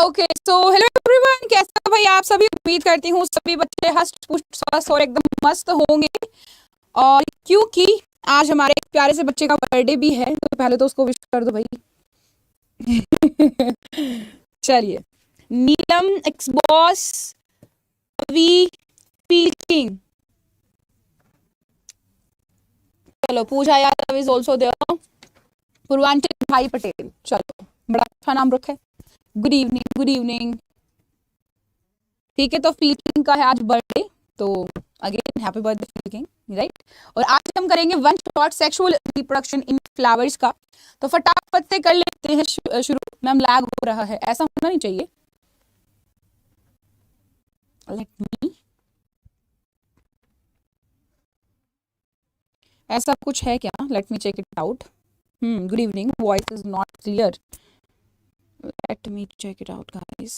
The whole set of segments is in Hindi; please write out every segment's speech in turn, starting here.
ओके सो हेलो एवरीवन, कैसे हो भाई आप सभी। उम्मीद करती हूँ सभी बच्चे हष्ट पुष्ट स्वस्थ और एकदम मस्त होंगे। और क्योंकि आज हमारे एक प्यारे से बच्चे का बर्थडे भी है तो पहले तो उसको विश कर दो भाई। चलिए, Neelam ex boss we speaking. चलो, Pooja Yadav is also there. Purvanchal भाई पटेल, चलो बड़ा अच्छा नाम रखा है। Good evening, good evening. ठीक है, तो फील का है आज बर्थडे, तो again happy birthday feel king, right. और आज हम करेंगे one shot sexual reproduction in flowers का। तो फटाफट से कर लेते हैं शुरू। मैम लैग हो रहा है, ऐसा होना नहीं चाहिए। लेट मी, ऐसा कुछ है क्या? Let me check it out. Good evening, voice is not clear. Let me check it out guys,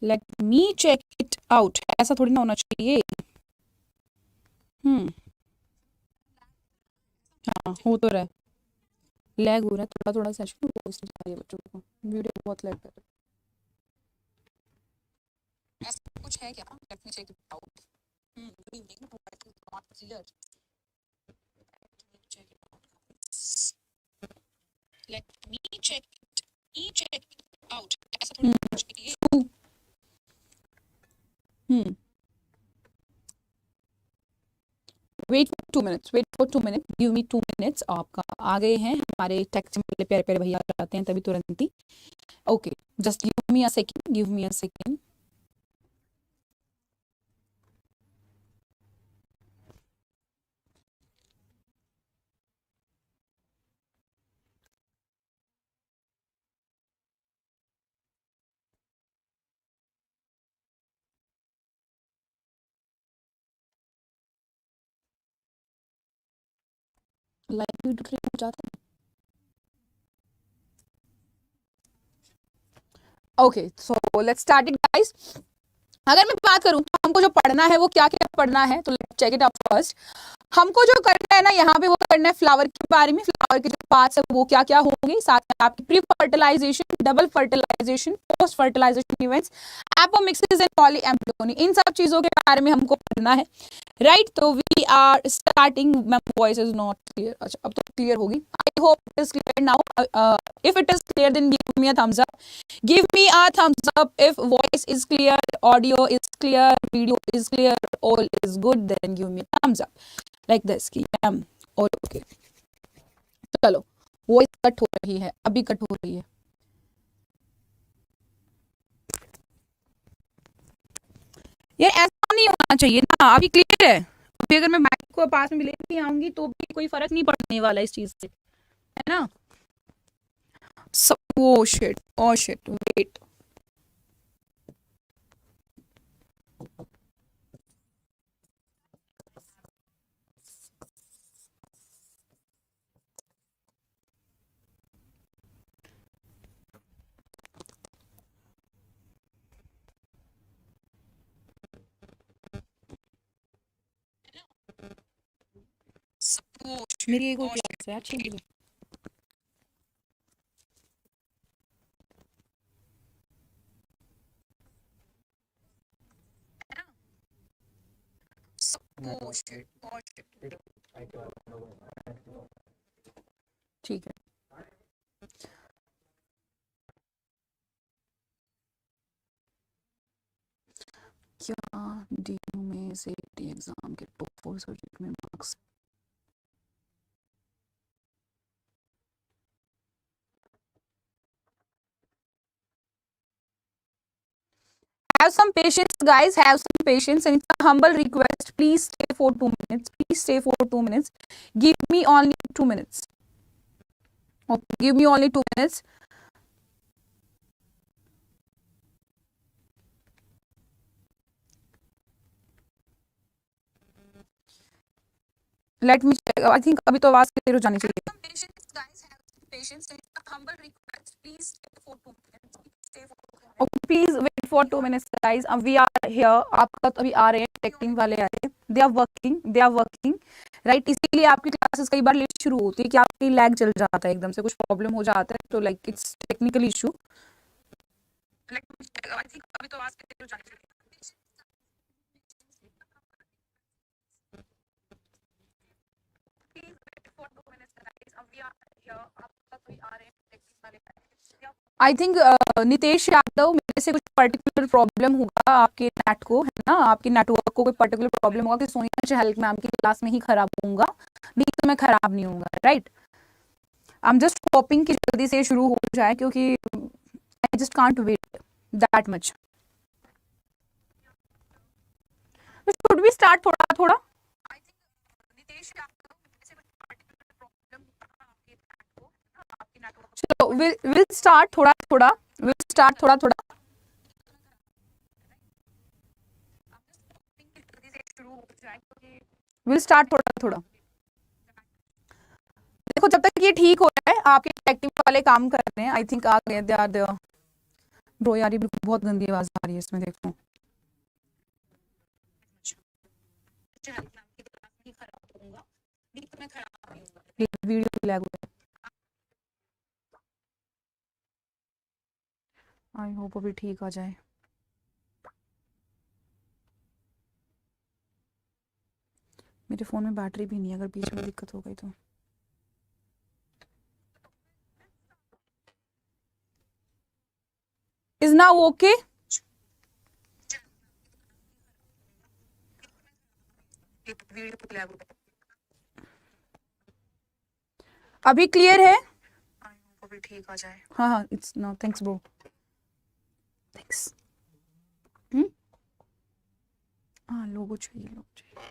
let me check it out. ऐसा थोड़ी ना होना चाहिए। हम्म हाँ, हो तो रहा है, लैग हो रहा है थोड़ा थोड़ा। सेशन वॉइस जा रही है बच्चों को, वीडियो बहुत लैग कर रहा है। ऐसा कुछ है क्या? Let me check it out. Good evening, voice is not clear. Check it out, let me check it out. ऐसा थोड़ी ना होना चाहिए। Hmm wait for 2 minutes, wait for 2 minutes, give me 2 minutes. आपका आ गए हैं हमारे टैक्सी वाले प्यारे प्यारे भैया, आते हैं तभी तुरंत ही। Okay, just give me a second, give me a second. Live video हो जाता है। Okay so let's start it guys. अगर मैं बात करूं तो हमको जो पढ़ना है वो क्या क्या पढ़ना है, तो let's check it out first. हमको जो करना है ना यहाँ पे, वो करना है फ्लावर के बारे में। फ्लावर के जो पार्ट्स है वो क्या क्या होंगे, साथ में आपकी pre fertilization, double fertilization, post fertilization events, apomixis and polyembryony, इन सब चीजों के बारे में हमको पढ़ना है, राइट। तो we are starting. Ma'am voice is not clear. अच्छा, अब तो क्लियर होगी। I hope it is clear now. If it is clear then give me a thumbs up, give me a thumbs up if voice is clear, audio is clear, video is clear, all is good, then give me a thumbs up like this कि all okay। चलो, वॉइस कट हो रही है, अभी कट हो रही है। यार ऐसा नहीं होना चाहिए ना, अभी क्लियर है। अभी अगर मैं माइक को पास में लेके आऊंगी तो भी कोई फर्क नहीं पड़ने वाला इस चीज से, है ना। Oh shit, oh shit, wait. मेरी एक और क्लास है अच्छी। ठीक है, क्या डीयू में से एग्जाम के टॉप 4 सब्जेक्ट में marks? Have some patience, guys. Have some patience, and it's a humble request. Please stay for 2 minutes. Please stay for 2 minutes. Give me only 2 minutes. Okay, give me only 2 minutes. Let me check. I think अभी तो आवाज क्लियर हो जानी चाहिए। Have some patience, guys. Have some patience, and it's a humble request. Please stay for 2 minutes. Stay for 2 minutes. Okay, please wait for 2 minutes, guys. We are here. आपका तो अभी आ रहे हैं, टेक्टिंग वाले आ रहे हैं। They are working, right. इसीलिए आपकी क्लासेस कई बार लेट शुरू होती है कि आपकी लैग चल जाता है, एकदम से कुछ प्रॉब्लम हो जाता है, तो like it's technical issue. I think अभी तो आवाज क्लियर हो जानी चाहिए। आई थिंक नितेश यादव, मेरे से कुछ पर्टिकुलर प्रॉब्लम होगा आपके नेट को, है ना, आपके नेटवर्क को कोई पर्टिकुलर प्रॉब्लम होगा कि सोनिया चहल मैम की क्लास में ही खराब होऊंगा, नहीं तो मैं खराब नहीं होऊंगा, right. I am just hoping कि जल्दी से शुरू हो जाए, क्योंकि I just can't wait that much. Should we start थोड़ा थोड़ा? आई थिंक नितेश यादव, मेरे से कुछ पर्टिकुलर प्रॉब्लम होगा आपके नेटवर्क, चलो विल स्टार्ट थोड़ा थोड़ा, विल स्टार्ट थोड़ा थोड़ा। विल स्टार्ट थोड़ा थोड़ा। देखो जब तक ये ठीक हो रहा है, आपके एक्टिव वाले काम कर रहे हैं, आई थिंक आ गए, दे आर देयर। ब्रो यार ये बिल्कुल बहुत गंदी आवाज आ रही है इसमें, देखो। वीडियो लैग हो रहा है, आई होप अभी ठीक आ जाए। मेरे फोन में बैटरी भी नहीं है, अगर बीच में दिक्कत हो गई तो। Is now okay? अभी क्लियर है? अभी ठीक आ जाए। हाँ हाँ, it's no, thanks bro, thanks. हाँ लोगो चाहिए, लोगो चाहिए।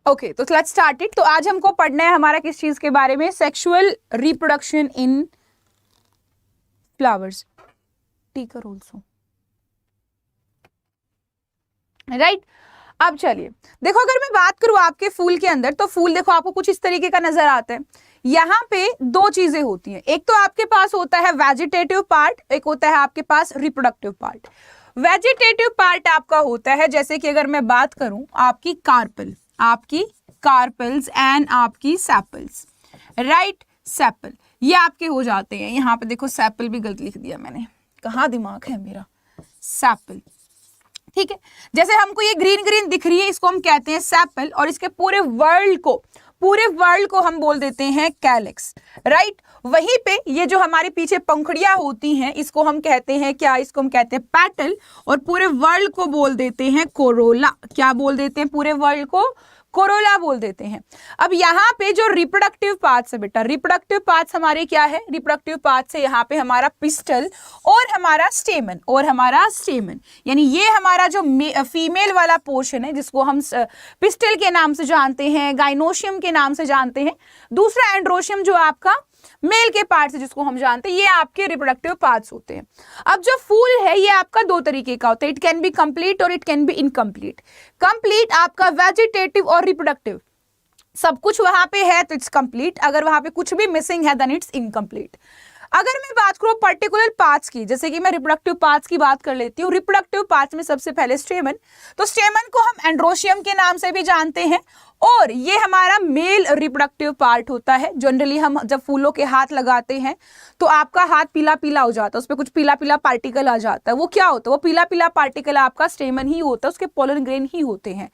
ओके तो लेट्स स्टार्ट इट। तो आज हमको पढ़ना है हमारा किस चीज के बारे में? Sexual reproduction in flowers, ticker also, right. अब चलिए देखो, अगर मैं बात करूं आपके फूल के अंदर, तो फूल देखो आपको कुछ इस तरीके का नजर आता है। यहाँ पे दो चीजें होती हैं, एक तो आपके पास होता है वेजिटेटिव पार्ट, एक होता है आपके पास रिप्रोडक्टिव पार्ट। वेजिटेटिव पार्ट आपका होता है, जैसे कि अगर मैं बात करूं आपकी कार्पल, आपकी कार्पल्स एंड आपकी सेपल्स, राइट, सेपल ये आपके हो जाते हैं। यहाँ पे देखो सेपल भी गलत लिख दिया मैंने, कहाँ दिमाग है मेरा, सेपल, ठीक है। जैसे हमको ये ग्रीन ग्रीन दिख रही है, इसको हम कहते हैं सेपल, और इसके पूरे वर्ल्ड को हम बोल देते हैं कैलिक्स, राइट। वहीं पे ये जो हमारे पीछे पंखुड़ियां होती हैं, इसको हम कहते हैं क्या? इसको हम कहते हैं पैटल, और पूरे वर्ल्ड को बोल देते हैं कोरोला। क्या बोल देते हैं? पूरे वर्ल्ड को कोरोला बोल देते हैं। अब यहाँ पे जो रिप्रोडक्टिव पार्ट्स है बेटा, रिप्रोडक्टिव पार्ट्स हमारे क्या है? रिप्रोडक्टिव पार्ट्स है यहाँ पे हमारा पिस्टल और हमारा स्टेमन, यानी ये हमारा जो फीमेल वाला पोर्शन है, जिसको हम पिस्टल के नाम से जानते हैं, गाइनोशियम के नाम से जानते हैं। दूसरा एंड्रोशियम जो आपका मेल के पार्ट है, जिसको हम जानते हैं, ये आपके रिप्रोडक्टिव पार्ट्स होते हैं। अब जो फूल है ये आपका दो तरीके का होता है, इट कैन बी कंप्लीट और it can be incomplete. Complete आपका वेजिटेटिव और रिप्रोडक्टिव, सब कुछ वहां पे है तो इट्स कंप्लीट, अगर वहां पे कुछ भी मिसिंग है देन इट्स इनकम्प्लीट। अगर मैं बात करूं पर्टिकुलर पार्ट्स की, जैसे कि मैं रिप्रोडक्टिव पार्ट्स की बात कर लेती हूँ। रिप्रोडक्टिव पार्ट्स में सबसे पहले स्टेमन, तो स्टेमन को हम एंड्रोशियम के नाम से भी जानते हैं, और ये हमारा मेल रिप्रोडक्टिव पार्ट होता है। जनरली हम जब फूलों के हाथ लगाते हैं तो आपका हाथ पीला पीला हो जाता है, उस पर कुछ पीला पीला पार्टिकल आ जाता है, वो क्या होता है? वो पीला पीला पार्टिकल आपका स्टेमन ही होता है, उसके पोलन ग्रेन ही होते हैं।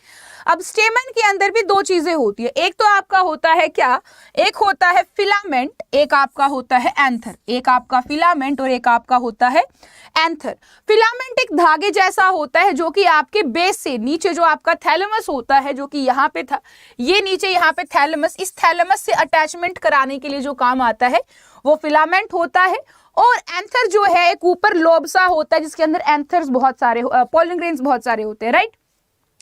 अब स्टेमन के अंदर भी दो चीजें होती है, एक तो आपका होता है क्या? एक होता है फिलामेंट, एक आपका होता है एंथर। एक आपका फिलामेंट और एक आपका होता है एंथर। फिलामेंट एक धागे जैसा होता है जो कि आपके बेस से नीचे जो आपका थैलेमस होता है, जो कि यहाँ पे था, ये नीचे यहाँ पे थैलेमस, इस थैलेमस से अटैचमेंट कराने के लिए जो काम आता है वो फिलामेंट होता है। और एंथर जो है एक ऊपर लोब सा होता है, जिसके अंदर एंथर्स बहुत सारे, पोलन ग्रेन्स बहुत सारे होते हैं, राइट।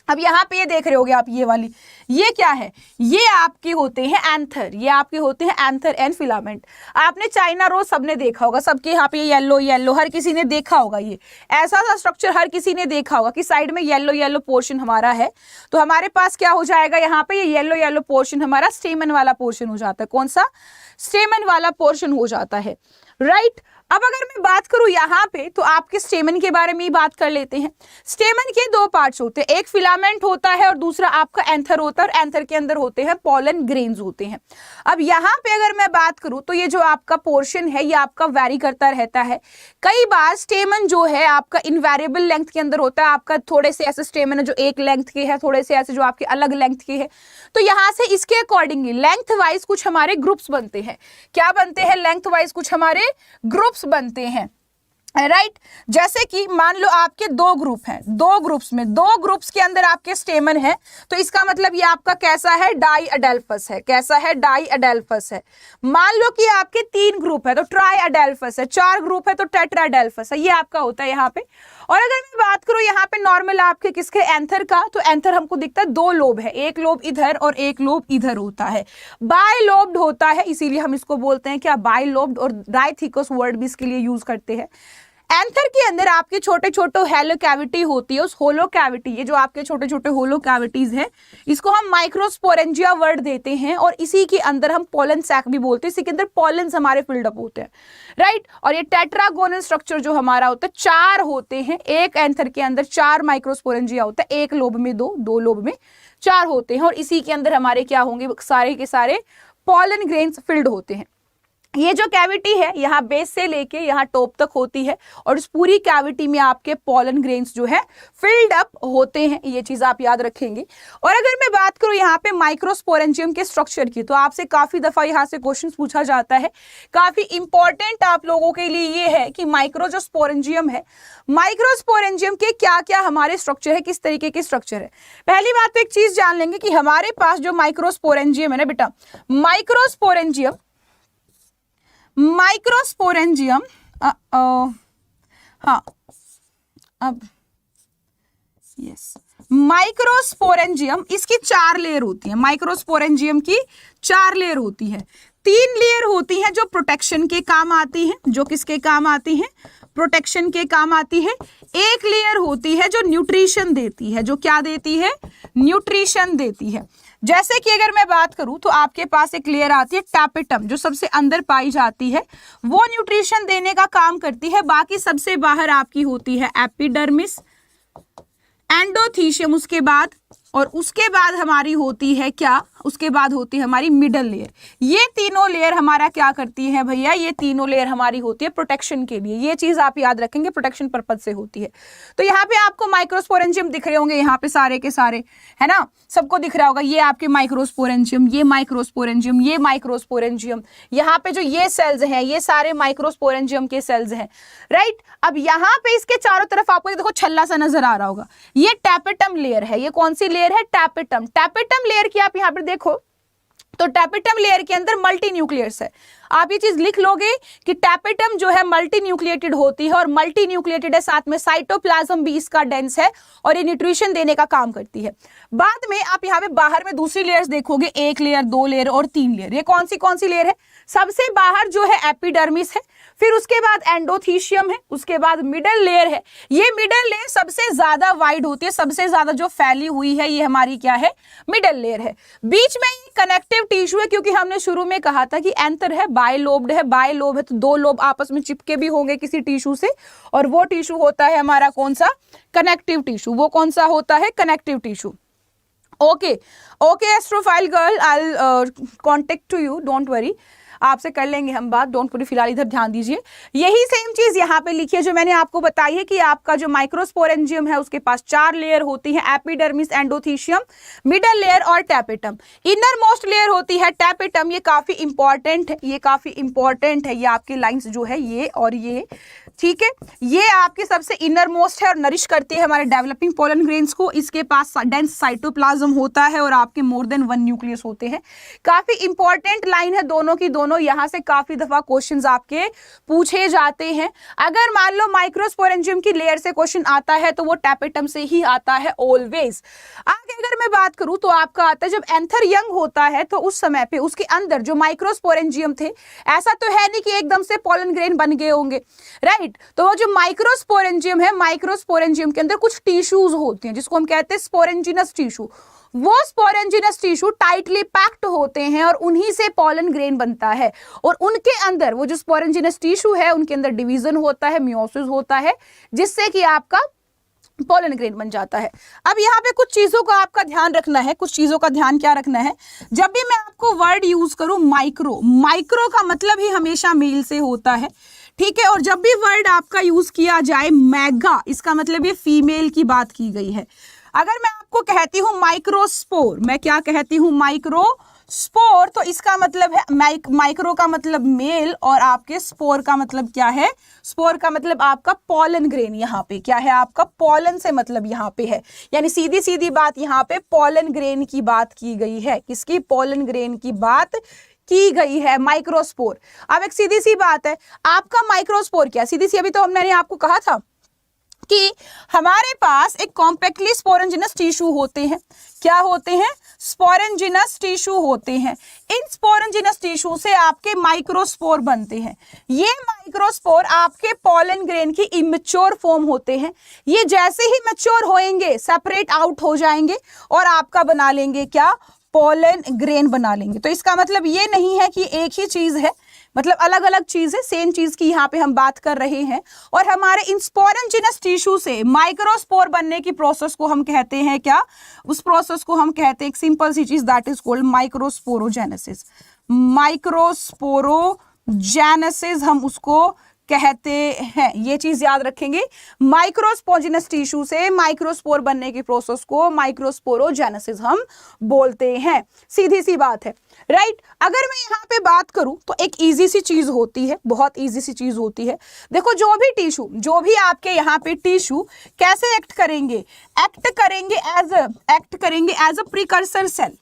अब यहाँ पे ये देख रहे होगे आप, ये वाली, ये क्या है? ये आपके होते हैं एंथर, ये आपके होते हैं एंथर एंड फिलामेंट। आपने चाइना रोज सबने देखा होगा, सबके यहाँ पे येलो येलो, हर किसी ने देखा होगा, ये ऐसा सा स्ट्रक्चर हर किसी ने देखा होगा कि साइड में येलो येलो पोर्शन हमारा है। तो हमारे पास क्या हो जाएगा यहाँ पे? ये येलो येलो पोर्शन हमारा स्टेमन वाला पोर्शन हो जाता है। कौन सा? स्टेमन वाला पोर्शन हो जाता है, राइट। अब अगर मैं बात करूं यहाँ पे तो आपके स्टेमन के बारे में ही बात कर लेते हैं। स्टेमन के दो पार्ट्स होते हैं, एक फिलामेंट होता है और दूसरा आपका एंथर होता है, और एंथर के अंदर होते हैं पॉलन ग्रेन्स होते हैं। अब यहाँ पे अगर मैं बात करूं तो ये जो आपका पोर्शन है ये आपका वैरी करता रहता है। कई बार स्टेमन जो है आपका इनवेरिएबल लेंथ के अंदर होता है, आपका थोड़े से ऐसे स्टेमन है जो एक लेंथ के है, थोड़े से ऐसे जो आपके अलग लेंथ के है। तो यहाँ से इसके अकॉर्डिंगली लेंथ वाइज कुछ हमारे ग्रुप्स बनते हैं। क्या बनते हैं? लेंथ वाइज कुछ हमारे ग्रुप्स बनते हैं, राइट। जैसे कि मान लो आपके दो ग्रुप हैं, दो ग्रुप्स के अंदर आपके स्टेमन है, तो इसका मतलब ये आपका कैसा है? डाई अडेल्फस है। कैसा है? डाई अडेल्फस है। मान लो कि आपके तीन ग्रुप है तो ट्राई अडेल्फस है, चार ग्रुप है तो टेट्रा अडेल्फस है, ये आपका होता है यहाँ पे। और अगर मैं बात करूं यहाँ पे नॉर्मल आपके किसके? एंथर का, तो एंथर हमको दिखता है दो लोब है, एक लोब इधर और एक लोब इधर होता है, बाय लोब्ड होता है, इसीलिए हम इसको बोलते हैं क्या? Bilobed. और डाइथिकस वर्ड भी इसके लिए यूज करते हैं। एंथर के अंदर आपके छोटे छोटे होलो कैविटी होती है, उस होलो कैविटी, ये जो आपके छोटे छोटे होलो कैविटीज है, इसको हम माइक्रोस्पोरेंजिया वर्ड देते हैं, और इसी के अंदर हम पोलन सैक भी बोलते हैं। इसी के अंदर पोलन्स हमारे फिल्ड अप होते हैं, राइट। और ये टेट्रागोनल स्ट्रक्चर जो हमारा होता है, चार होते हैं, एक एंथर के अंदर चार माइक्रोस्पोरेंजिया होता है, एक लोब में दो, दो लोब में चार होते हैं, और इसी के अंदर हमारे क्या होंगे? सारे के सारे पोलन ग्रेन्स फिल्ड होते हैं। ये जो कैविटी है यहाँ बेस से लेके यहाँ टॉप तक होती है, और इस पूरी कैविटी में आपके पोलन ग्रेन्स जो है फिल्ड अप होते हैं, ये चीज आप याद रखेंगे। और अगर मैं बात करूँ यहाँ पे माइक्रोस्पोरेंजियम के स्ट्रक्चर की, तो आपसे काफी दफा यहाँ से क्वेश्चन पूछा जाता है। काफी इंपॉर्टेंट आप लोगों के लिए ये है कि माइक्रो जो स्पोरेंजियम है, माइक्रोस्पोरेंजियम के क्या क्या हमारे स्ट्रक्चर है, किस तरीके के स्ट्रक्चर है। पहली बात तो एक चीज जान लेंगे कि हमारे पास जो माइक्रोस्पोरेंजियम है ना बेटा, माइक्रोस्पोरेंजियम हाँ, अब यस, माइक्रोस्पोरेंजियम इसकी चार लेयर होती है। माइक्रोस्पोरेंजियम की चार लेयर होती है। तीन लेयर होती है जो प्रोटेक्शन के काम आती है, जो किसके काम आती है? प्रोटेक्शन के काम आती है। एक लेयर होती है जो न्यूट्रिशन देती है, जो क्या देती है? न्यूट्रिशन देती है। जैसे कि अगर मैं बात करूं तो आपके पास एक लेयर आती है टैपेटम, जो सबसे अंदर पाई जाती है, वो न्यूट्रिशन देने का काम करती है। बाकी सबसे बाहर आपकी होती है एपिडर्मिस, एंडोथीशियम, उसके बाद हमारी होती है क्या? उसके बाद होती है हमारी मिडल लेयर। ये तीनों लेयर हमारा क्या करती है भैया? ये तीनों लेयर हमारी होती है प्रोटेक्शन के लिए। ये चीज आप याद रखेंगे, प्रोटेक्शन पर्पज से होती है। तो यहाँ पे आपको माइक्रोस्पोरेंजियम दिख रहे होंगे, यहाँ पे सारे के सारे, है ना, सबको दिख रहा होगा। ये आपके माइक्रोस्पोरेंजियम, ये माइक्रोस्पोरेंजियम, ये माइक्रोस्पोरेंजियम, यहाँ पे जो ये सेल्स हैं ये सारे माइक्रोस्पोरेंजियम के सेल्स हैं, राइट। अब यहाँ पे इसके चारों तरफ आपको देखो छल्ला सा नजर आ रहा होगा, ये टैपेटम लेयर है। ये कौन सी लेयर है? टैपेटम। टैपेटम लेयर की आप यहाँ पे देखो तो टैपेटम लेयर के अंदर मल्टी न्यूक्लियस है। आप ये चीज लिख लोगे कि टैपेटम जो है मल्टी न्यूक्लिएटेड होती है, और मल्टी न्यूक्लिएटेड है, साथ में साइटोप्लाज्म भी इसका डेंस है, और ये न्यूट्रिशन देने का काम करती है। बाद में आप यहाँ पे बाहर में दूसरी लेयर्स देखोगे, एक लेयर, दो लेयर और तीन लेयर। ये कौन सी लेयर है? सबसे बाहर जो है एपिडर्मिस है, फिर उसके बाद एंडोथीशियम है, उसके बाद मिडल लेयर है। ये मिडल लेयर सबसे ज्यादा वाइड होती है, सबसे ज्यादा जो फैली हुई है ये हमारी क्या है? मिडल लेयर है। बीच में कनेक्टिव टिश्यू है, क्योंकि हमने शुरू में कहा था कि एंथर है, बायलोब्ड है। बायलोब है तो दो लोब आपस में चिपके भी होंगे किसी टिश्यू से, और वो टिश्यू होता है हमारा कौन सा? Connective tissue. वो कौन सा होता है? Connective tissue. Okay okay astrophile girl, I will contact to you, don't worry, आपसे कर लेंगे हम बात, डोंट वरी, फिलहाल इधर ध्यान दीजिए। यही सेम चीज यहाँ पे लिखी है जो मैंने आपको बताई है कि आपका जो माइक्रोस्पोरेंजियम है उसके पास चार लेयर होती है, एपिडर्मिस, एंडोथीशियम, मिडल लेयर और टैपेटम। इनर मोस्ट लेयर होती है टैपेटम। ये काफी इंपॉर्टेंट है, ये काफी इंपॉर्टेंट है। ये आपकी लाइंस जो है ये और ये, ठीक है, ये आपके सबसे इनर मोस्ट है और नरिश करती है हमारे डेवलपिंग पोलन ग्रेन्स को। इसके पास डेंस साइटोप्लाज्म होता है और आपके मोर देन वन न्यूक्लियस होते हैं। काफी इंपॉर्टेंट लाइन है दोनों की दोनों, यहाँ से काफी दफा क्वेश्चंस आपके पूछे जाते हैं। अगर मान लो माइक्रोस्पोरेंजियम की लेयर से क्वेश्चन आता है तो वो टैपेटम से ही आता है ऑलवेज। आगे अगर मैं बात करूं तो आपका आता है जब एंथर यंग होता है तो उस समय पे उसके अंदर जो माइक्रोस्पोरेंजियम थे, ऐसा तो है नहीं कि एकदम से पोलन ग्रेन बन गए होंगे, राइट। तो वो जो माइक्रोस्पोरेंजियम है, माइक्रोस्पोरेंजियम के अंदर कुछ टिश्यूज होते हैं जिसको हम कहते हैं स्पोरेंजिनस टिश्यू। वो स्पोरेंजिनस टिश्यू टाइटली पैक्ड होते हैं और उन्हीं से पॉलन ग्रेन बनता है। और उनके अंदर वो जो स्पोरेंजिनस टिश्यू है उनके अंदर डिवीजन होता है, मियोसिस होता है, जिससे कि आपका पॉलन ग्रेन बन जाता है। अब यहाँ पे कुछ चीजों का आपका ध्यान रखना है। कुछ चीजों का ध्यान क्या रखना है, जब भी मैं आपको वर्ड यूज करूं माइक्रो, माइक्रो का मतलब ही हमेशा मेल से होता है, ठीक है। और जब भी वर्ड आपका यूज किया जाए मैगा, इसका मतलब ये फीमेल की बात की गई है। अगर मैं आपको कहती हूं माइक्रोस्पोर, मैं क्या कहती हूं, माइक्रोस्पोर, तो इसका मतलब है माइक्रो का मतलब मेल और आपके स्पोर का मतलब क्या है, स्पोर का मतलब आपका पॉलन ग्रेन। यहाँ पे क्या है, आपका पॉलन से मतलब यहाँ पे है, यानी सीधी सीधी बात यहाँ पे पॉलन ग्रेन की बात की गई है। किसकी, पॉलन ग्रेन की बात की गई है, माइक्रोस्पोर। अब एक सीधी सी बात है, आपका माइक्रोस्पोर क्या, सीधी सी, अभी तो हमने आपको कहा था कि हमारे पास एक कॉम्पैक्टली स्पोरेंजिनस टिश्यू होते हैं। क्या होते हैं, स्पोरेंजिनस टिश्यू होते हैं। इन स्पोरेंजिनस टिश्यू से आपके माइक्रोस्पोर बनते हैं। ये माइक्रोस्पोर आपके पॉलन ग्रेन की इमेच्योर फॉर्म होते हैं। ये जैसे ही मैच्योर होएंगे सेपरेट आउट हो जाएंगे और आपका बना लेंगे क्या, पॉलन ग्रेन बना लेंगे। तो इसका मतलब ये नहीं है कि एक ही चीज है, मतलब अलग अलग चीज है, सेम चीज की यहाँ पे हम बात कर रहे हैं। और हमारे इन स्पोरेंजिनस टिश्यू से माइक्रोस्पोर बनने की प्रोसेस को हम कहते हैं क्या, उस प्रोसेस को हम कहते हैं एक सिंपल सी चीज, that is called microsporogenesis. Microsporogenesis हम उसको कहते हैं, ये चीज याद रखेंगे। माइक्रोस्पोरेंजिनस टिश्यू से माइक्रोस्पोर बनने की प्रोसेस को माइक्रोस्पोरोजेनेसिस हम बोलते हैं। सीधी सी बात है, राइट। अगर मैं यहाँ पे बात करूं तो एक इजी सी चीज होती है, बहुत इजी सी चीज होती है। देखो जो भी टिश्यू, जो भी आपके यहाँ पे टिश्यू कैसे एक्ट करेंगे, एक्ट करेंगे as a precursor cell,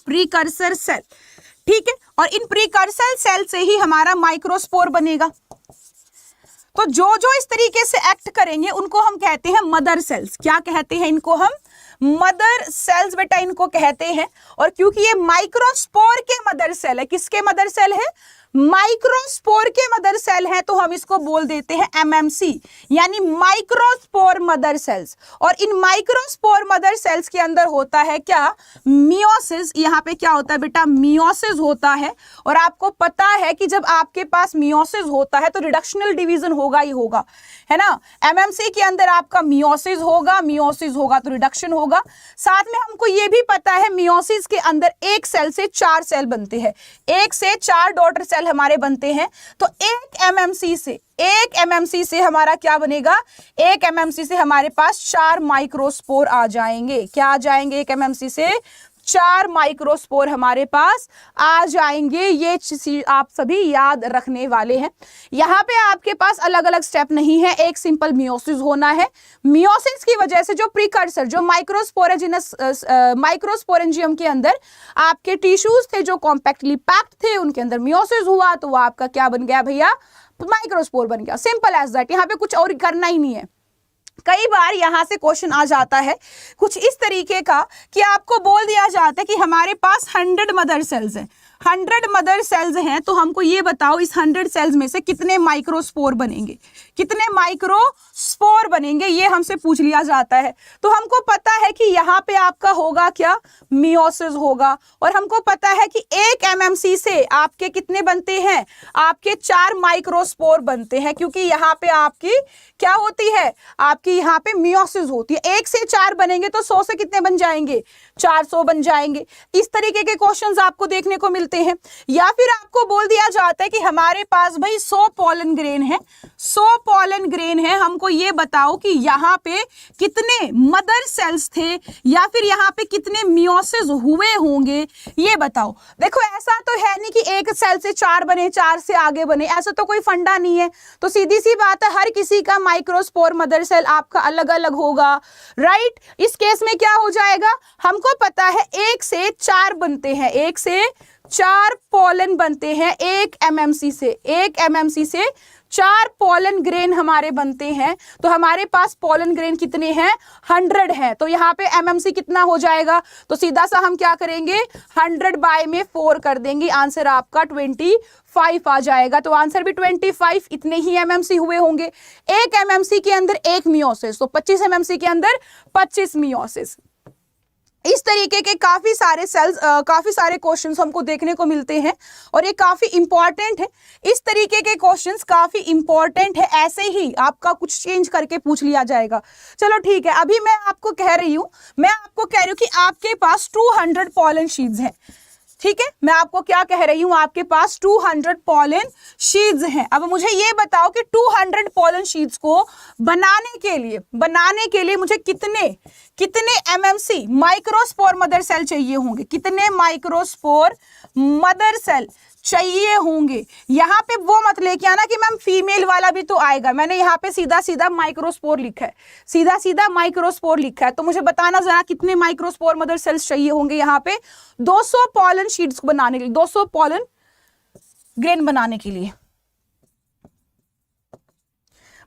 precursor cell, ठीक है। और इन प्रीकर्सर सेल से ही हमारा माइक्रोस्पोर बनेगा। तो जो जो इस तरीके से एक्ट करेंगे उनको हम कहते हैं मदर सेल्स। क्या कहते हैं इनको हम, मदर सेल्स बेटा इनको कहते हैं। और क्योंकि ये माइक्रोस्पोर के मदर सेल है, किसके मदर सेल है, माइक्रोस्पोर के मदर सेल है, तो हम इसको बोल देते हैं एमएमसी, यानी माइक्रोस्पोर मदर सेल्स। और इन माइक्रोस्पोर मदर सेल्स के अंदर होता है क्या, मियोसिस। यहाँ पे क्या होता है बेटा, मियोसिस होता है। और आपको पता है कि जब आपके पास मियोसिस होता है तो रिडक्शनल डिवीजन होगा ही होगा, है ना। एमएमसी के अंदर आपका मियोसिस होगा, मियोसिस होगा तो रिडक्शन होगा। साथ में हमको ये भी पता है मियोसिस के अंदर एक सेल से 4 सेल बनते हैं, 1 से 4 डॉटर सेल हमारे बनते हैं। तो एक एमएमसी से हमारा क्या बनेगा, एक एमएमसी से हमारे पास 4 माइक्रोस्पोर आ जाएंगे। क्या आ जाएंगे, एक एमएमसी से 4 माइक्रोस्पोर हमारे पास आ जाएंगे। ये आप सभी याद रखने वाले हैं। यहाँ पे आपके पास अलग अलग स्टेप नहीं है, एक सिंपल मियोसिस होना है। मियोसिस की वजह से जो प्रीकर्सर, जो माइक्रोस्पोरेंजियम के अंदर आपके टिश्यूज थे जो कॉम्पैक्टली पैक्ड थे, उनके अंदर मियोसिस हुआ तो वो आपका क्या बन गया भैया, माइक्रोस्पोर बन गया। सिंपल एज दैट, यहाँ पे कुछ और करना ही नहीं है। कई बार यहां से क्वेश्चन आ जाता है कुछ इस तरीके का कि आपको बोल दिया जाता है कि हमारे पास 100 मदर सेल्स हैं, 100 मदर सेल्स हैं, तो हमको ये बताओ इस 100 सेल्स में से कितने माइक्रोस्पोर बनेंगे, कितने माइक्रोस्पोर बनेंगे, ये हमसे पूछ लिया जाता है। तो हमको पता है कि यहाँ पे आपका होगा क्या, मियोसिस होगा। और हमको पता है कि एक एमएमसी से आपके कितने बनते हैं, आपके 4 माइक्रोस्पोर बनते हैं, क्योंकि यहाँ पे आपकी क्या होती है, आपकी यहाँ पे मियोसिस होती है। 1 से 4 बनेंगे तो 100 से कितने बन जाएंगे, 400 बन जाएंगे। इस तरीके के क्वेश्चंस आपको देखने को मिलते हैं। या फिर आपको बोल दिया जाता है कि हमारे पास भाई 100 पॉलन ग्रेन है, 100 पॉलन ग्रेन है, हमको ये बताओ कि यहाँ पे कितने मदर सेल्स थे या फिर यहाँ पे कितने मियोसिस हुए होंगे, ये बताओ। देखो ऐसा तो है नहीं कि एक सेल से 4 बने, 4 से आगे बने, ऐसा तो कोई फंडा नहीं है। तो सीधी सी बात है, हर किसी का माइक्रोस्पोर मदर सेल आपका अलग अलग होगा, राइट। इस केस में क्या हो जाएगा, हमको पता है 1 से 4 बनते हैं, 1 से 4 पॉलन बनते हैं एक एमएमसी से, एक एमएमसी से 4 पॉलन ग्रेन हमारे बनते हैं। तो हमारे पास पॉलन ग्रेन कितने हैं, 100 हैं। तो यहाँ पे एमएमसी कितना हो जाएगा, तो सीधा सा हम क्या करेंगे, 100 बाय में 4 कर देंगे, आंसर आपका 25 आ जाएगा। तो आंसर भी 25, इतने ही एमएमसी हुए होंगे। एक एमएमसी के अंदर एक मियोसिस, तो 25 एमएमसी के अंदर 25 मियोसिस। इस तरीके के काफी सारे सेल्स, काफी सारे क्वेश्चंस हमको देखने को मिलते हैं और ये काफी इंपॉर्टेंट है। इस तरीके के क्वेश्चंस काफी इंपॉर्टेंट है, ऐसे ही आपका कुछ चेंज करके पूछ लिया जाएगा। चलो ठीक है, अभी मैं आपको कह रही हूं कि आपके पास 200 पॉलन शीट्स हैं। ठीक है, मैं आपको क्या कह रही हूं, आपके पास 200 पॉलन शीट्स हैं। अब मुझे ये बताओ कि 200 पॉलन शीट्स को बनाने के लिए मुझे कितने एमएमसी माइक्रोस्पोर मदर सेल चाहिए होंगे, कितने माइक्रोस्पोर मदर सेल चाहिए होंगे। यहाँ पे वो मत लेके आना कि मैम फीमेल वाला भी तो आएगा, मैंने यहाँ पे सीधा सीधा माइक्रोस्पोर लिखा है, सीधा सीधा माइक्रोस्पोर लिखा है। तो मुझे बताना जरा कितने माइक्रोस्पोर मदर सेल्स चाहिए होंगे यहाँ पे 200 पॉलन शीट्स को बनाने के लिए, 200 पॉलन ग्रेन बनाने के लिए।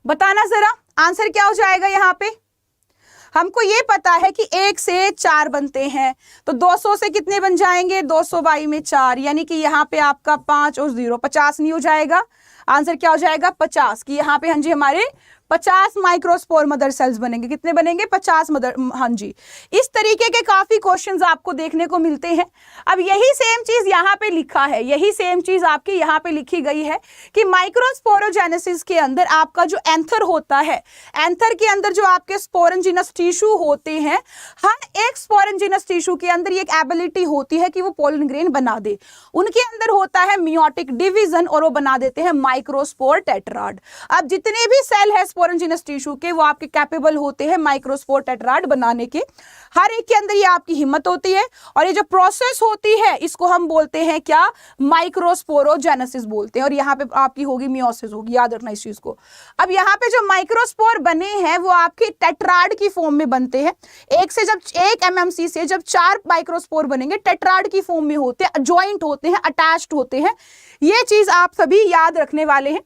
बताना जरा आंसर क्या हो जाएगा। यहाँ पे हमको ये पता है कि 1 से 4 बनते हैं, तो 200 से कितने बन जाएंगे, 200 बाई में 4, यानी कि यहाँ पे आपका 5 और 0 50 नहीं हो जाएगा। आंसर क्या हो जाएगा 50, कि यहाँ पे हाँ जी हमारे 50 माइक्रोस्पोर मदर सेल्स बनेंगे। कितने बनेंगे 50 मदर, हाँ जी। इस तरीके के काफी क्वेश्चंस आपको देखने को मिलते हैं। अब यही सेम चीज यहाँ पे लिखा है, यही सेम चीज आपकी यहाँ पे लिखी गई है कि माइक्रोस्पोरोजेनेसिस के अंदर आपका जो एंथर होता है, एंथर के अंदर जो आपके स्पोरेंजिनस टिश्यू होते हैं, हर एक स्पोरेंजिनस टिश्यू के अंदर ये एक एबिलिटी होती है कि वो पोलन ग्रेन बना दे। उनके अंदर होता है मियोटिक डिवीजन और वो बना देते हैं माइक्रोस्पोर टेट्राड। अब जितने भी सेल है स्पोरेंजिनस टिश्यू के, वो आपके कैपेबल होते हैं माइक्रोस्पोर टेट्राड बनाने के। हर एक के अंदर ये आपकी हिम्मत होती है और ये जो प्रोसेस होती है इसको हम बोलते हैं क्या, माइक्रोस्पोरोजेनेसिस बोलते हैं। और यहाँ पे आपकी होगी मियोसिस होगी, याद रखना इस चीज को। अब यहाँ पे जो माइक्रोस्पोर बने हैं वो आपके टेट्राड की फॉर्म में बनते हैं। एक एमएमसी से जब 4 माइक्रोस्पोर बनेंगे टेट्राड की फॉर्म में होते हैं, जॉइंट होते हैं, अटैच्ड होते हैं। ये चीज आप सभी याद रखने वाले हैं।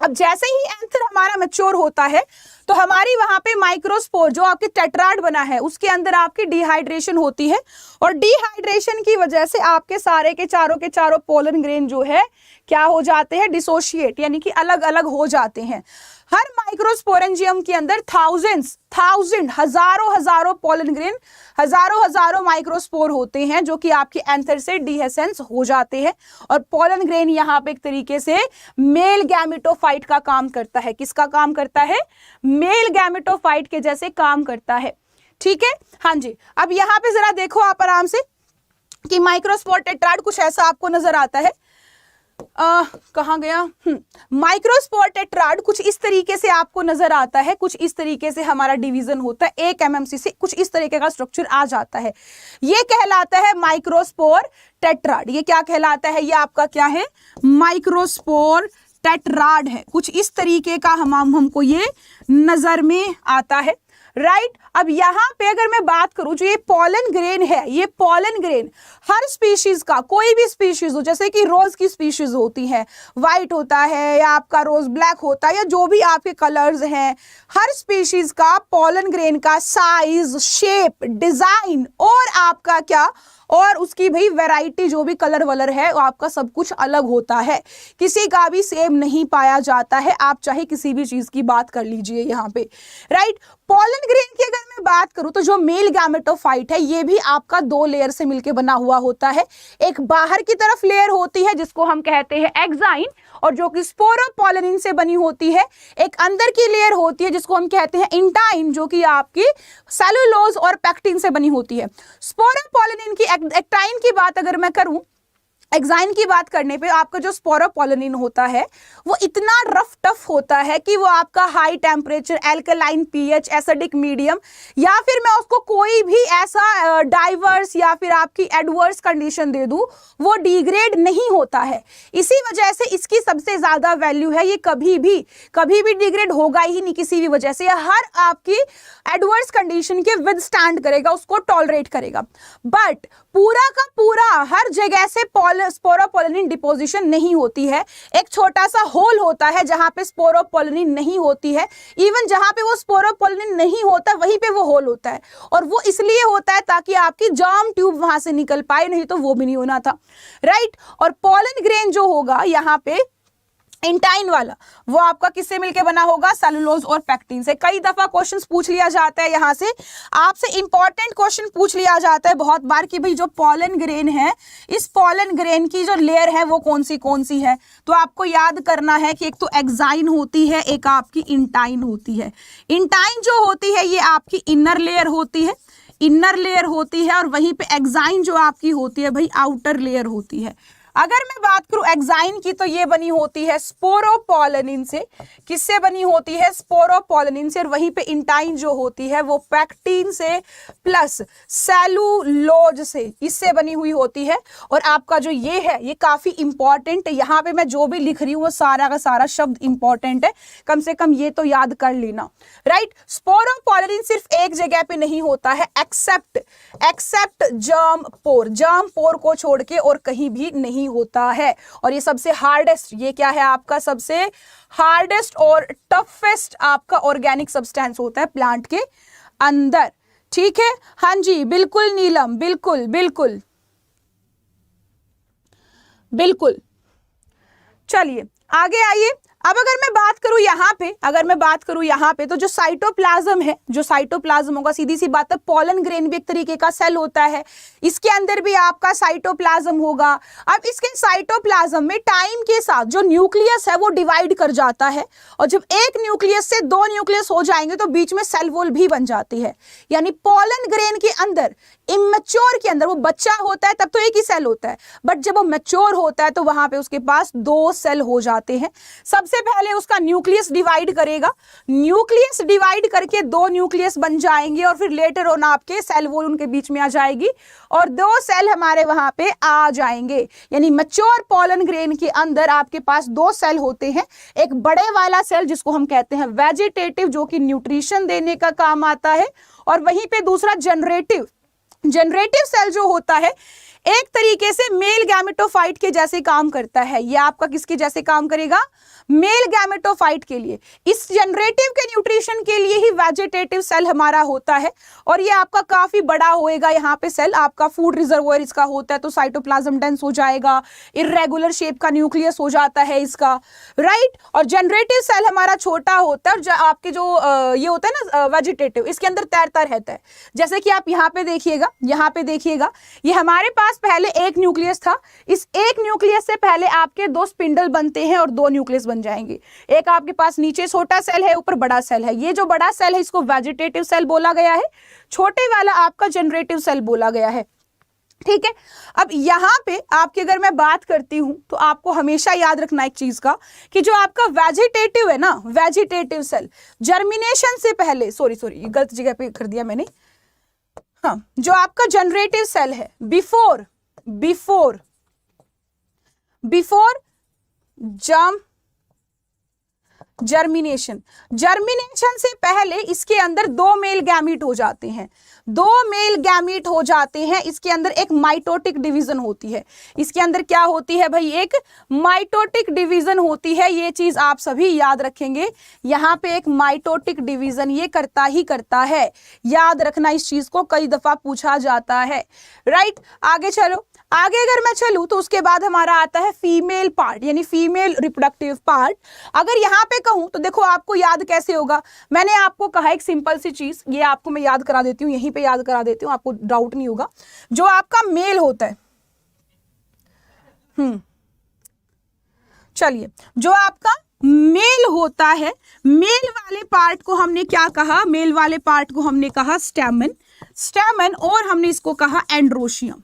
अब जैसे ही एंथर हमारा मैच्योर होता है तो हमारी वहां पे माइक्रोस्पोर जो आपके टेट्राड बना है उसके अंदर आपकी डिहाइड्रेशन होती है और डिहाइड्रेशन की वजह से आपके सारे के चारों पोलन ग्रेन जो है क्या हो जाते हैं, डिसोशिएट, यानी कि अलग अलग हो जाते हैं। हर माइक्रोस्पोरेंजियम के अंदर हजारों पोलन ग्रेन, हजारों माइक्रोस्पोर होते हैं जो कि आपके एंथर से डिहेसेंस हो जाते हैं। और पोलन ग्रेन यहाँ पे एक तरीके से मेल गैमेटोफाइट का काम करता है। किसका काम करता है, मेल गैमेटोफाइट के जैसे काम करता है। ठीक है, हाँ जी। अब यहाँ पे जरा देखो आप आराम से कि माइक्रोस्पोर टेट्राड कुछ ऐसा आपको नजर आता है। कहाँ गया, माइक्रोस्पोर टेट्राड कुछ इस तरीके से आपको नजर आता है, कुछ इस तरीके से हमारा डिवीजन होता है। 1 एमएमसी से कुछ इस तरीके का स्ट्रक्चर आ जाता है, ये कहलाता है माइक्रोस्पोर टेट्राड। ये क्या कहलाता है, ये आपका क्या है, माइक्रोस्पोर टेट्राड है। कुछ इस तरीके का हमको ये नजर में आता है, राइट। अब यहाँ पे अगर मैं बात करूं, जो ये पोलन ग्रेन है, ये पोलन ग्रेन हर स्पीशीज का, कोई भी स्पीशीज हो, जैसे कि रोज की स्पीशीज होती है, व्हाइट होता है या आपका रोज ब्लैक होता है या जो भी आपके कलर्स हैं, हर स्पीशीज का पोलन ग्रेन का साइज, शेप, डिजाइन और आपका क्या, और उसकी भाई वैरायटी जो भी कलर वलर है वो आपका सब कुछ अलग होता है, किसी का भी सेम नहीं पाया जाता है। आप चाहे किसी भी चीज की बात कर लीजिए यहाँ पे, राइट। पोलन ग्रेन की अगर मैं बात करूं तो जो मेल गैमेटोफाइट है ये भी आपका 2 लेयर से मिलकर बना हुआ होता है। एक बाहर की तरफ लेयर होती है जिसको हम कहते हैं एक्साइन और जो कि स्पोरोपोलेनिन से बनी होती है। एक अंदर की लेयर होती है जिसको हम कहते हैं इंटाइन, जो कि आपकी सेलुलोज और पेक्टिन से बनी होती है। स्पोरोपोलेनिन की, एक्टाइन की बात अगर मैं करूं, एक्साइन की बात करने पे आपका जो स्पोरोपोलेनिन होता है वो इतना रफ टफ होता है कि वो आपका high temperature, alkaline pH, acidic medium या फिर मैं उसको कोई भी ऐसा डाइवर्स या फिर आपकी एडवर्स कंडीशन दे दूं, वो डिग्रेड नहीं होता है। इसी वजह से इसकी सबसे ज्यादा वैल्यू है, ये कभी भी डिग्रेड होगा ही नहीं किसी भी वजह से। हर आपकी एडवर्स कंडीशन के विदस्टैंड करेगा, उसको टॉलरेट करेगा। बट पूरा का पूरा हर जगह से स्पोरोपोलेनिन डिपोजिशन नहीं होती है। एक छोटा सा होल होता है जहां पे स्पोरोपोलेनिन नहीं होती है। इवन जहां पे वो स्पोरोपोलेनिन नहीं होता वहीं पे वो होल होता है, और वो इसलिए होता है ताकि आपकी जर्म ट्यूब वहां से निकल पाए, नहीं तो वो भी नहीं होना था, राइट। और पोलन ग्रेन जो होगा यहाँ पे इंटाइन वाला वो आपका किससे मिलके बना होगा, सेलुलोज और पेक्टिन से। कई दफा क्वेश्चंस पूछ लिया जाता है, यहाँ से आपसे इंपॉर्टेंट क्वेश्चन पूछ लिया जाता है बहुत बार कि भाई जो पॉलन ग्रेन है, इस पॉलन ग्रेन की जो लेयर है वो कौन सी है। तो आपको याद करना है कि एक तो एक्साइन होती है, एक आपकी इंटाइन होती है। इंटाइन जो होती है ये आपकी इनर लेयर होती है, इनर लेयर होती है, और वहीं पे एक्साइन जो आपकी होती है भाई आउटर लेयर होती है। अगर मैं बात करूं एक्साइन की तो ये बनी होती है स्पोरोपोलिन से। किससे बनी होती है, स्पोरोपोलिन से। और वहीं पे इंटाइन जो होती है वो पेक्टिन से प्लस सेलुलोज से, इससे बनी हुई होती है। और आपका जो ये है ये काफी इंपॉर्टेंट है, यहाँ पे मैं जो भी लिख रही हूँ वो सारा का सारा शब्द इंपॉर्टेंट है, कम से कम ये तो याद कर लेना, राइट। स्पोरोपोलिन सिर्फ एक जगह पे नहीं होता है, एक्सेप्ट जर्म पोर को छोड़ के और कहीं भी नहीं होता है। और ये सबसे हार्डेस्ट, ये क्या है आपका सबसे हार्डेस्ट और टफेस्ट आपका ऑर्गेनिक सब्सटेंस होता है प्लांट के अंदर, ठीक है। हाँ जी बिल्कुल नीलम, बिल्कुल बिल्कुल बिल्कुल। चलिए आगे आइए। अब अगर मैं बात करूं यहाँ पे तो जो साइटोप्लाज्म है, जो साइटोप्लाज्म होगा, सीधी सी बात है पॉलन ग्रेन भी एक तरीके का सेल होता है, इसके अंदर भी आपका साइटोप्लाज्म होगा। अब इसके साइटोप्लाज्म में टाइम के साथ जो न्यूक्लियस है वो डिवाइड कर जाता है, और जब एक न्यूक्लियस से दो न्यूक्लियस हो जाएंगे तो बीच में सेल वॉल भी बन जाती है। यानी पॉलन ग्रेन के अंदर, इमेच्योर के अंदर, वो बच्चा होता है तब तो एक ही सेल होता है, बट जब वो मैच्योर होता है तो वहां पे उसके पास दो सेल हो जाते हैं। सबसे पहले उसका न्यूक्लियस डिवाइड करेगा, न्यूक्लियस डिवाइड करके दो न्यूक्लियस बन जाएंगे, और फिर लेटर ऑन आपके सेल वॉल उनके बीच में आ जाएगी और दो सेल हमारे वहां पे आ जाएंगे। यानी मैच्योर पॉलन ग्रेन के अंदर आपके पास दो सेल होते हैं, एक बड़े वाला सेल जिसको हम कहते हैं वेजिटेटिव, जो कि न्यूट्रिशन देने का काम आता है, और वहीं पे दूसरा जनरेटिव सेल जो होता है एक तरीके से मेल गैमेटोफाइट के जैसे काम करता है। ये आपका किसके जैसे काम करेगा, मेल गैमेटोफाइट के लिए। इस जनरेटिव के न्यूट्रिशन के लिए ही वेजिटेटिव सेल हमारा होता है, और ये आपका काफी बड़ा होएगा। यहाँ पे सेल आपका फूड रिजर्वोयर इसका होता है, तो साइटोप्लाज्म डेंस हो जाएगा, इर्रेगुलर शेप का न्यूक्लियस हो जाता है इसका, राइट। और जनरेटिव सेल हमारा छोटा होता है, और आपके जो ये होता है ना वेजिटेटिव, इसके अंदर तैरता रहता है। जैसे कि आप यहाँ पे देखिएगा, ये हमारे पास पहले एक न्यूक्लियस था, इस एक न्यूक्लियस से पहले आपके दो स्पिंडल बनते हैं और दो न्यूक्लियस बन जाएंगे। एक आपके पास नीचे छोटा सेल है, ऊपर बड़ा सेल है। ये जो बड़ा सेल है इसको वेजिटेटिव सेल बोला गया है, छोटे वाला आपका जनरेटिव सेल बोला गया है, ठीक है। अब यहां पे आपकी अगर मैं बात करती हूं तो आपको हमेशा याद रखना एक चीज का, कि जो आपका वेजिटेटिव है ना, वेजिटेटिव सेल जर्मिनेशन से पहले, सॉरी गलत जगह पे कर दिया मैंने, हाँ, जो आपका जनरेटिव सेल है बिफोर जर्मिनेशन से पहले इसके अंदर दो मेल गैमीट हो जाते हैं, इसके अंदर एक माइटोटिक डिवीजन होती है। इसके अंदर क्या होती है भाई, एक माइटोटिक डिवीजन होती है। ये चीज आप सभी याद रखेंगे, यहाँ पे एक माइटोटिक डिवीजन ये करता है, याद रखना इस चीज को, कई दफा पूछा जाता है, राइट। आगे अगर मैं चलूं तो उसके बाद हमारा आता है फीमेल पार्ट, यानी फीमेल रिप्रोडक्टिव पार्ट। अगर यहाँ पे कहूं तो देखो आपको याद कैसे होगा, मैंने आपको कहा एक सिंपल सी चीज, ये आपको मैं याद करा देती हूँ, यहीं पे याद करा देती हूँ, आपको डाउट नहीं होगा। जो आपका मेल होता है, चलिए, जो आपका मेल होता है, मेल वाले पार्ट को हमने क्या कहा, मेल वाले पार्ट को हमने कहा स्टैमेन, और हमने इसको कहा एंड्रोशियम।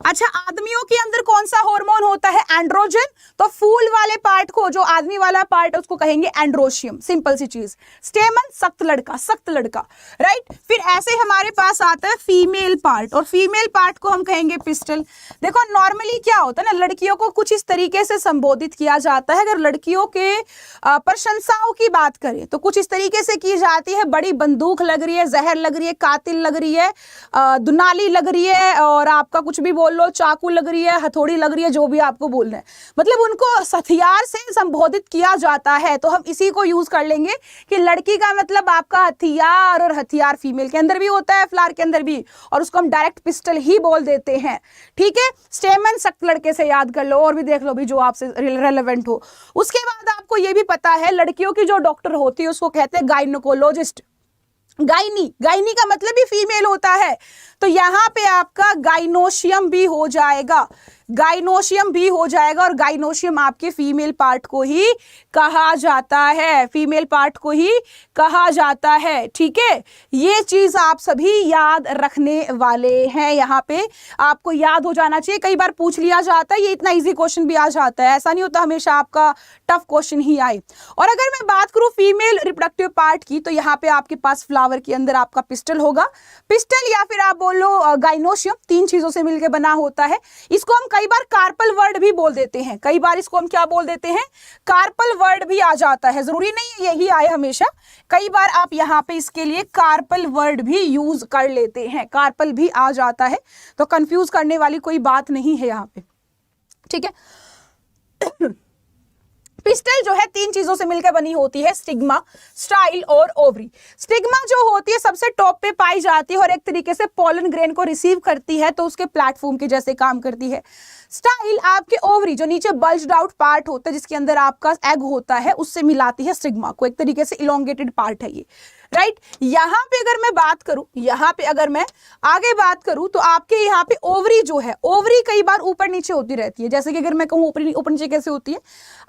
अच्छा, आदमियों के अंदर कौन सा हार्मोन होता है, एंड्रोजन, तो फूल वाले पार्ट को, जो आदमी वाला पार्ट है उसको कहेंगे एंड्रोशियम, सिंपल सी चीज। स्टेमन सख्त लड़का, राइट। फिर ऐसे हमारे पास आता है फीमेल पार्ट, और फीमेल पार्ट को हम कहेंगे पिस्टल। देखो नॉर्मली क्या होता है ना, लड़कियों को कुछ इस तरीके से संबोधित किया जाता है, अगर लड़कियों के प्रशंसाओं की बात करें तो कुछ इस तरीके से की जाती है, बड़ी बंदूक लग रही है, जहर लग रही है, कातिल लग रही है, दुनाली लग रही है, और आपका कुछ भी बोल लो, चाकू लग रही है, हथौड़ी लग रही है, जो भी आपको बोलना है, मतलब उनको हथियार से संबोधित किया जाता है। तो हम इसी को यूज कर लेंगे कि लड़की का मतलब आपका हथियार, और हथियार फीमेल के अंदर भी होता है, फ्लावर के अंदर भी, और उसको हम डायरेक्ट पिस्टल ही बोल देते हैं। ठीक है, स्टेमन सख्त लड़के से याद कर लो, और भी देख लो भी जो आपसे रेलेवेंट हो। उसके बाद आपको ये भी पता है लड़कियों की जो डॉक्टर होती है उसको कहते हैं गायनोकोलॉजिस्ट। गायनी का मतलब भी फीमेल होता है, तो यहां पे आपका गाइनोशियम भी हो जाएगा, गाइनोशियम भी हो जाएगा, और गाइनोशियम आपके फीमेल पार्ट को ही कहा जाता है, फीमेल पार्ट को ही कहा जाता है। ठीक है, ये चीज आप सभी याद रखने वाले हैं, यहाँ पे आपको याद हो जाना चाहिए। कई बार पूछ लिया जाता है, ये इतना इजी क्वेश्चन भी आ जाता है, ऐसा नहीं होता हमेशा आपका टफ क्वेश्चन ही आए। और अगर मैं बात करूं फीमेल रिप्रोडक्टिव पार्ट की, तो यहाँ पे आपके पास फ्लावर के अंदर आपका पिस्टल होगा, पिस्टल या फिर आप बोलो गाइनोशियम, 3 चीजों से मिलकर बना होता है। इसको हम कई बार कार्पल वर्ड भी बोल देते हैं, कई बार इसको हम क्या बोल देते हैं, कार्पल वर्ड भी आ जाता है, जरूरी नहीं यही आए हमेशा, कई बार आप यहाँ पे इसके लिए कार्पल वर्ड भी यूज कर लेते हैं, कार्पल भी आ जाता है, तो कंफ्यूज करने वाली कोई बात नहीं है यहाँ पे। ठीक है, पिस्टल जो है 3 चीजों से मिलकर बनी होती है, स्टिग्मा, स्टाइल और ओवरी। स्टिग्मा जो होती है सबसे टॉप पे पाई जाती है और एक तरीके से पोलन ग्रेन को रिसीव करती है, तो उसके प्लेटफॉर्म के जैसे काम करती है। स्टाइल आपके ओवरी जो नीचे बल्ज्ड आउट पार्ट होता है जिसके अंदर आपका एग होता है, उससे मिलाती है स्टिग्मा को, एक तरीके से इलोंगेटेड पार्ट है ये, राइट। यहाँ पे अगर मैं बात करूं, यहाँ पे अगर मैं आगे बात करूं, तो आपके यहाँ पे ओवरी जो है, ओवरी कई बार ऊपर नीचे होती रहती है। जैसे कि अगर मैं कहूँ ऊपर नीचे कैसे होती है,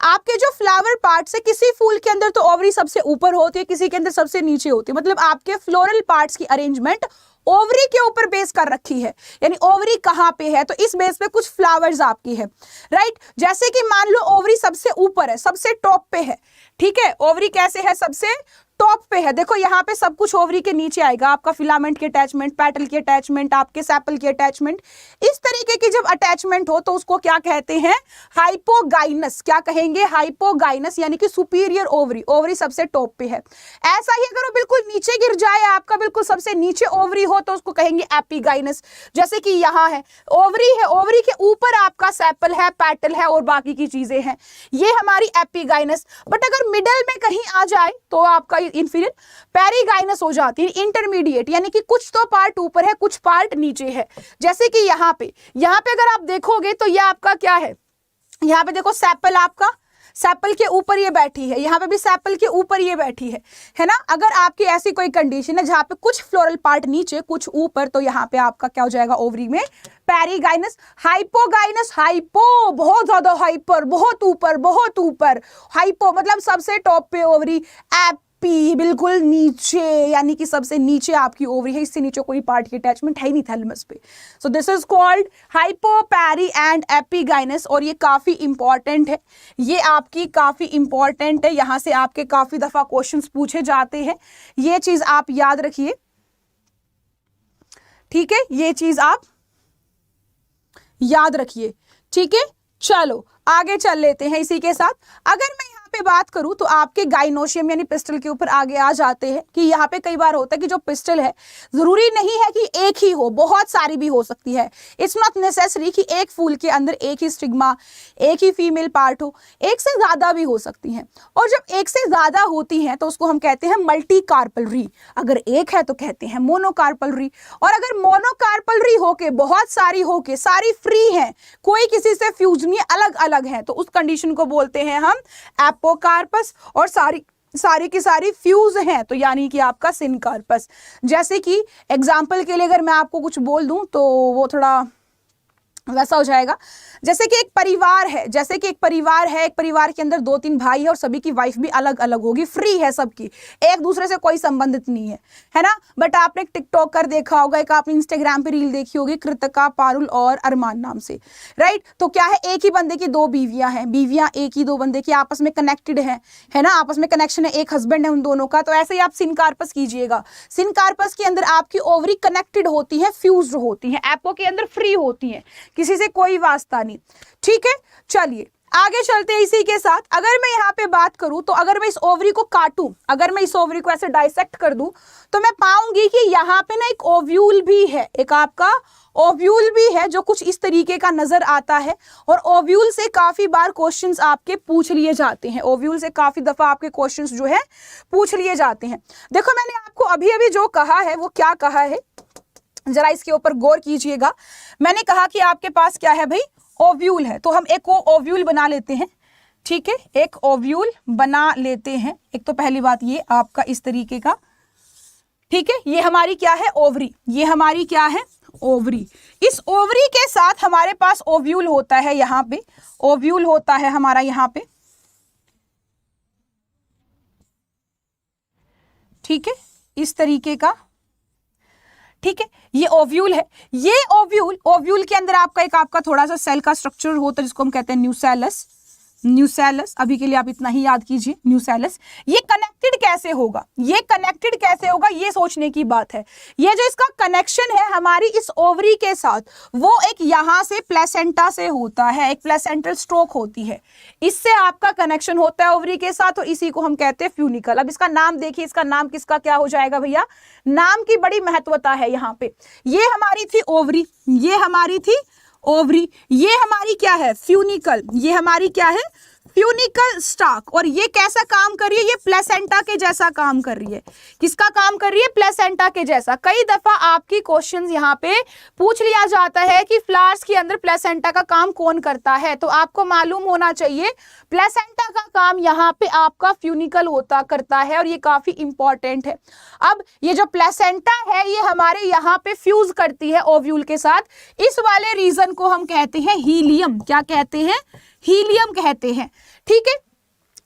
आपके जो फ्लावर पार्ट से किसी फूल के अंदर तो ओवरी सबसे ऊपर होती है, किसी के अंदर सबसे नीचे होती है, मतलब आपके फ्लोरल पार्ट्स की अरेंजमेंट ओवरी के ऊपर बेस कर रखी है, यानी ओवरी कहां पे है, तो इस बेस पे कुछ फ्लावर्स आपकी है, राइट। जैसे कि मान लो ओवरी सबसे ऊपर है, सबसे टॉप पे है, ठीक है, ओवरी कैसे है, सबसे टॉप पे है। देखो यहाँ पे सब कुछ ओवरी के नीचे आएगा, आपका फिलामेंट की अटैचमेंट, पेटल की अटैचमेंट, आपके सेपल की अटैचमेंट, इस तरीके की जब अटैचमेंट हो तो उसको क्या कहते हैं, हाइपोगाइनस। क्या कहेंगे, हाइपोगाइनस, यानी कि सुपीरियर ओवरी, ओवरी सबसे टॉप पे है। ऐसा ही अगर वो बिल्कुल नीचे गिर जाए, आपका बिल्कुल सबसे नीचे ओवरी हो, तो उसको कहेंगे एपिगाइनस। जैसे कि यहाँ है ओवरी है, ओवरी के ऊपर आपका सेपल है, पेटल है और बाकी की चीजें हैं, ये हमारी एपिगाइनस। बट अगर मिडल में कहीं आ जाए तो आपका इंफीरियर पेरिगाइनस हो जाती है, इंटरमीडिएट, यानी कि कुछ तो पार्ट ऊपर है, कुछ पार्ट नीचे है। जैसे कि यहाँ पे अगर आप देखोगे तो ये आपका क्या है, यहाँ पे देखो सेपल, आपका सेपल के ऊपर ये बैठी है, यहाँ पे भी सेपल के ऊपर ये बैठी है ना। अगर आपकी ऐसी कोई कंडीशन है जहाँ पे कुछ फ्लोरल पार्ट नीचे कुछ ऊपर, तो यहाँ पे आपका क्या हो जाएगा, ओवरी में पेरिगाइनस। हाइपोगाइनस, हाइपो बहुत ज्यादा, हाइपर बहुत ऊपर, हाइपो मतलब सबसे टॉप पे ओवरी, एपी बिल्कुल नीचे, यानी कि सबसे नीचे आपकी ओवरी है, इससे नीचे कोई पार्ट की अटैचमेंट है ही नहीं थैलेमस पे। So this is called hypo, peri and epigynous, और ये काफी इंपॉर्टेंट है, ये आपकी काफी इंपॉर्टेंट है, यहां से आपके काफी दफा क्वेश्चंस पूछे जाते हैं, ये चीज आप याद रखिए, ठीक है, ये चीज आप याद रखिए, ठीक है। चलो आगे चल लेते हैं इसी के साथ। अगर मैं पे बात करूं तो आपके गाइनोशियम यानी पिस्टल के ऊपर आगे आ जाते हैं कि यहाँ पे कई बार होता है कि जो पिस्टल है जरूरी नहीं है कि एक ही हो, बहुत सारी भी हो सकती है। इट्स नॉट नेसेसरी कि एक फूल के अंदर एक ही स्टिग्मा, एक ही फीमेल पार्ट हो, एक से ज्यादा भी हो सकती हैं। और जब एक से ज्यादा होती हैं तो उसको हम कहते हैं मल्टी कार्पलरी। अगर एक है तो कहते हैं मोनोकार्पलरी, और अगर मोनोकार्पलरी होके बहुत सारी होके सारी फ्री हैं, कोई किसी से फ्यूज नहीं, अलग अलग है, तो उस कंडीशन को बोलते हैं हम एपोकार्पस। और सारी की सारी फ्यूज हैं तो यानी कि आपका सिनकार्पस। जैसे कि एग्जाम्पल के लिए अगर मैं आपको कुछ बोल दूं तो वो थोड़ा वैसा हो जाएगा, जैसे कि एक परिवार है, एक परिवार के अंदर 2-3 भाई है और सभी की वाइफ भी अलग अलग होगी, फ्री है सबकी, एक दूसरे से कोई संबंधित नहीं है ना। बट आपने एक टिकटॉक कर देखा होगा, एक आपने इंस्टाग्राम पे रील देखी होगी, कृतिका, पारुल और अरमान नाम से, राइट। तो क्या है, एक ही बंदे की 2 बीवियां हैं, बीवियां एक ही 2 बंदे की आपस में कनेक्टेड है ना, आपस में कनेक्शन है, एक हस्बैंड है उन दोनों का। तो ऐसे ही आप सिनकार्पस कीजिएगा, सिनकार्पस के अंदर आपकी ओवरी कनेक्टेड होती है, फ्यूज्ड होती है, एपो के अंदर फ्री होती है, किसी से कोई वास्ता नहीं, ठीक है। चलिए आगे चलते हैं इसी के साथ। अगर मैं यहाँ पे बात करूं तो अगर मैं इस ओवरी को काटूं, अगर मैं इस ओवरी को ऐसे डाइसेक्ट कर दूं तो मैं पाऊंगी कि यहाँ पे ना एक ओव्यूल भी है, एक आपका ओव्यूल भी है जो कुछ इस तरीके का नजर आता है। और ओव्यूल से काफी बार क्वेश्चंस आपके पूछ लिए जाते हैं, ओव्यूल से काफी दफा आपके क्वेश्चंस जो है पूछ लिए जाते हैं। देखो मैंने आपको अभी अभी जो कहा है वो क्या कहा है, जरा इसके ऊपर गौर कीजिएगा। मैंने कहा कि आपके पास क्या है भाई, ओव्यूल है। तो हम एक ओव्यूल बना लेते हैं, ठीक है, एक ओव्यूल बना लेते हैं। एक तो पहली बात ये आपका इस तरीके का, ठीक है, ये हमारी क्या है, ओवरी, ये हमारी क्या है, ओवरी। इस ओवरी के साथ हमारे पास ओव्यूल होता है, यहाँ पे ओव्यूल होता है हमारा यहाँ पे, ठीक है, इस तरीके का, ठीक है, ये ओव्यूल है। ये ओव्यूल के अंदर आपका एक आपका थोड़ा सा सेल का स्ट्रक्चर होता है जिसको हम कहते हैं न्यूसेलस, न्यूसेलस। अभी के लिए आप इतना ही याद कीजिए, न्यूसेलस। ये कनेक्टेड कैसे होगा, ये कनेक्टेड कैसे होगा, ये सोचने की बात है। ये जो इसका कनेक्शन है हमारी इस ओवरी के साथ, वो एक यहां से प्लेसेंटा से होता है, एक प्लेसेंटल स्ट्रोक होती है, इससे आपका कनेक्शन होता है ओवरी के साथ, और इसी को हम कहते हैं फ्यूनिकल। अब इसका नाम देखिए, इसका नाम किसका क्या हो जाएगा भैया, नाम की बड़ी महत्वता है यहाँ पे। ये हमारी थी ओवरी, ये हमारी थी ओवरी, ये हमारी क्या है, फ्यूनिकल, ये हमारी क्या है, फ्यूनिकल स्टाक। और ये कैसा काम कर रही है, ये प्लेसेंटा के जैसा काम कर रही है। किसका काम कर रही है, प्लेसेंटा के जैसा। कई दफा आपकी क्वेश्चंस यहाँ पे पूछ लिया जाता है कि फ्लावर्स के अंदर प्लेसेंटा का काम कौन करता है, तो आपको मालूम होना चाहिए प्लेसेंटा का काम यहाँ पे आपका फ्यूनिकल होता करता है, और ये काफी इंपॉर्टेंट है। अब ये जो प्लेसेंटा है ये हमारे यहाँ पे फ्यूज करती है ओव्यूल के साथ, इस वाले रीजन को हम कहते हैं हीलियम। क्या कहते हैं, हीलियम कहते हैं, ठीक है।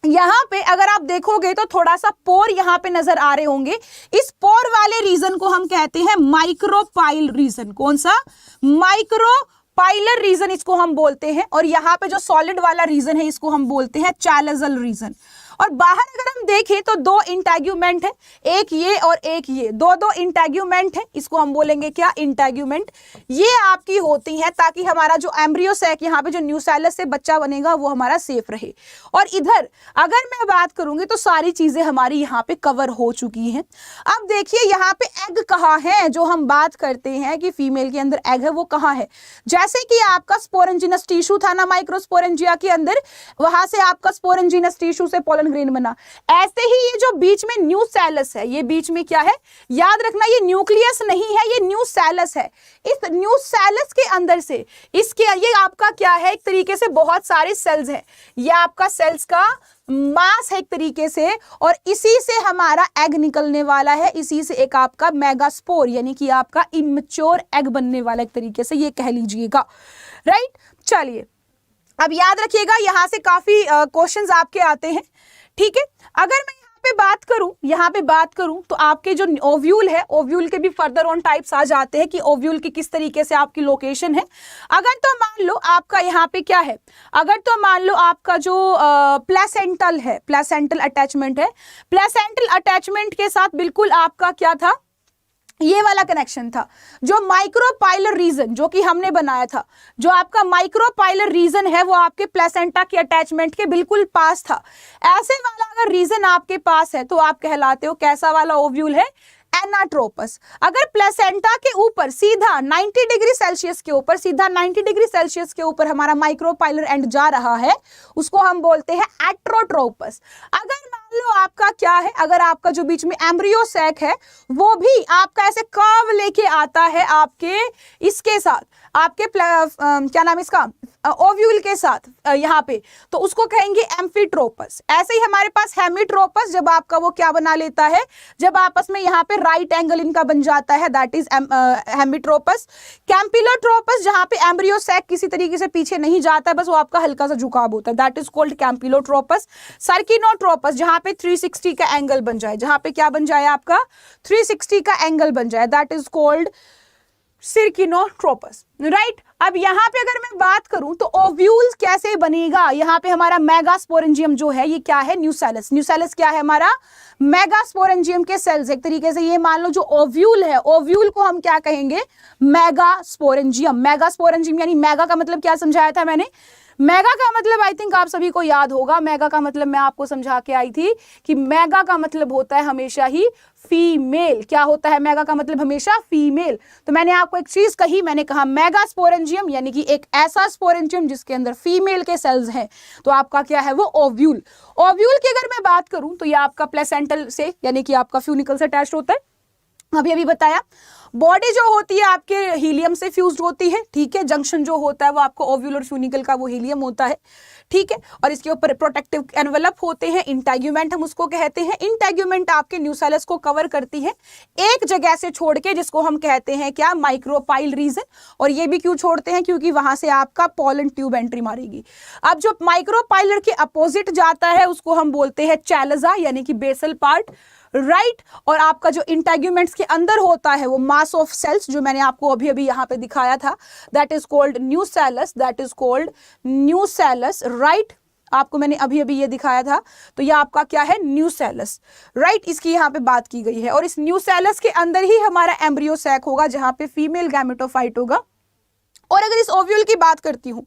यहां पे अगर आप देखोगे तो थोड़ा सा पोर यहां पे नजर आ रहे होंगे, इस पोर वाले रीजन को हम कहते हैं माइक्रोपाइल रीजन। कौन सा, माइक्रोपाइलर रीजन इसको हम बोलते हैं। और यहां पे जो सॉलिड वाला रीजन है इसको हम बोलते हैं चैलेजल रीजन। और बाहर अगर हम देखें तो दो इंटेग्यूमेंट है, एक ये और एक ये, दो इंटेग्यूमेंट है, इसको हम बोलेंगे क्या, इंटेग्यूमेंट। ये आपकी होती हैं ताकि हमारा जो एम्ब्रियो सैक यहाँ पे जो न्यूसेलस से बच्चा बनेगा वो हमारा सेफ रहे। और इधर अगर मैं बात करूंगी तो सारी चीजें हमारी यहाँ पे कवर हो चुकी हैं। अब देखिए यहाँ पे एग कहाँ है, जो हम बात करते हैं कि फीमेल के अंदर एग है वो कहाँ है। जैसे कि आपका स्पोरेंजिनस टिश्यू था ना माइक्रोस्पोरेंजिया के अंदर, वहां से आपका स्पोरेंजिनस टिश्यू से पोलन ग्रेन बना, ऐसे ही ये जो बीच में न्यूसेलस है, ये बीच में क्या है, याद रखना ये न्यूक्लियस नहीं है, ये न्यूसेलस है। इस न्यूसेलस के अंदर से इसके ये आपका क्या है, एक तरीके से बहुत सारे सेल्स हैं, ये आपका सेल्स का मास है एक तरीके से, और इसी से हमारा एग निकलने वाला है, इसी से एक आपका मेगास्पोर यानी कि आपका इमेच्योर एग बनने वाला, एक तरीके से ये कह लीजिएगा, राइट। चलिए अब याद रखिएगा यहां से काफी क्वेश्चंस आपके आते हैं, ठीक है। अगर मैं यहाँ पे बात करूं तो आपके जो ओव्यूल है, ओव्यूल के भी फर्दर ऑन टाइप्स आ जाते हैं कि ओव्यूल की किस तरीके से आपकी लोकेशन है। अगर तो मान लो आपका यहाँ पे क्या है, अगर तो मान लो आपका जो प्लेसेंटल है, प्लेसेंटल अटैचमेंट है, प्लेसेंटल अटैचमेंट के साथ बिल्कुल आपका क्या था, ये वाला कनेक्शन था। जो माइक्रोपाइलर रीजन जो कि हमने बनाया था, जो आपका माइक्रोपाइलर रीजन है वो आपके प्लेसेंटा के अटैचमेंट के बिल्कुल पास था। ऐसे वाला अगर रीजन आपके पास है तो आप कहलाते हो कैसा वाला ओव्यूल है, एनाट्रोपस। अगर प्लेसेंटा के ऊपर सीधा 90 डिग्री सेल्सियस के ऊपर, सीधा 90 डिग्री सेल्सियस के ऊपर हमारा माइक्रोपाइलर एंड जा रहा है, उसको हम बोलते हैं एट्रोट्रोपस। अगर मान लो आपका क्या है, अगर आपका जो बीच में एम्ब्रियो सैक है वो भी आपका ऐसे कर्व लेके आता है आपके इसके साथ, आपके क्या नाम इसका, ओव्यूल के साथ यहाँ पे, तो उसको कहेंगे एम्फीट्रोपस। ऐसे ही हमारे पास हेमीट्रोपस, जब आपका वो क्या बना लेता है, जब आपस में यहाँ पे राइट एंगल इनका बन जाता है, दैट इज हेमीट्रोपस। कैंपिलोट्रोपस, जहाँ पे एम्ब्रियो सैक किसी तरीके से पीछे नहीं जाता है, बस वो आपका हल्का सा झुकाव होता है, दैट इज कॉल्ड कैंपिलोट्रोपस। सर्किनोट्रोपस, जहाँ पे 360 का एंगल बन जाए, जहाँ पे क्या बन जाए आपका 360 का एंगल बन जाए, दैट इज कॉल्ड सर्किनोट्रोपस, राइट। अब यहाँ पे अगर मैं बात करूं तो ओव्यूल कैसे बनेगा, यहाँ पे हमारा मेगास्पोरेंजियम जो है ये क्या है, न्यूसेलस। न्यूसेलस क्या है हमारा, मेगास्पोरेंजियम के सेल्स। एक तरीके से ये मान लो जो ओव्यूल है, ओव्यूल को हम क्या कहेंगे, मेगास्पोरेंजियम। मेगास्पोरेंजियम यानी मेगा का मतलब क्या समझाया था मैंने, मेगा का मतलब आई थिंक आप सभी को याद होगा, मेगा का मतलब मैं आपको समझा के आई थी कि मेगा का मतलब होता है हमेशा ही फीमेल। क्या होता है? मेगा का मतलब हमेशा फीमेल। तो मैंने आपको एक चीज कही, मैंने कहा मेगा स्पोरेंजियम यानी कि एक ऐसा स्पोरेंजियम जिसके अंदर फीमेल के सेल्स हैं। तो आपका क्या है? वो ओव्यूल। ओव्यूल की अगर मैं बात करूं तो ये आपका प्लेसेंटल से यानी कि आपका फ्यूनिकल से अटैच्ड होता है, अभी बताया। बॉडी जो होती है आपके हीलियम से फ्यूज्ड होती है, ठीक है। जंक्शन जो होता है वो आपको ओव्यूल और फ्यूनिकल का वो हीलियम होता है, ठीक है। और इसके ऊपर प्रोटेक्टिव एनवेलप होते हैं, इंटेग्यूमेंट हम उसको कहते हैं। इंटेग्यूमेंट आपके न्यूसेलस को कवर करती है एक जगह से छोड़ के, जिसको हम कहते हैं क्या? Micropylar region. और ये भी क्यों छोड़ते हैं? क्योंकि वहां से आपका पॉलन ट्यूब एंट्री मारेगी। अब जो माइक्रोपाइलर के अपोजिट जाता है उसको हम बोलते हैं चैलजा यानी कि बेसल पार्ट, राइट। और आपका जो इंटेग्यूमेंट्स के अंदर होता है वो मास ऑफ सेल्स, जो मैंने आपको अभी अभी यहाँ पे दिखाया था, that is called nucellus, that is called nucellus, right. आपको मैंने अभी अभी ये दिखाया था। तो ये आपका क्या है? Nucellus, right. इसकी यहाँ पे बात की गई है। और इस न्यूसेलस के अंदर ही हमारा एम्ब्रियो सैक होगा जहां पे फीमेल गैमेटोफाइट होगा। और अगर इस ओव्यूल की बात करती हूं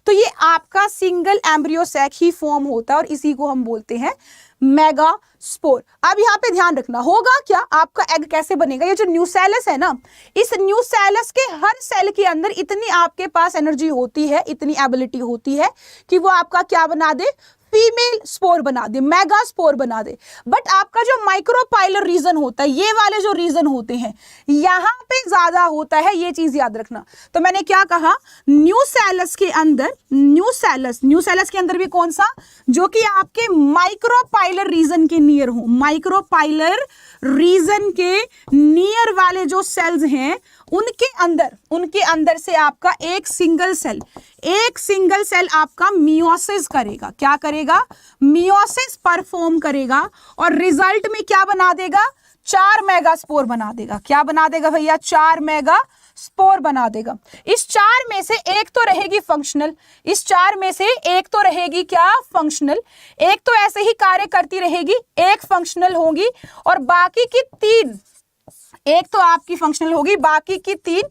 तो ये आपका सिंगल एम्ब्रियो सैक ही फॉर्म होता है और इसी को हम बोलते हैं मेगा स्पोर। अब यहाँ पे ध्यान रखना होगा क्या? आपका एग कैसे बनेगा? ये जो न्यूसेलस है ना, इस न्यूसेलस के हर सेल के अंदर इतनी आपके पास एनर्जी होती है, इतनी एबिलिटी होती है कि वो आपका क्या बना दे? फीमेल स्पोर बना दे, मेगा स्पोर बना दे। बट आपका जो माइक्रोपाइलर रीजन होता है, ये वाले जो रीजन होते हैं यहां पे ज्यादा होता है, ये चीज याद रखना। तो मैंने क्या कहा? न्यूसेलस के अंदर, न्यूसेलस के अंदर भी कौन सा? जो कि आपके माइक्रोपाइलर रीजन के नियर हो, माइक्रोपाइलर रीजन के नियर वाले जो सेल्स हैं उनके अंदर से आपका एक सिंगल सेल आपका मियोसिस करेगा। क्या करेगा? मियोसिस परफॉर्म करेगा और रिजल्ट में क्या बना देगा? 4 मेगा स्पोर बना देगा। क्या बना देगा भैया? 4 मेगा स्पोर बना देगा। इस 4 में से एक तो रहेगी फंक्शनल, इस 4 में से एक तो रहेगी क्या? फंक्शनल। एक तो ऐसे ही कार्य करती रहेगी, एक फंक्शनल होगी और बाकी की 3, एक तो आपकी फंक्शनल होगी, बाकी की 3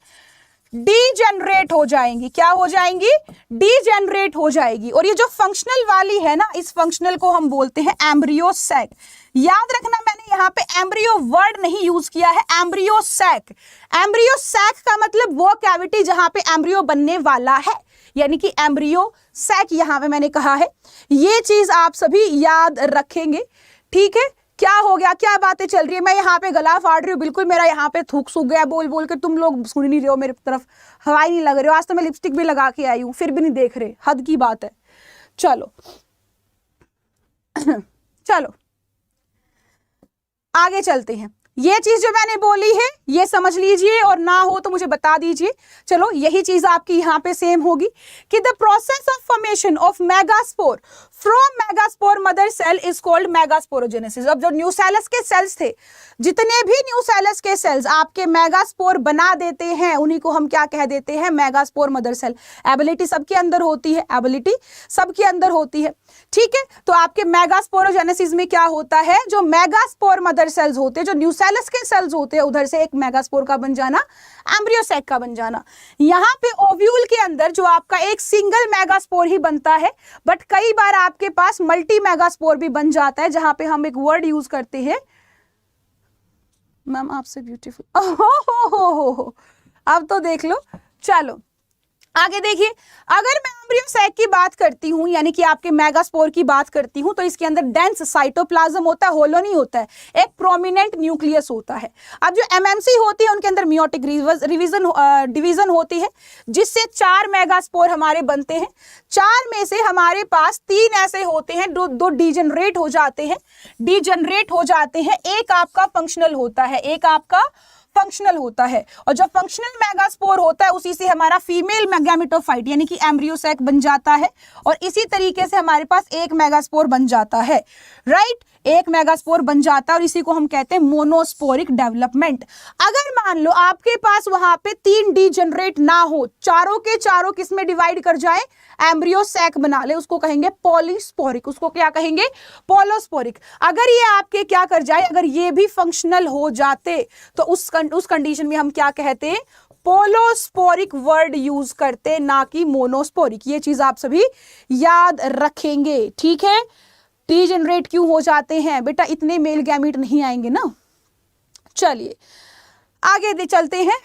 डीजेनरेट हो जाएंगी। क्या हो जाएंगी? डीजेनरेट हो जाएगी। और ये जो फंक्शनल वाली है ना, इस फंक्शनल को हम बोलते हैं एम्ब्रियो सैक। याद रखना मैंने यहाँ पे एम्ब्रियो वर्ड नहीं यूज किया है, एम्ब्रियो सैक। एम्ब्रियो सैक का मतलब वो कैविटी जहां पे एम्ब्रियो बनने वाला है, यानी कि एम्ब्रियो सैक यहां पे मैंने कहा है। ये चीज आप सभी याद रखेंगे, ठीक है। क्या हो गया? क्या बातें चल रही है? मैं यहाँ पे गला फाड़ रही हूँ, बिल्कुल मेरा यहाँ पे थूक सूख गया बोल बोल के। तुम लोग सुन नहीं रहे हो मेरी तरफ, हवा ही नहीं लग रही हो। आज तो मैं लिपस्टिक भी लगा के आई हूँ, फिर भी नहीं देख रहे, हद की बात है। चलो चलो आगे चलते हैं। ये चीज जो मैंने बोली है ये समझ लीजिए, और ना हो तो मुझे बता दीजिए। चलो यही चीज आपकी यहाँ पे सेम होगी कि the process of formation of megaspore from megaspore mother cell is called megasporogenesis. अब जो न्यूसेलस के सेल्स थे, जितने भी न्यूसेलस के सेल्स आपके मेगास्पोर बना देते हैं, उन्हीं को हम क्या कह देते हैं? Megaspore mother cell. एबिलिटी सबके अंदर होती है, एबिलिटी सबके अंदर होती है, ठीक है। तो आपके मेगास्पोरोजेनेसिस में क्या होता है? जो मेगास्पोर मदर सेल्स होते हैं, जो न्यूसेलस के सेल्स होते हैं, उधर से एक मेगास्पोर का बन जाना, एम्ब्रियो सैक का बन जाना। यहां पे ओव्यूल के अंदर जो आपका एक सिंगल मेगास्पोर ही बनता है, बट कई बार आपके पास मल्टी मेगास्पोर भी बन जाता है, जहां पे हम एक वर्ड यूज करते हैं, मैम आपसे ब्यूटीफुल। हो अब तो देख लो। चलो आगे देखिए, अगर मैं एम्ब्रियो सैक की बात करती हूं, यानी कि आपके मेगास्पोर की बात करती हूं, तो इसके अंदर डेंस साइटोप्लाज्म होता है, होलो नहीं होता है, एक प्रोमिनेंट न्यूक्लियस होता है। अब जो एमएमसी होती है उनके अंदर मियोटिक डिवीजन होती है, जिससे 4 मेगास्पोर हमारे बनते हैं। 4 में से हमारे पास 3 ऐसे होते हैं दो डीजनरेट हो जाते हैं, एक आपका फंक्शनल होता है, एक आपका फंक्शनल होता है। और जो फंक्शनल मेगास्पोर होता है उसी से हमारा फीमेल गैमेटोफाइट यानी कि एम्ब्रियो सैक बन जाता है, और इसी तरीके से हमारे पास एक मेगास्पोर बन जाता है, राइट। एक मेगास्पोर बन जाता है और इसी को हम कहते हैं मोनोस्पोरिक डेवलपमेंट। अगर मान लो आपके पास वहां पे 3 डीजनरेट ना हो, चारों के चारों किस में डिवाइड कर जाए? एम्ब्रियो सैक बना ले, उसको कहेंगे पॉलीस्पोरिक। उसको क्या कहेंगे? पोलोस्पोरिक। अगर ये आपके क्या कर जाए, अगर ये भी फंक्शनल हो जाते, तो उस कंडीशन में हम क्या कहते हैं? पोलोस्पोरिक वर्ड यूज करते, ना कि मोनोस्पोरिक। ये चीज आप सभी याद रखेंगे, ठीक है। डीजेनरेट क्यों हो जाते हैं बेटा? इतने मेल गैमीट नहीं आएंगे ना। चलिए आगे चलते हैं।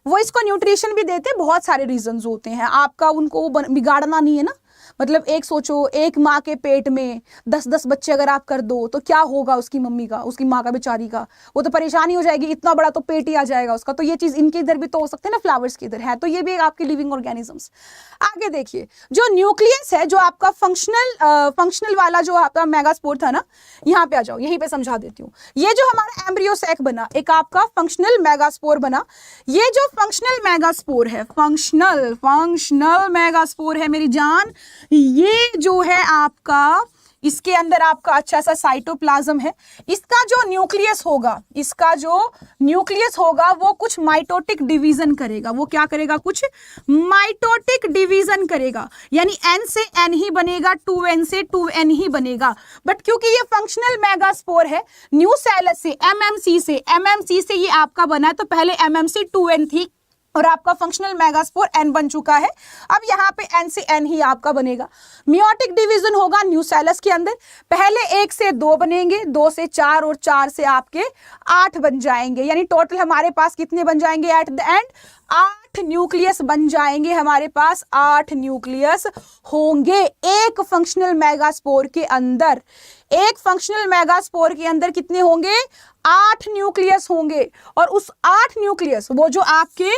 वो इसको न्यूट्रिशन भी देते, बहुत सारे रीजंस होते हैं, आपका उनको बिगाड़ना नहीं है ना। मतलब एक सोचो, एक माँ के पेट में 10-10 बच्चे अगर आप कर दो तो क्या होगा उसकी मम्मी का, उसकी माँ का, बेचारी का, वो तो परेशानी हो जाएगी, इतना बड़ा तो पेट ही आ जाएगा उसका। तो ये चीज इनके इधर भी तो हो सकते हैं ना, फ्लावर्स के इधर है, तो ये भी आपके लिविंग ऑर्गेनिजम्स। आगे देखिए, जो न्यूक्लियस है, जो आपका फंक्शनल वाला जो आपका मेगास्पोर था ना, यहाँ पे आ जाओ, यहीं पे समझा देती हूँ। ये जो हमारा एम्ब्रियो सैक बना, एक आपका फंक्शनल मेगास्पोर बना। ये जो फंक्शनल मेगास्पोर है, फंक्शनल मेगास्पोर है मेरी जान, ये जो है आपका, इसके अंदर आपका अच्छा सा साइटोप्लाज्म है। इसका जो न्यूक्लियस होगा, वो कुछ माइटोटिक डिवीजन करेगा। वो क्या करेगा? कुछ माइटोटिक डिवीजन करेगा, यानी N से N ही बनेगा, 2N से 2N ही बनेगा। बट क्योंकि ये फंक्शनल मेगास्पोर है, न्यूसेलस से, MMC से ये आपका बना है, तो पहले MMC 2N थी और आपका फंक्शनल मेगास्पोर N बन चुका है। अब यहाँ पे N से N ही आपका बनेगा। मियोटिक डिवीजन होगा न्यूसेलस के अंदर, पहले 1 से 2 बनेंगे, 2 से 4 और 4 से आपके 8 बन जाएंगे। यानी टोटल हमारे पास कितने बन जाएंगे एट द एंड? 8 न्यूक्लियस बन जाएंगे हमारे पास, 8 न्यूक्लियस होंगे एक फंक्शनल मेगास्पोर के अंदर। एक फंक्शनल मेगास्पोर के अंदर कितने होंगे? 8 न्यूक्लियस होंगे। और उस 8 न्यूक्लियस, वो जो आपके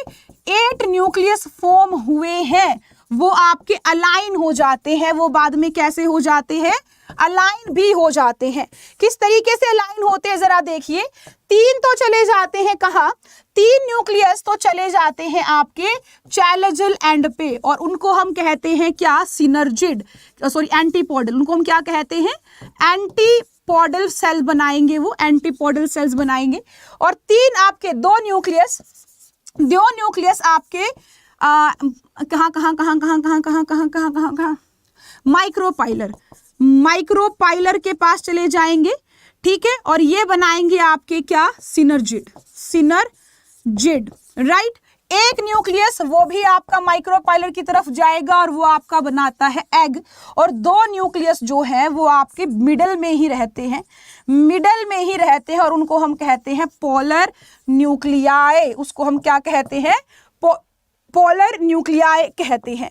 8 न्यूक्लियस फॉर्म हुए हैं, वो आपके अलाइन हो जाते हैं। वो बाद में कैसे हो जाते हैं? अलाइन भी हो जाते हैं। किस तरीके से अलाइन होते हैं जरा देखिए। 3 तो चले जाते हैं कहाँ? 3 न्यूक्लियस तो चले जाते हैं आपके चैलेजल एंड पे, और उनको हम कहते हैं क्या? Synergid, sorry antipodal. उनको हम क्या कहते हैं? एंटीपोडल सेल बनाएंगे, वो एंटीपोडल सेल्स बनाएंगे। और 3 आपके 2 न्यूक्लियस आपके कहाँ माइक्रोपाइलर के पास चले जाएंगे, ठीक है। और ये बनाएंगे आपके क्या? Synergid, right. एक न्यूक्लियस वो भी आपका माइक्रोपाइलर की तरफ जाएगा और वो आपका बनाता है एग। और 2 न्यूक्लियस जो है वो आपके मिडल में ही रहते हैं, और उनको हम कहते हैं पोलर न्यूक्लियाई। उसको हम क्या कहते हैं? पोलर न्यूक्लियाई कहते हैं।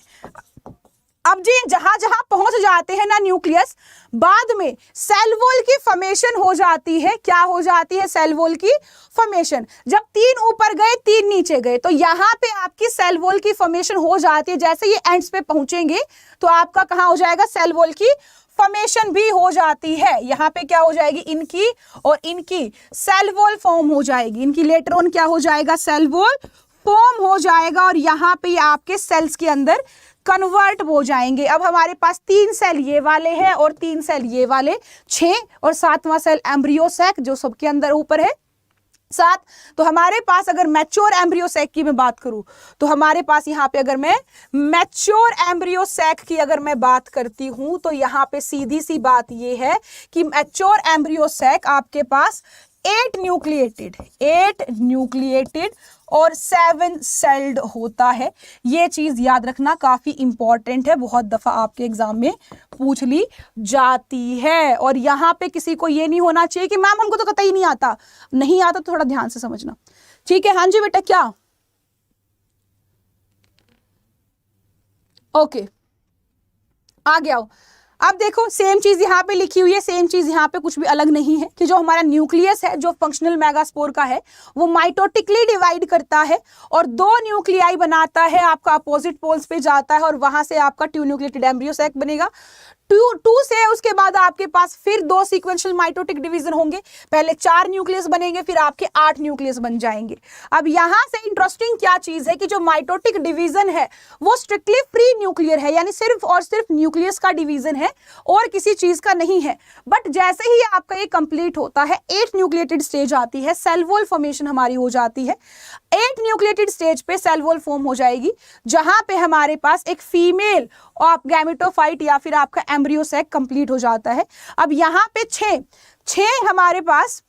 अब जी जहां जहां पहुंच जाते हैं ना न्यूक्लियस, बाद में सेल वॉल की फॉर्मेशन हो जाती है। क्या हो जाती है? सेल वॉल की फॉर्मेशन। जब 3 ऊपर गए 3 नीचे गए, तो यहाँ पे आपकी सेल वॉल की फॉर्मेशन हो जाती है। जैसे ये एंड्स पे पहुंचेंगे तो आपका कहाँ हो जाएगा? सेल वॉल की फॉर्मेशन भी हो जाती है। यहाँ पे क्या हो जाएगी? इनकी और इनकी सेल वॉल फॉर्म हो जाएगी। इनकी लेटर ऑन क्या हो जाएगा? सेल वॉल फॉर्म हो जाएगा। और यहाँ पे आपके सेल्स के अंदर कन्वर्ट हो जाएंगे। अब हमारे पास 3 सेल ये वाले हैं और 3 सेल ये वाले, 6, और 7वां सेल एम्ब्रियो सैक जो सबके अंदर ऊपर है 7। तो हमारे पास अगर मैच्योर एम्ब्रियो सैक की मैं बात करूं, तो हमारे पास यहाँ पे अगर मैं मैच्योर एम्ब्रियो सैक की अगर मैं बात करती हूं, तो यहाँ पे सीधी सी बात ये है कि मैच्योर एम्ब्रियो सैक आपके पास 8 न्यूक्लिएटेड और 7 सेल्ड होता है। ये चीज याद रखना काफी इंपॉर्टेंट है, बहुत दफा आपके एग्जाम में पूछ ली जाती है। और यहाँ पे किसी को ये नहीं होना चाहिए कि मैम हमको तो कतई नहीं आता। नहीं आता तो थोड़ा ध्यान से समझना, ठीक है। हाँ जी बेटा, क्या? ओके, आगे आओ। अब देखो सेम चीज यहाँ पे लिखी हुई है, सेम चीज यहाँ पे कुछ भी अलग नहीं है कि जो हमारा न्यूक्लियस है, जो फंक्शनल मेगास्पोर का है, वो माइटोटिकली डिवाइड करता है और 2 न्यूक्लियाई बनाता है, आपका अपोजिट पोल्स पे जाता है और वहां से आपका 2 न्यूक्लिएटेड एम्ब्रियो सैक बनेगा। 2 से उसके बाद आपके पास फिर 2 सीक्वेंशियल माइटोटिक डिवीजन होंगे। पहले 4 न्यूक्लियस बनेंगे, फिर आपके 8 न्यूक्लियस बन जाएंगे। अब यहां से इंटरेस्टिंग क्या चीज है कि जो माइटोटिक डिवीजन है वो स्ट्रिक्टली फ्री न्यूक्लियर है, यानी सिर्फ और सिर्फ न्यूक्लियस का डिवीजन है और किसी चीज का नहीं है। बट जैसे ही आपका ये कंप्लीट होता है, 8 न्यूक्लिएटेड स्टेज आती है, सेल वॉल फॉर्मेशन हमारी हो जाती है। 8 न्यूक्लिएटेड स्टेज पे सेल वॉल फॉर्म हो जाएगी, जहां पे हमारे पास एक फीमेल और गैमेटोफाइट या फिर आपका एम्ब्रियो सैक कंप्लीट हो जाता है। अब यहाँ पे 6 हमारे पास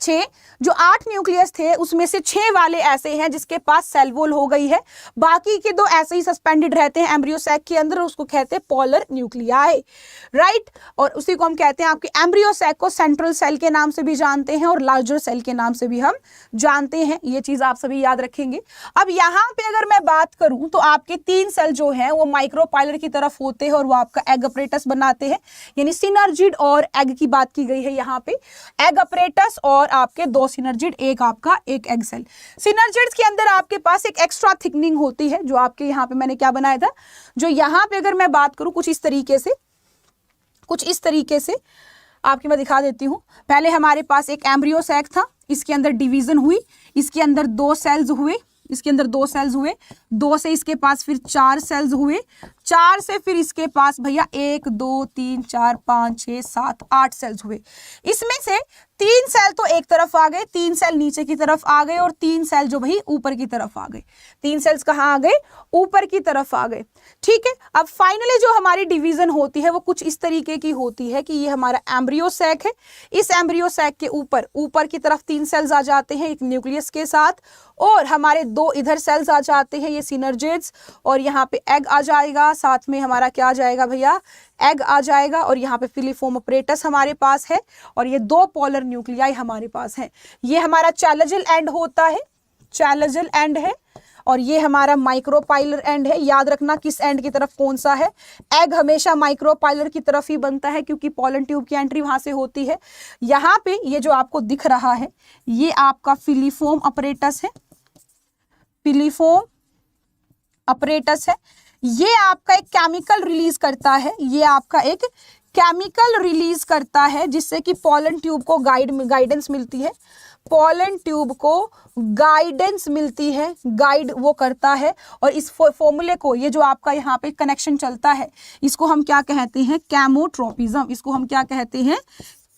6 जो 8 न्यूक्लियस थे उसमें से 6 वाले ऐसे हैं जिसके पास सेल वॉल हो गई है, बाकी के 2 ऐसे ही सस्पेंडेड रहते हैं एम्ब्रियो सैक के अंदर, उसको कहते हैं पोलर न्यूक्लियाई, राइट। और उसी को हम कहते हैं, आपके एम्ब्रियो सैक को सेंट्रल सेल के नाम से भी जानते हैं और लार्जर सेल के नाम से भी हम जानते हैं, ये चीज आप सभी याद रखेंगे। अब यहाँ पे अगर मैं बात करूं तो आपके 3 सेल जो हैं वो माइक्रोपाइलर की तरफ होते हैं और वो आपका एग अपरेटस बनाते हैं, यानी सिनर्जिड और एग की बात की गई है यहाँ पे, एग अपरेटस और आपके 2 सिनर्जिड, एक आपका एक एग सेल। सिनर्जिड्स के अंदर आपके पास एक एक्स्ट्रा थिकनिंग होती है, जो आपके यहाँ पे मैंने क्या बनाया था, जो यहाँ पे अगर मैं बात करूं कुछ इस तरीके से आपकी मैं दिखा देती हूं। पहले हमारे पास एक एम्ब्रियो सैक था, इसके अंदर डिवीजन हुई, इसके अंदर 2 सेल्स हुए, 2 से इसके पास फिर 4 सेल्स हुए, 4 से फिर इसके पास भैया 1 2 3 4 5 6 7 8 सेल्स हुए। इसमें से 3 सेल तो एक तरफ आ गए, 3 सेल नीचे की तरफ आ गए और 3 सेल जो भाई ऊपर की तरफ आ गए। 3 सेल्स कहाँ आ गए? ऊपर की तरफ आ गए, ठीक है। अब फाइनली जो हमारी डिवीजन होती है वो कुछ इस तरीके की होती है कि ये हमारा एम्ब्रियो सैक है, इस एम्ब्रियो सैक के ऊपर की तरफ 3 सेल्स आ जाते हैं एक न्यूक्लियस के साथ, और हमारे 2 इधर सेल्स आ जाते हैं, ये सिनर्जिड्स, और यहाँ पे एग आ जाएगा, साथ में हमारा क्या आ जाएगा भैया, एग आ जाएगा, और यहाँ पे फिलीफोम अपरेटस हमारे पास है, और ये 2 पोलर न्यूक्लियाई हमारे पास है। ये हमारा चैलेंजल एंड होता है, चैलेंजल एंड है, और ये हमारा माइक्रोपाइलर एंड है। याद रखना किस एंड की तरफ कौन सा है, एग हमेशा माइक्रोपाइलर की तरफ ही बनता है क्योंकि पोलन ट्यूब की एंट्री वहां से होती है। यहाँ पे ये जो आपको दिख रहा है ये आपका फिलीफोम अपरेटस है, फिलीफोम अपरेटस है। ये आपका एक केमिकल रिलीज करता है, ये आपका एक केमिकल रिलीज करता है जिससे कि पोलन ट्यूब को गाइडेंस मिलती है, पोलन ट्यूब को गाइडेंस मिलती है, गाइड वो करता है। और इस फॉर्मूले को, ये जो आपका यहाँ पे कनेक्शन चलता है, इसको हम क्या कहते हैं, कैमोट्रोपिज्म, इसको हम क्या कहते हैं,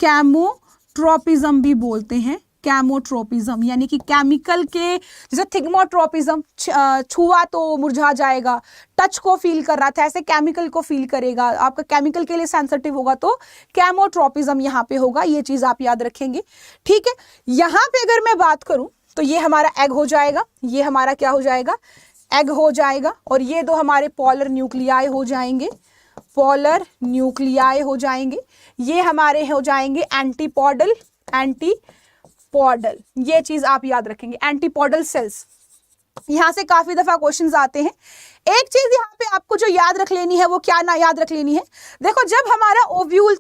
कैमोट्रोपिज्म भी बोलते हैं, कैमोट्रोपिज्म, यानी कि केमिकल के, जैसे थिग्मोट्रोपिज्म छुआ तो मुरझा जाएगा, टच को फील कर रहा था, ऐसे केमिकल को फील करेगा, आपका केमिकल के लिए सेंसिटिव होगा तो कैमोट्रोपिज्म यहाँ पे होगा, ये चीज आप याद रखेंगे, ठीक है। यहाँ पे अगर मैं बात करूं तो ये हमारा एग हो जाएगा, ये हमारा क्या हो जाएगा, एग हो जाएगा, और ये 2 हमारे पोलर न्यूक्लियाई हो जाएंगे, पोलर न्यूक्लियाई हो जाएंगे। ये हमारे हो जाएंगे एंटीपोडल, एंटीपोडल, ये चीज आप याद रखेंगे, एंटीपोडल सेल्स। यहां से काफी दफा क्वेश्चंस आते हैं। एक चीज यहाँ पे आपको जो याद रख लेनी है वो क्या ना याद रख लेनी है, देखो जब हमारा ओव्यूल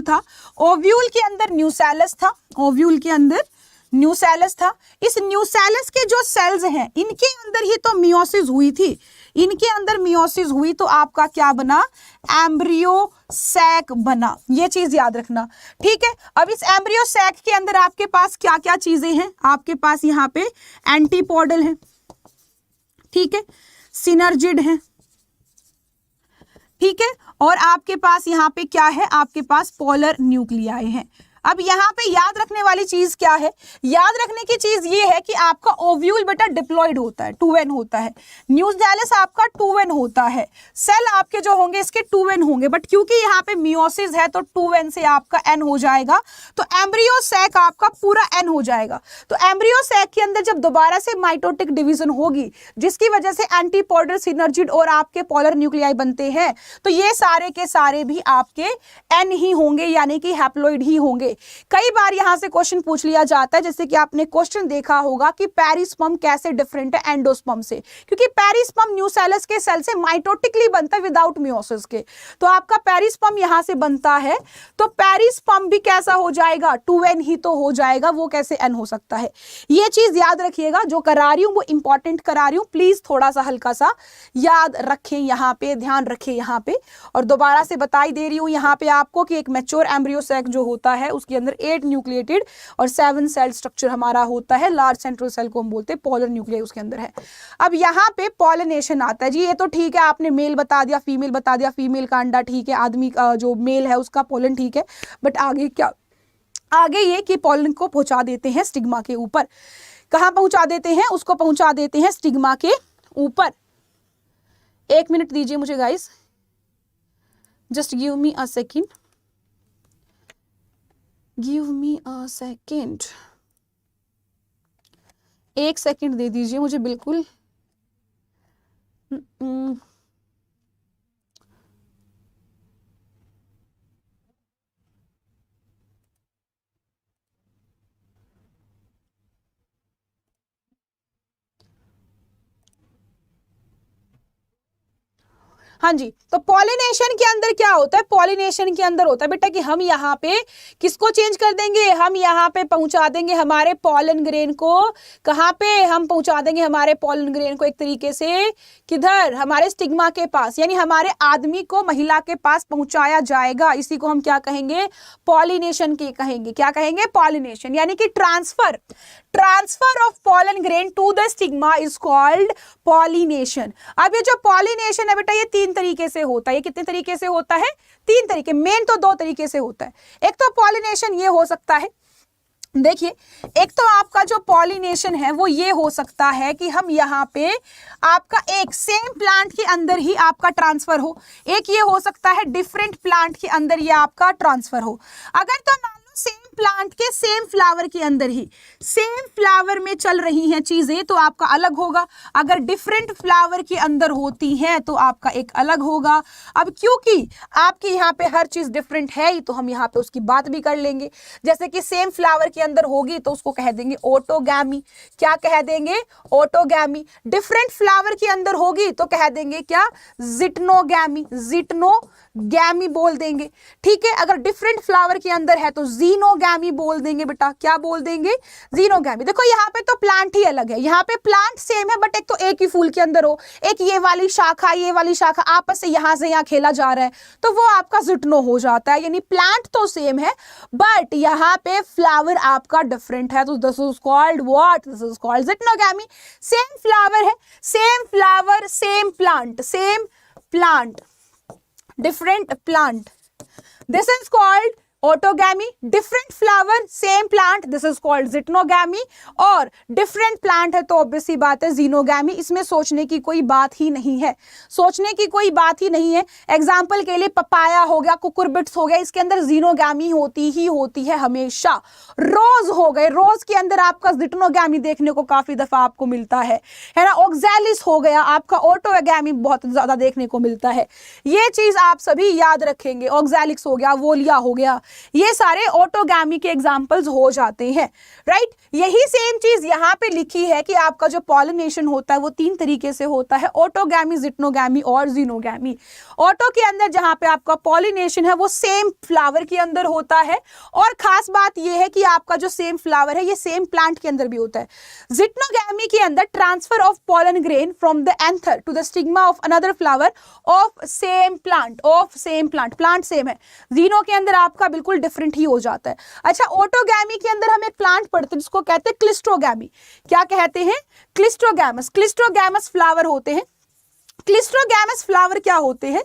था, ओव्यूल के अंदर न्यूसेलस था, ओव्यूल के अंदर न्यूसेलस था। इस न्यूसेलस के जो सेल्स हैं इनके अंदर ही तो मियोसिस हुई थी, इनके अंदर मियोसिस हुई तो आपका क्या बना, एम्ब्रियो सैक बना, ये चीज याद रखना, ठीक है। अब इस एम्ब्रियो सैक के अंदर आपके पास क्या क्या चीजें हैं, आपके पास यहाँ पे एंटीपोडल है, ठीक है, सिनर्जिड है, ठीक है, और आपके पास यहाँ पे क्या है, आपके पास पोलर न्यूक्लियाई है। अब यहाँ पे याद रखने वाली चीज क्या है, याद रखने की चीज ये है कि आपका ओव्यूल बेटा डिप्लॉइड होता है, 2n होता है, न्यूसेलस आपका 2n होता है, सेल आपके जो होंगे इसके 2n होंगे, बट क्योंकि यहाँ पे मियोसिस है तो 2n से आपका n हो जाएगा, तो एम्ब्रियो सैक आपका पूरा n हो जाएगा। तो एम्ब्रियो सैक के अंदर जब दोबारा से माइटोटिक डिवीजन होगी जिसकी वजह से एंटीपोडल, सिनर्जिड और आपके पोलर न्यूक्लियाई बनते हैं, तो ये सारे के सारे भी आपके n ही होंगे, यानी कि हैप्लॉइड ही होंगे। कई बार यहां से क्वेश्चन पूछ लिया जाता है, जैसे कि आपने क्वेश्चन देखा होगा कि पेरिस्पर्म कैसे डिफरेंट है एंडोस्पर्म से, क्योंकि पेरिस्पर्म न्यूसेलस के सेल से माइटोटिकली बनता है विदाउट मियोसिस के, तो आपका पेरिस्पर्म यहां से बनता है, तो पेरिस्पर्म भी कैसा हो जाएगा, 2n ही तो हो जाएगा, वो कैसे n हो सकता है, ये चीज याद रखिएगा। जो करा रही हूं वो इंपॉर्टेंट करा रही हूं, प्लीज थोड़ा सा हल्का सा याद रखें, यहाँ पे ध्यान रखें यहाँ पे। और दोबारा से बताई दे रही हूं यहाँ पे आपको कि एक मैच्योर एम्ब्रियो सैक जो होता है उसके अंदर 8 न्यूक्लिएटेड और 7 सेल स्ट्रक्चर हमारा होता है, लार्ज सेंट्रल सेल को हम बोलते हैं, पोलर न्यूक्लियाई उसके अंदर है। अब यहाँ पे पॉलिनेशन आता है जी, ये तो ठीक है, आपने मेल बता दिया, फीमेल बता दिया, फीमेल का अंडा ठीक है, आदमी का जो मेल है उसका पोलन ठीक है, बट आगे क्या, आगे ये कि पोलन को पहुंचा देते हैं स्टिग्मा के ऊपर, कहाँ पहुंचा देते हैं, उसको पहुंचा देते हैं स्टिग्मा के ऊपर। 1 मिनट दीजिए मुझे guys, just give me a second, give me a second, 1 second दे दीजिए मुझे बिल्कुल। हाँ जी, तो पॉलिनेशन के अंदर क्या होता है, पॉलिनेशन के अंदर होता है बेटा कि हम यहाँ पे किसको चेंज कर देंगे, हम यहाँ पे पहुंचा देंगे हमारे पॉलन ग्रेन को, कहाँ पे हम पहुंचा देंगे हमारे पॉलन ग्रेन को, एक तरीके से किधर, हमारे स्टिग्मा के पास, यानी हमारे आदमी को महिला के पास पहुंचाया जाएगा। इसी को हम क्या कहेंगे, पॉलिनेशन के कहेंगे, क्या कहेंगे, पॉलिनेशन, यानी कि transfer of pollen grain to the stigma is called pollination. अब ये जो पॉलिनेशन है बेटा ये 3 तरीके से होता है। ये कितने तरीके से होता है, 3 तरीके, मेन तो 2 तरीके से होता है। एक तो पॉलिनेशन ये हो सकता है, देखिए, एक तो आपका जो पॉलिनेशन है वो ये हो सकता है कि हम यहाँ पे आपका एक सेम प्लांट के अंदर ही आपका ट्रांसफर हो, एक ये हो सकता है डिफरेंट प्लांट के अंदर ये आपका ट्रांसफर हो। अगर तो मान लो सेम प्लांट के सेम फ्लावर के अंदर ही, सेम फ्लावर में चल रही हैं चीजें तो आपका अलग होगा, अगर डिफरेंट फ्लावर के अंदर होती हैं तो आपका एक अलग होगा। अब क्योंकि आपके यहाँ पे हर चीज डिफरेंट है ही तो हम यहाँ पे उसकी बात भी कर लेंगे। जैसे कि सेम फ्लावर के अंदर होगी तो उसको कह देंगे ऑटोगैमी, क्या कह देंगे, ऑटोगैमी। डिफरेंट फ्लावर के अंदर होगी तो कह देंगे क्या, जिटनोगैमी, जिटनोगैमी बोल देंगे। ठीक है, अगर डिफरेंट फ्लावर के अंदर है तो जीनोगैमी बोल देंगे बेटा, क्या बोल देंगे, जीनोगैमी। देखो यहाँ पे तो प्लांट ही अलग है, यहाँ पे प्लांट सेम है बट एक तो एक ही फूल के अंदर हो, एक ये वाली शाखा ये वाली शाखा आपस से यहाँ खेला जा रहा है तो वो आपका जिटनो हो जाता है। यानी प्लांट तो सेम है बट यहाँ पे फ्लावर आपका डिफरेंट है तो this is called what, this is called geitonogamy. Same flower है, same flower same plant different plant, this is called autogamy. Different flower same plant, this is called geitonogamy. और डिफरेंट प्लांट है तो ऑब्वियस सी बात है जीनोगैमी। इसमें सोचने की कोई बात ही नहीं है, सोचने की कोई बात ही नहीं है। एग्जाम्पल के लिए पपाया हो गया, कुकुरबिट्स हो गया, इसके अंदर जीनोगैमी होती ही होती है हमेशा। रोज हो गए, रोज के अंदर आपका जिटनोगैमी देखने को काफी दफा आपको मिलता है ना। ऑक्सैलिस हो गया, आपका ऑटोगैमी बहुत ज्यादा देखने को मिलता है। ये चीज आप सभी याद रखेंगे। ऑक्सैलिक्स हो गया, वोलिया हो गया, ये सारे ऑटोगैमी के एग्जांपल्स हो जाते हैं, राइट। यही सेम चीज यहां पे लिखी है कि आपका जो पॉलिनेशन होता है वो 3 तरीके से होता है, ऑटोगैमी, जिटनोगैमी और जीनोगैमी। ऑटो के अंदर जहां पे आपका पॉलिनेशन है वो सेम फ्लावर के अंदर होता है, और खास बात ये है कि आपका जो सेम फ्लावर है ये सेम प्लांट के अंदर भी होता है। जिटनोगैमी के अंदर transfer of pollen grain from the anther to the stigma of another flower of same plant, plant same है। जीनो के अंदर आपका बिल्कुल डिफरेंट ही हो जाता है। अच्छा, ऑटोगैमी के अंदर हम एक प्लांट पढ़ते हैं जिसको कहते हैं क्लिस्ट्रोगैमी। क्या कहते हैं, क्लिस्ट्रोगैमस। क्लिस्ट्रोगैमस फ्लावर होते हैं। क्लिस्ट्रोगैमस फ्लावर क्या होते हैं,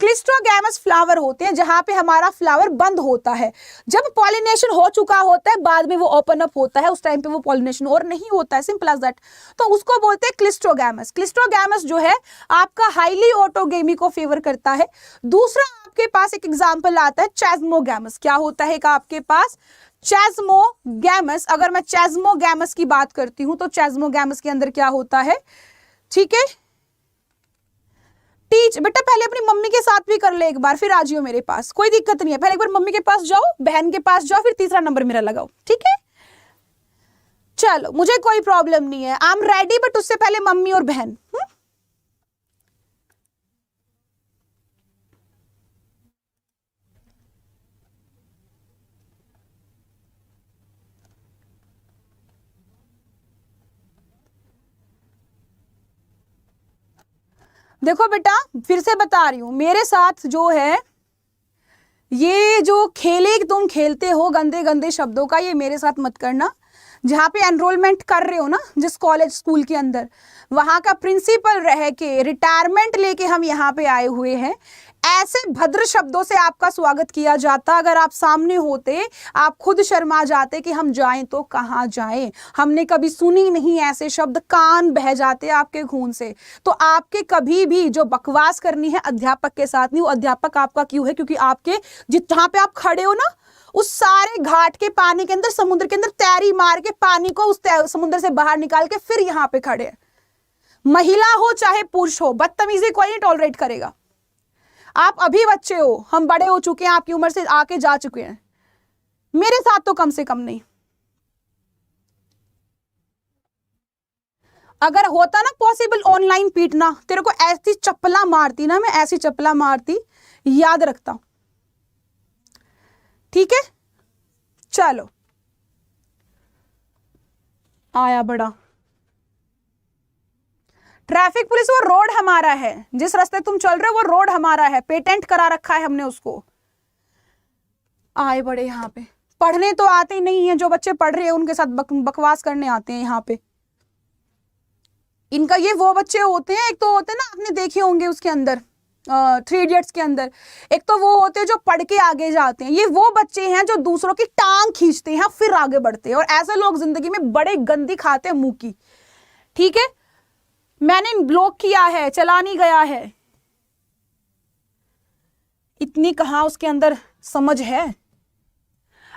क्लिस्ट्रोगैमस फ्लावर होते हैं जहां पे हमारा फ्लावर बंद होता है। जब पॉलिनेशन हो चुका होता है बाद में वो ओपन अप होता है, उस टाइम पे वो पॉलिनेशन और नहीं होता है, सिंपल एज दैट। तो उसको बोलते हैं क्लिस्ट्रोगैमस। क्लिस्ट्रोगैमस जो है आपका हाईली ऑटोगेमी को फेवर करता है। दूसरा आपके पास एक एग्जाम्पल आता है चैस्मोगैमस। क्या होता है का आपके पास, चैस्मोगैमस। अगर मैं चैस्मोगैमस की बात करती हूं तो चैस्मोगैमस के अंदर क्या होता है, ठीक है। टीच बेटा, पहले अपनी मम्मी के साथ भी कर ले एक बार, फिर आ जियो मेरे पास, कोई दिक्कत नहीं है। पहले एक बार मम्मी के पास जाओ, बहन के पास जाओ, फिर तीसरा नंबर मेरा लगाओ, ठीक है। चलो, मुझे कोई प्रॉब्लम नहीं है, आई एम रेडी, बट उससे पहले मम्मी और बहन। देखो बेटा, फिर से बता रही हूं, मेरे साथ जो है ये जो खेले तुम खेलते हो गंदे गंदे शब्दों का, ये मेरे साथ मत करना। जहाँ पे एनरोलमेंट कर रहे हो ना, जिस कॉलेज स्कूल के अंदर, वहां का प्रिंसिपल रह के रिटायरमेंट लेके हम यहाँ पे आए हुए हैं। ऐसे भद्र शब्दों से आपका स्वागत किया जाता, अगर आप सामने होते आप खुद शर्मा जाते कि हम जाएं तो कहाँ जाएं। हमने कभी सुनी नहीं ऐसे शब्द, कान बह जाते आपके खून से। तो आपके कभी भी जो बकवास करनी है अध्यापक के साथ नहीं, वो अध्यापक आपका क्यों है, क्योंकि आपके जहाँ पे आप खड़े हो ना उस सारे घाट के पानी के अंदर, समुद्र के अंदर तैरी मार के पानी को उस समुद्र से बाहर निकाल के फिर यहाँ पे खड़े हैं। महिला हो चाहे पुरुष हो, बदतमीजी कोई नहीं टॉलरेट करेगा। आप अभी बच्चे हो, हम बड़े हो चुके हैं, आपकी उम्र से आके जा चुके हैं, मेरे साथ तो कम से कम नहीं। अगर होता ना पॉसिबल ऑनलाइन पीटना, तेरे को ऐसी चप्पला मारती ना, मैं ऐसी चप्पला मारती, याद रखता। ठीक है, चलो आया बड़ा। ट्रैफिक पुलिस वो रोड हमारा है, जिस रास्ते तुम चल रहे हो वो रोड हमारा है, पेटेंट करा रखा है हमने उसको। आए बड़े यहाँ पे, पढ़ने तो आते ही नहीं है, जो बच्चे पढ़ रहे हैं उनके साथ बकवास करने आते हैं यहाँ पे। इनका ये वो बच्चे होते हैं, एक तो होते हैं ना, आपने देखे होंगे उसके अंदर 3 इडियट्स के अंदर, एक तो वो होते हैं जो पढ़ के आगे जाते हैं, ये वो बच्चे हैं जो दूसरों की टांग खींचते हैं फिर आगे बढ़ते हैं, और ऐसे लोग जिंदगी में बड़े गंदी खाते हैं मुंह की। ठीक है, मैंने ब्लॉक किया है, चला नहीं गया है, इतनी कहां उसके अंदर समझ है।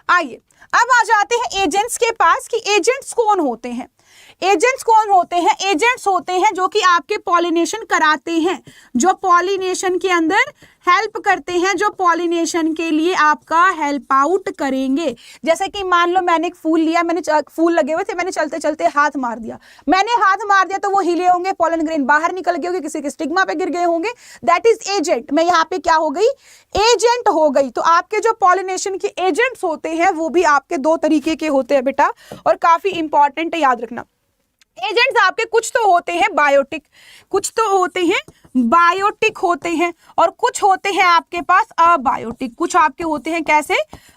आइए अब आ जाते हैं एजेंट्स के पास कि एजेंट्स कौन होते हैं। एजेंट्स कौन होते हैं? एजेंट्स होते हैं जो कि आपके पॉलिनेशन कराते हैं, जो पॉलिनेशन के अंदर हेल्प करते हैं, जो पॉलिनेशन के लिए आपका हेल्प आउट करेंगे। जैसे कि मान लो मैंने एक फूल लिया, मैंने फूल लगे हुए थे, मैंने चलते चलते हाथ मार दिया, तो वो हिले होंगे, पॉलन ग्रेन बाहर निकल गए होंगे, किसी के स्टिग्मा पे गिर गए होंगे, दैट इज एजेंट। मैं यहाँ पे क्या हो गई? एजेंट हो गई। तो आपके जो पॉलिनेशन के एजेंट्स होते हैं वो भी आपके 2 तरीके के होते हैं बेटा, और काफी इंपॉर्टेंट है, याद रखना। एजेंट्स आपके कुछ तो होते हैं बायोटिक, कुछ तो होते हैं बायोटिक होते हैं, और कुछ होते हैं आपके पास अबायोटिक। कुछ आपके होते हैं कैसे?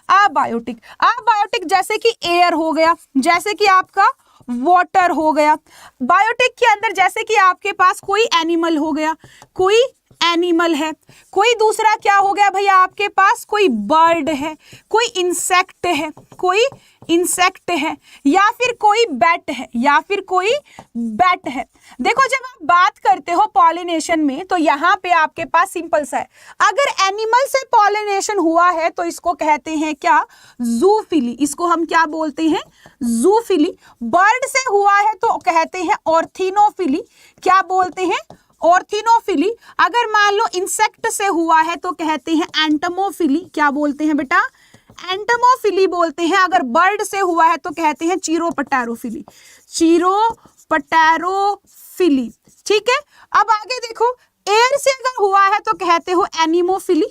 अबायोटिक। अबायोटिक जैसे कि एयर हो गया, जैसे कि आपका वाटर हो गया। बायोटिक के अंदर जैसे कि आपके पास कोई एनिमल हो गया, कोई एनिमल है, कोई दूसरा क्या हो गया भैया आपके पास, कोई बर्ड है, कोई इंसेक्ट है, कोई इंसेक्ट है, या फिर कोई बैट है, या फिर कोई बैट है। देखो जब आप बात करते हो पॉलिनेशन में तो यहाँ पे आपके पास सिंपल सा है, अगर एनिमल से पॉलिनेशन हुआ है तो इसको कहते हैं क्या? जूफिली। इसको हम क्या बोलते हैं? जूफिली। बर्ड से हुआ है तो कहते हैं ऑर्थिनोफिली। क्या बोलते हैं? ऑर्थिनोफिली। अगर मान लो इंसेक्ट से हुआ है तो कहते हैं एंटमोफिली। क्या बोलते हैं बेटा? एंटमोफिली बोलते हैं। अगर बर्ड से हुआ है तो कहते हैं चीरोपटेरोफिली। चीरोपटेरोफिली। ठीक है, अब आगे देखो, एयर से अगर हुआ है तो कहते हो एनिमोफिली।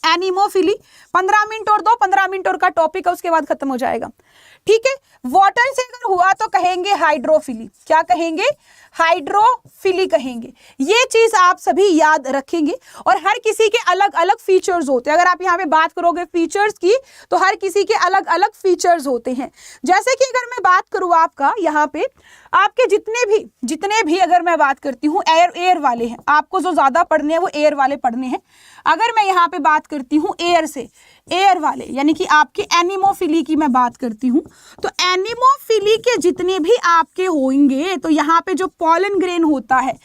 एनिमोफिली। 15 मिनट और दो, 15 मिनट और का टॉपिक है, उसके बाद खत्म हो जाएगा। ठीक है, वाटर से अगर हुआ तो कहेंगे हाइड्रोफिली। क्या कहेंगे? हाइड्रोफिली कहेंगे। ये चीज आप सभी याद रखेंगे, और हर किसी के अलग अलग फीचर्स होते हैं। अगर आप यहाँ पे बात करोगे फीचर्स की तो हर किसी के अलग अलग फीचर्स होते हैं। जैसे कि अगर मैं बात करूँ आपका यहाँ पे, आपके जितने भी अगर मैं बात करती हूँ एयर वाले हैं, आपको जो ज्यादा पढ़ने हैं वो एयर वाले पढ़ने हैं। अगर मैं यहाँ पे बात करती हूँ एयर से, एयर वाले यानी कि आपके एनिमोफिली की मैं बात करती हूँ, तो एनिमोफिली के जितने भी आपके होंगे तो यहाँ पे जो पॉलन ग्रेन होता है,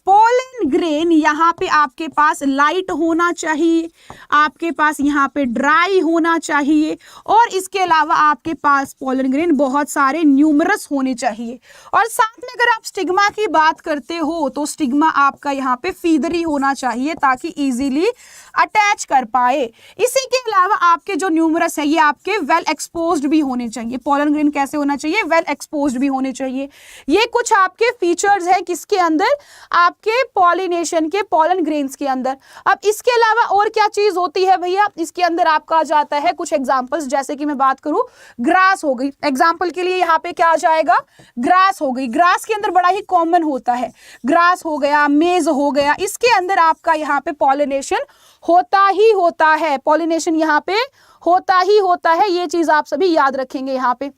पॉलन ग्रेन यहाँ पे आपके पास लाइट होना चाहिए, आपके पास यहाँ पे ड्राई होना चाहिए, और इसके अलावा आपके पास पॉलन ग्रेन बहुत सारे न्यूमरस होने चाहिए। और साथ में अगर आप स्टिग्मा की बात करते हो तो स्टिग्मा आपका यहाँ पे फीदरी होना चाहिए ताकि इजीली अटैच कर पाए। इसी के अलावा आपके जो न्यूमरस है ये आपके वेल एक्सपोज्ड भी होने चाहिए। पॉलन ग्रेन कैसे होना चाहिए? वेल एक्सपोज्ड भी होने चाहिए। ये कुछ आपके फीचर्स है किसके अंदर? आपके पॉलिनेशन के पॉलन ग्रेन्स के अंदर। अब इसके अलावा और क्या चीज होती है भैया? इसके अंदर आपका आ जाता है कुछ एग्जांपल्स, जैसे कि मैं बात करूं ग्रास हो गई। एग्जांपल के लिए यहाँ पे क्या आ जाएगा? ग्रास हो गई। ग्रास के अंदर बड़ा ही कॉमन होता है, ग्रास हो गया, मेज हो गया, इसके अंदर आपका यहाँ पे पॉलिनेशन होता ही होता है। पॉलिनेशन यहाँ पे होता ही होता है, ये चीज आप सभी याद रखेंगे यहाँ पे।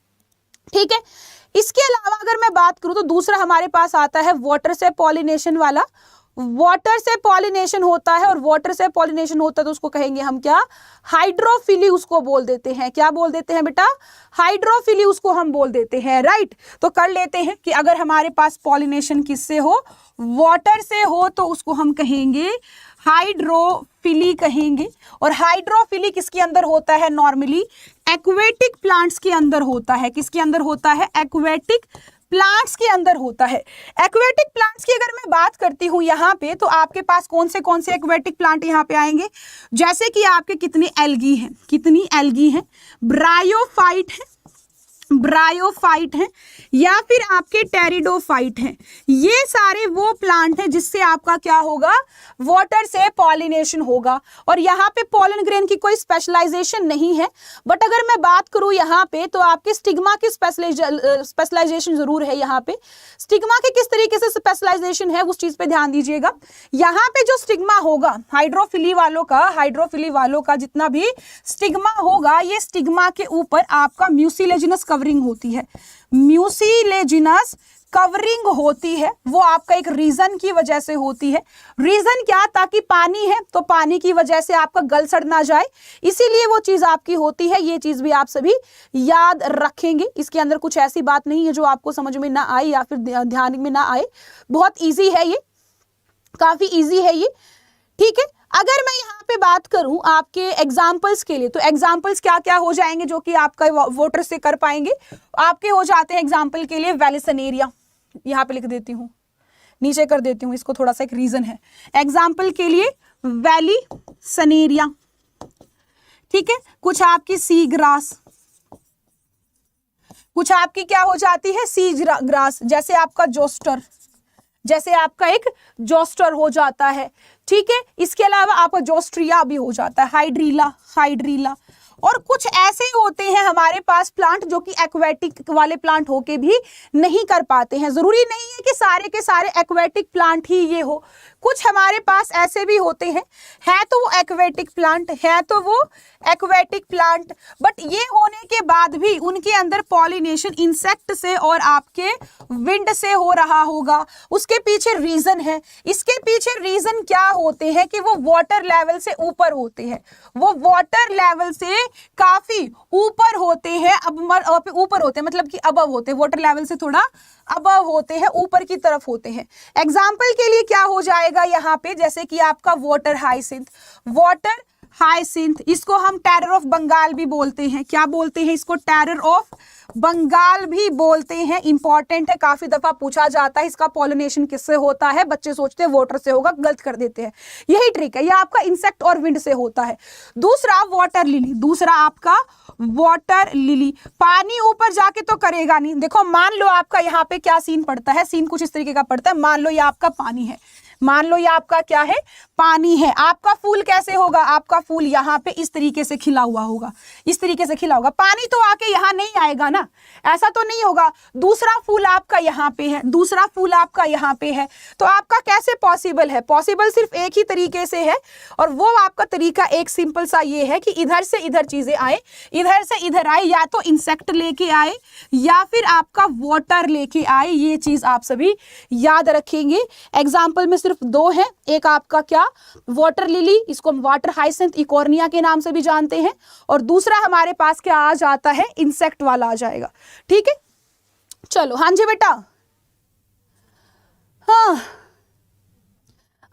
ठीक है, इसके अलावा अगर मैं बात करूं तो दूसरा हमारे पास आता है वाटर से पॉलिनेशन वाला। वाटर से पॉलिनेशन होता है, और वाटर से पॉलिनेशन होता है तो उसको कहेंगे हम क्या? हाइड्रोफिली उसको बोल देते हैं। क्या बोल देते हैं बेटा? हाइड्रोफिली उसको हम बोल देते हैं। राइट, तो कर लेते हैं कि अगर हमारे पास पॉलिनेशन किससे हो? वाटर से हो तो उसको हम कहेंगे हाइड्रोफिली कहेंगे। और हाइड्रोफिली किसके अंदर होता है? नॉर्मली एक्वेटिक प्लांट्स के अंदर होता है। किसके अंदर होता है? एक्वेटिक प्लांट्स के अंदर होता है। एक्वेटिक प्लांट्स की अगर मैं बात करती हूं यहाँ पे, तो आपके पास कौन से एक्वेटिक प्लांट यहाँ पे आएंगे? जैसे कि आपके कितने एल्गी हैं, कितनी एल्गी हैं? ब्रायोफाइट है, ब्रायोफाइट है, या फिर आपके टेरिडोफाइट हैं। ये सारे वो प्लांट हैं जिससे आपका क्या होगा? वाटर से पॉलिनेशन होगा। और यहाँ पे पॉलन ग्रेन की कोई स्पेशलाइजेशन नहीं है, बट अगर मैं बात करूँ यहाँ पे, तो आपके स्टिग्मा की स्पेशलाइजेशन जरूर है। यहाँ पे स्टिग्मा के किस तरीके से स्पेशलाइजेशन है उस चीज पे ध्यान दीजिएगा। यहाँ पे जो स्टिग्मा होगा हाइड्रोफिली वालों का जितना भी स्टिग्मा होगा, ये स्टिग्मा के ऊपर आपका म्यूसिलेजिनस कवरिंग होती है। म्यूसिलेजिनस कवरिंग होती है, वो आपका एक रीजन की वजह से होती है। रीजन क्या? ताकि पानी है तो पानी की वजह से आपका गल सड़ ना जाए, इसीलिए वो चीज आपकी होती है। ये चीज भी आप सभी याद रखेंगे। इसके अंदर कुछ ऐसी बात नहीं है जो आपको समझ में ना आए या फिर ध्यान में ना आए। बहुत इजी है ये, काफी इजी है ये, ठीक है। अगर मैं यहाँ पे बात करूं आपके एग्जाम्पल्स के लिए, तो एग्जाम्पल्स क्या क्या हो जाएंगे जो कि आपका वाटर से कर पाएंगे? आपके हो जाते हैं एग्जाम्पल के लिए वैलिसनेरिया, यहाँ पे लिख देती हूँ, नीचे कर देती हूँ इसको, थोड़ा सा एक रीजन है। एग्जाम्पल के लिए वैलिसनेरिया, ठीक है। कुछ आपकी सी ग्रास, कुछ आपकी क्या हो जाती है? सी ग्रास, जैसे आपका जोस्टर, जैसे आपका एक जोस्टर हो जाता है, ठीक है। इसके अलावा आपका जोस्ट्रिया भी हो जाता है, हाइड्रीला। और कुछ ऐसे होते हैं हमारे पास प्लांट जो कि एक्वेटिक वाले प्लांट होके भी नहीं कर पाते हैं। जरूरी नहीं है कि सारे के सारे एक्वेटिक प्लांट ही ये हो, कुछ हमारे पास ऐसे भी होते हैं, है तो वो एक्वेटिक प्लांट, बट ये होने के बाद भी उनके अंदर पॉलिनेशन इंसेक्ट से और आपके विंड से हो रहा होगा। उसके पीछे रीजन है, इसके पीछे रीजन क्या होते हैं कि वो वाटर लेवल से ऊपर होते हैं, वो वाटर लेवल से काफी ऊपर होते हैं, ऊपर होते हैं मतलब कि अबव होते हैं, वाटर लेवल से थोड़ा अबव होते हैं, ऊपर की तरफ होते हैं। एग्जाम्पल के लिए क्या हो जाएगा यहाँ पे? जैसे कि आपका वाटर हाइसिंथ, इसको हम टेरर ऑफ बंगाल भी बोलते हैं। क्या बोलते हैं इसको? टेरर ऑफ बंगाल भी बोलते हैं। इंपॉर्टेंट है, काफी दफा पूछा जाता है इसका पॉलिनेशन किससे होता है, बच्चे सोचते हैं वाटर से होगा, गलत कर देते हैं। यही ट्रिक है, यह आपका इंसेक्ट और विंड से होता है। दूसरा वाटर लिली, पानी ऊपर जाके तो करेगा नहीं। देखो मान लो आपका यहाँ पे क्या सीन पड़ता है, सीन कुछ इस तरीके का पड़ता है। मान लो ये आपका पानी है, मान लो ये आपका क्या है? पानी है। आपका फूल कैसे होगा? आपका फूल यहाँ पे इस तरीके से खिला हुआ होगा, इस तरीके से खिला होगा। पानी तो आके यहाँ नहीं आएगा ना, ऐसा तो नहीं होगा। दूसरा फूल आपका यहाँ पे है, दूसरा फूल आपका यहाँ पे है, तो आपका कैसे पॉसिबल है? पॉसिबल सिर्फ एक ही तरीके से है, और वो आपका तरीका एक सिंपल सा ये है कि इधर से इधर चीजें आए, इधर से इधर आए, या तो इंसेक्ट लेके आए या फिर आपका वाटर लेके आए। ये चीज आप सभी याद रखेंगे। एग्जाम्पल में सिर्फ दो हैं, एक आपका क्या? वाटर लिली, इसको हम वाटर हाइसिंथ इकोर्निया के नाम से भी जानते हैं, और दूसरा हमारे पास क्या आ जाता है? इंसेक्ट वाला आ जाएगा, ठीक है। चलो हाँ जी बेटा, हाँ,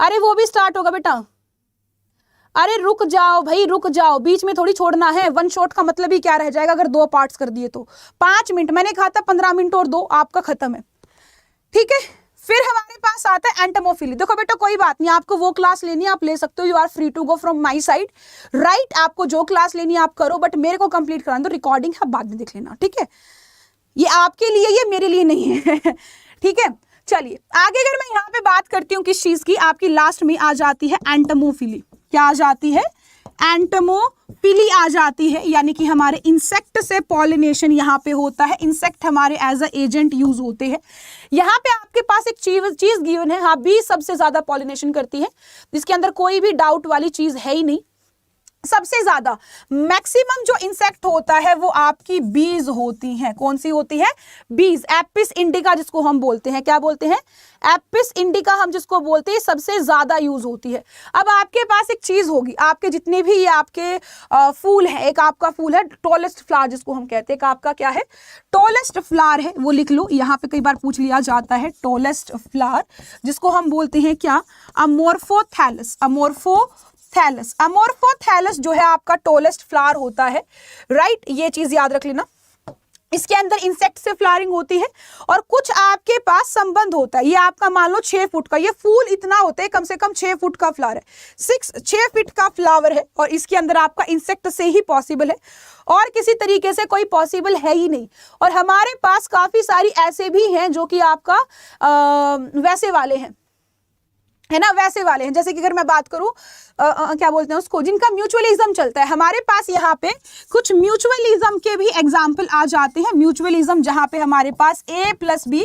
अरे वो भी स्टार्ट होगा बेटा। अरे रुक जाओ भाई, रुक जाओ, बीच में थोड़ी छोड़ना है। वन शॉट का मतलब ही क्या रह जाएगा अगर दो पार्ट्स कर दिए तो? 5 मिनट, मैंने कहा था 15 मिनट और 2 आपका खत्म है, ठीक है। फिर हमारे पास आता है एंटमोफिली। देखो बेटा कोई बात नहीं, आपको वो क्लास लेनी है आप ले सकते हो, you are free to go from my side, right. आपको जो क्लास लेनी है आप करो, बट मेरे को कंप्लीट कराना दो, रिकॉर्डिंग है बाद में देख लेना, ठीक है। ये आपके लिए, ये मेरे लिए नहीं है ठीक है। चलिए आगे अगर मैं यहाँ पे बात करती हूँ किस चीज की, आपकी लास्ट में आ जाती है एंटमोफिली। क्या आ जाती है? एंटमोफिली आ जाती है, यानी कि हमारे इंसेक्ट से पॉलिनेशन यहाँ पे होता है। इंसेक्ट हमारे एज अ एजेंट यूज होते हैं। यहाँ पे आपके पास एक चीज गिवन है, हाँ, बी सबसे ज्यादा पॉलिनेशन करती है, जिसके अंदर कोई भी डाउट वाली चीज है ही नहीं। सबसे ज्यादा मैक्सिमम जो इंसेक्ट होता है वो आपकी बीज होती हैं। कौन सी होती है? बीज। एपिस इंडिका जिसको हम बोलते हैं, क्या बोलते हैं? एपिस इंडिका हम जिसको बोलते हैं, सबसे ज्यादा यूज होती है। अब आपके पास एक चीज होगी, आपके जितने भी ये आपके फूल है, एक आपका फूल है टॉलेस्ट फ्लावर जिसको हम कहते हैं, एक आपका क्या है? टॉलेस्ट फ्लावर है, वो लिख लो। यहाँ पे कई बार पूछ लिया जाता है टॉलेस्ट फ्लावर, जिसको हम बोलते हैं क्या? अमोर्फोथैलस। अमोर्फोथैलस, अमोर्फोथैलस जो है आपका टॉलेस्ट फ्लावर होता है, राइट। ये चीज याद रख लेना। इसके अंदर इंसेक्ट से फ्लावरिंग होती है और कुछ आपके पास संबंध होता है। ये आपका मान लो 6 फुट का, ये फूल इतना होता है, कम से कम 6 फुट का फ्लावर है, 6 फीट का फ्लावर है, और इसके अंदर आपका इंसेक्ट से ही पॉसिबल है, और किसी तरीके से कोई पॉसिबल है ही नहीं। और हमारे पास काफी सारी ऐसे भी हैं जो कि आपका वैसे वाले हैं, है ना, वैसे वाले हैं। जैसे कि अगर मैं बात करूं क्या बोलते हैं उसको, जिनका म्यूचुअलिज्म चलता है। हमारे पास यहाँ पे कुछ म्यूचुअलिज्म के भी एग्जाम्पल आ जाते हैं। म्यूचुअलिज्म जहां पे हमारे पास A प्लस B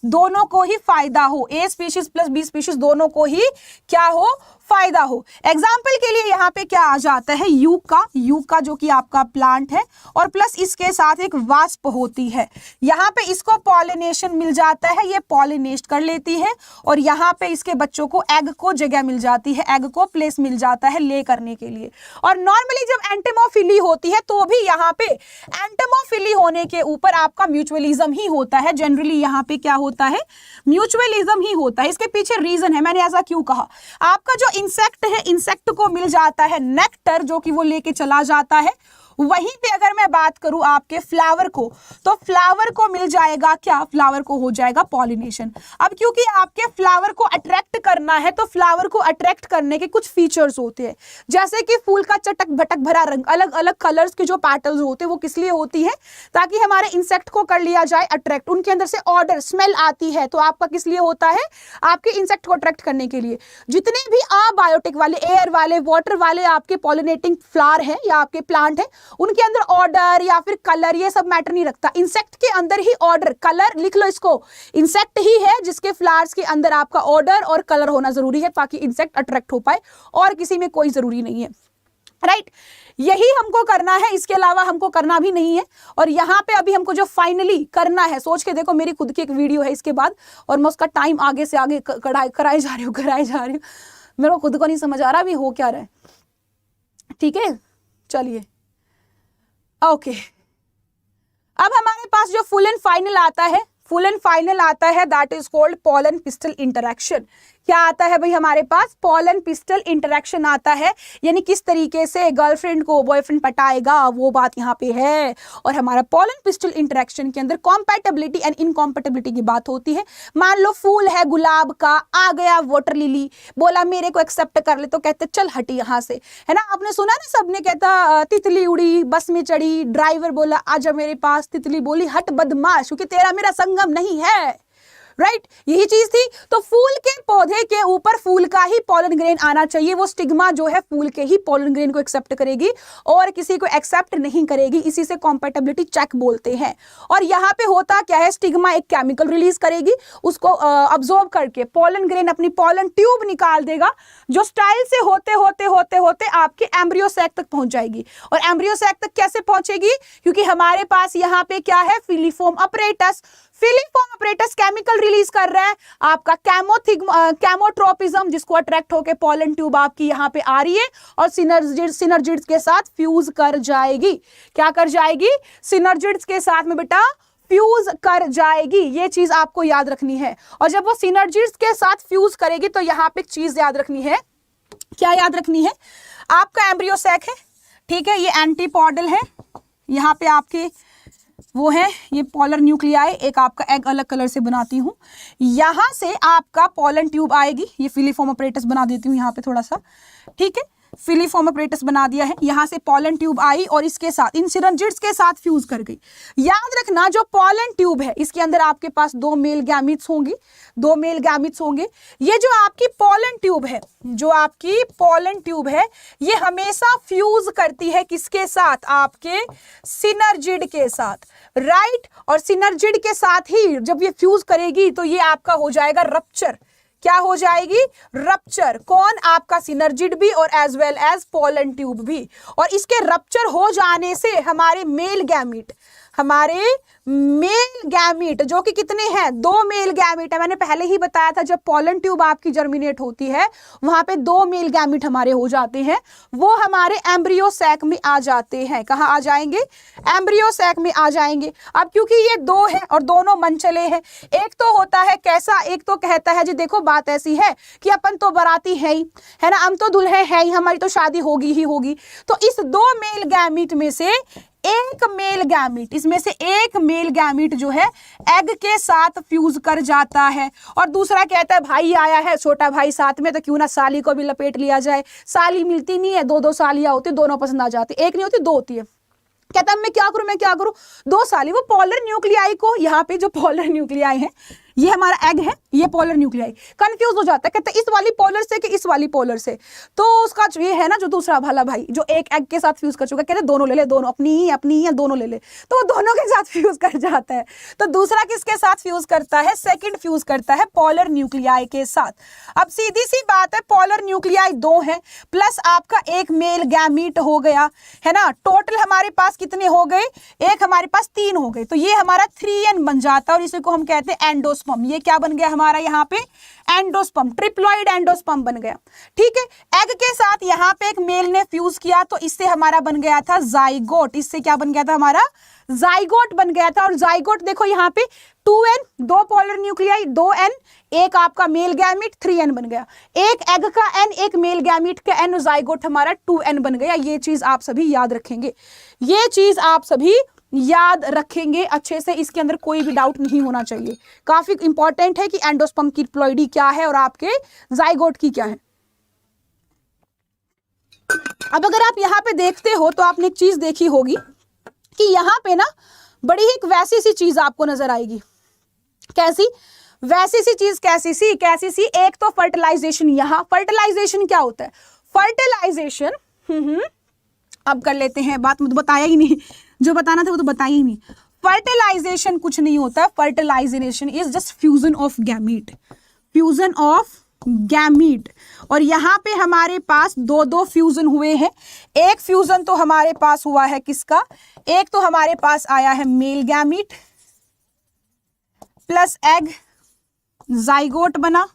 दोनों को ही फायदा हो, A species plus B species दोनों को ही क्या हो? फायदा हो। एग्जाम्पल के लिए यहाँ पे क्या आ जाता है? यूका जो कि आपका प्लांट है, और प्लस इसके साथ एक वास्प होती है। यहाँ पे इसको पॉलिनेशन मिल जाता है, ये पॉलिनेट कर लेती है, और यहाँ पे इसके बच्चों को एग को जगह मिल जाती है, एग को प्लेस मिल जाता है ले करने के लिए। और नॉर्मली जब एंटेमोफिली होती है तो भी यहाँ पे एंटेमोफिली होने के ऊपर आपका म्यूचुअलिज्म ही होता है। जनरली यहाँ पे क्या होता है? म्यूचुअलिज्म ही होता है। इसके पीछे रीजन है, मैंने ऐसा क्यों कहा। आपका जो इंसेक्ट है, इंसेक्ट को मिल जाता है नेक्टर जो कि वो लेके चला जाता है। वहीं पे अगर मैं बात करूं आपके फ्लावर को, तो फ्लावर को मिल जाएगा क्या? फ्लावर को हो जाएगा पॉलिनेशन। अब क्योंकि आपके फ्लावर को अट्रैक्ट करना है, तो फ्लावर को अट्रैक्ट करने के कुछ फीचर्स होते हैं, जैसे कि फूल का चटक भटक भरा रंग, अलग अलग कलर्स के जो पैटल्स होते हैं, वो किस लिए होती है? ताकि हमारे इंसेक्ट को कर लिया जाए अट्रैक्ट। उनके अंदर से ऑर्डर, स्मेल आती है, तो आपका किस लिए होता है? आपके इंसेक्ट को अट्रैक्ट करने के लिए। जितने भी अबायोटिक वाले, एयर वाले, वाटर वाले आपके पॉलिनेटिंग फ्लावर है या आपके प्लांट है, उनके अंदर ऑर्डर या फिर कलर ये सब मैटर नहीं रखता। इंसेक्ट के अंदर ही ऑर्डर, कलर, लिख लो इसको, इंसेक्ट ही है जिसके फ्लावर्स के अंदर आपका ऑर्डर और कलर होना जरूरी है ताकि इंसेक्ट अट्रैक्ट हो पाए, और किसी में कोई जरूरी नहीं है, राइट। यही हमको करना है, इसके अलावा हमको करना भी नहीं है। और यहाँ पे अभी हमको जो फाइनली करना है, सोच के देखो, मेरी खुद की एक वीडियो है इसके बाद, और मैं उसका टाइम आगे से आगे कराए जा रही हूँ। मेरे को खुद को नहीं समझ आ रहा भी हो क्या रहा है। ठीक है, चलिए ओके। अब हमारे पास जो फुल एंड फाइनल आता है, फुल एंड फाइनल आता है, that is called pollen pistol interaction. क्या आता है भाई हमारे पास? पॉलन पिस्टल इंटरैक्शन आता है, यानी किस तरीके से गर्लफ्रेंड को बॉयफ्रेंड पटाएगा, वो बात यहाँ पे है। और हमारा पॉलन पिस्टल इंटरैक्शन के अंदर कॉम्पैटिबिलिटी एंड इनकॉम्पैटिबिलिटी की बात होती है। मान लो फूल है गुलाब का, आ गया वाटर लिली, बोला मेरे को एक्सेप्ट कर ले, तो कहते चल हटी यहाँ से, है ना। आपने सुना ना, सबने कहता तितली उड़ी, बस में चढ़ी, ड्राइवर बोला आजा मेरे पास, तितली बोली हट बदमाश, क्योंकि तेरा मेरा संगम नहीं है, राइट। यही चीज थी। तो फूल के पौधे के ऊपर फूल का ही पॉलन ग्रेन आना चाहिए, वो स्टिग्मा जो है फूल के ही पॉलन ग्रेन को एक्सेप्ट करेगी और किसी को एक्सेप्ट नहीं करेगी। इसी से कॉम्पैटिबिलिटी चेक बोलते हैं। और यहाँ पे होता क्या है, स्टिग्मा एक केमिकल रिलीज करेगी, उसको अब्सॉर्ब करके पॉलन ग्रेन अपनी पॉलन ट्यूब निकाल देगा, जो स्टाइल से होते होते होते होते आपके एम्ब्रियो सैक तक पहुंच जाएगी। और एम्ब्रियो सैक तक कैसे पहुंचेगी? क्योंकि हमारे पास यहाँ पे क्या है, filiform apparatus. Filiform apparatus chemical release कर रहा है, आपका कैमोट्रोपिज्म, जिसको अट्रैक्ट होकर पॉलन ट्यूब आपकी यहाँ पे आ रही है और सिनर्जिड्स के साथ फ्यूज कर जाएगी। क्या कर जाएगी? सिनर्जिड्स के साथ में बेटा फ्यूज कर जाएगी। ये चीज आपको याद रखनी है। और जब वो सिनर्जिड्स के साथ फ्यूज करेगी तो यहाँ पे एक चीज याद रखनी है। क्या याद रखनी है? आपका एम्ब्रियो सैक है, ठीक है, ये एंटीपॉडल है, यहाँ पे आपके वो है ये पॉलर न्यूक्लियाई, एक आपका एग अलग कलर से बनाती हूँ, यहां से आपका पॉलन ट्यूब आएगी। ये फिलीफॉर्म अपरेटस बना देती हूँ यहाँ पे थोड़ा सा, ठीक है, फिलीफॉर्म अपरेटस बना दिया है। यहां से पॉलन ट्यूब आई और इसके साथ इन सिनर्जिड्स के साथ फ्यूज कर गई। याद रखना, जो पॉलन ट्यूब है इसके अंदर आपके पास 2 मेल गैमीट्स होंगी, 2 मेल गैमीट्स होंगे। ये जो आपकी पॉलन ट्यूब है, जो आपकी पॉलन ट्यूब है, ये हमेशा फ्यूज करती है किसके साथ? आपके सिनर्जिड के साथ, राइट। और सिनर्जिड के साथ ही जब ये फ्यूज करेगी तो ये आपका हो जाएगा रप्चर। क्या हो जाएगी, रप्चर। कौन, आपका सिनर्जिड भी और as well as pollen tube भी। और इसके रप्चर हो जाने से हमारे मेल गैमीट जो कि कितने हैं, 2 मेल गैमीट है। मैंने पहले ही बताया था जब पोलन ट्यूब आपकी जर्मिनेट होती है वहां पे 2 मेल गैमीट हमारे हो जाते हैं, वो हमारे एम्ब्रियो सैक में आ जाते हैं। कहाँ आ जाएंगे, एम्ब्रियो सैक में आ जाएंगे। अब क्योंकि ये 2 हैं और दोनों मन चले हैं, एक तो होता है कैसा, एक तो कहता है जी देखो बात ऐसी है कि अपन तो बाराती है ही, है ना, हम तो दुल्हे हैं ही, हमारी तो शादी होगी ही होगी। तो इस 2 मेल गैमीट में से एक मेल गैमीट, इसमें से एक मेल गैमीट जो है एग के साथ फ्यूज कर जाता है, और दूसरा कहता है भाई आया है, छोटा भाई साथ में, तो क्यों ना साली को भी लपेट लिया जाए। साली मिलती नहीं है, 2 सालियां होती, दोनों पसंद आ जाती, एक नहीं होती 2 होती है। कहता है मैं क्या करूं 2 साली। वो पोलर न्यूक्लियाई को, यहाँ पे जो पोलर न्यूक्लियाई है, ये हमारा एग है, ये पोलर न्यूक्लियाई, कंफ्यूज हो जाता है, कहता है इस वाली पोलर से कि इस वाली पोलर से। तो उसका ये है ना जो दूसरा भला भाई जो एक एग के साथ फ्यूज कर चुका है, कहते दोनों ले ले, दोनों अपनी ही दोनों ले ले, तो वो दोनों के साथ फ्यूज कर जाता है। तो दूसरा किसके साथ फ्यूज करता है, सेकंड फ्यूज करता है पोलर न्यूक्लियाई के साथ। अब सीधी सी बात है, पोलर न्यूक्लियाई 2 है प्लस आपका एक मेल गैमीट हो गया, है ना। टोटल हमारे पास कितने हो गए, एक हमारे पास 3 हो गए, तो ये हमारा 3n बन जाता है, और इसी को हम कहते हैं एंडोस्पर्म। ये क्या बन गया हमारा यहाँ पे, एंडोस्पर्म, ट्रिप्लॉइड एंडोस्पर्म बन गया। ठीक है, एग के साथ यहाँ पे एक मेल ने फ्यूज किया, तो इससे हमारा बन गया था जाइगोट। इससे क्या बन गया था, हमारा जाइगोट बन गया था। और जाइगोट देखो यहाँ पे 2n, 2 पोलर न्यूक्लियाई, 2n, एक आपका मेल गैमीट, 3n बन गया। एक एग का n, एक मेल गैमीट का n, जाइगोट हमारा 2n बन गया। ये चीज आप सभी याद रखेंगे, ये चीज आप सभी याद रखेंगे अच्छे से, इसके अंदर कोई भी डाउट नहीं होना चाहिए। काफी इंपॉर्टेंट है कि एंडोस्पर्म की डिप्लॉइडी क्या है और आपके जाइगोट की क्या है। अब अगर आप यहाँ पे देखते हो तो आपने एक चीज देखी होगी कि यहाँ पे ना बड़ी एक वैसी सी चीज आपको नजर आएगी। कैसी, वैसी सी चीज, कैसी सी, एक तो फर्टिलाइजेशन। यहाँ फर्टिलाइजेशन क्या होता है, फर्टिलाइजेशन अब कर लेते हैं बात, मुझे बताया ही नहीं, जो बताना था वो तो बताया ही नहीं। फर्टिलाइजेशन कुछ नहीं होता, fertilisation is just fusion of gamete, fusion of gamete. और यहाँ पे हमारे पास 2 फ्यूजन हुए हैं। एक फ्यूजन तो हमारे पास हुआ है किसका, एक तो हमारे पास आया है male gamete plus egg, zygote बना,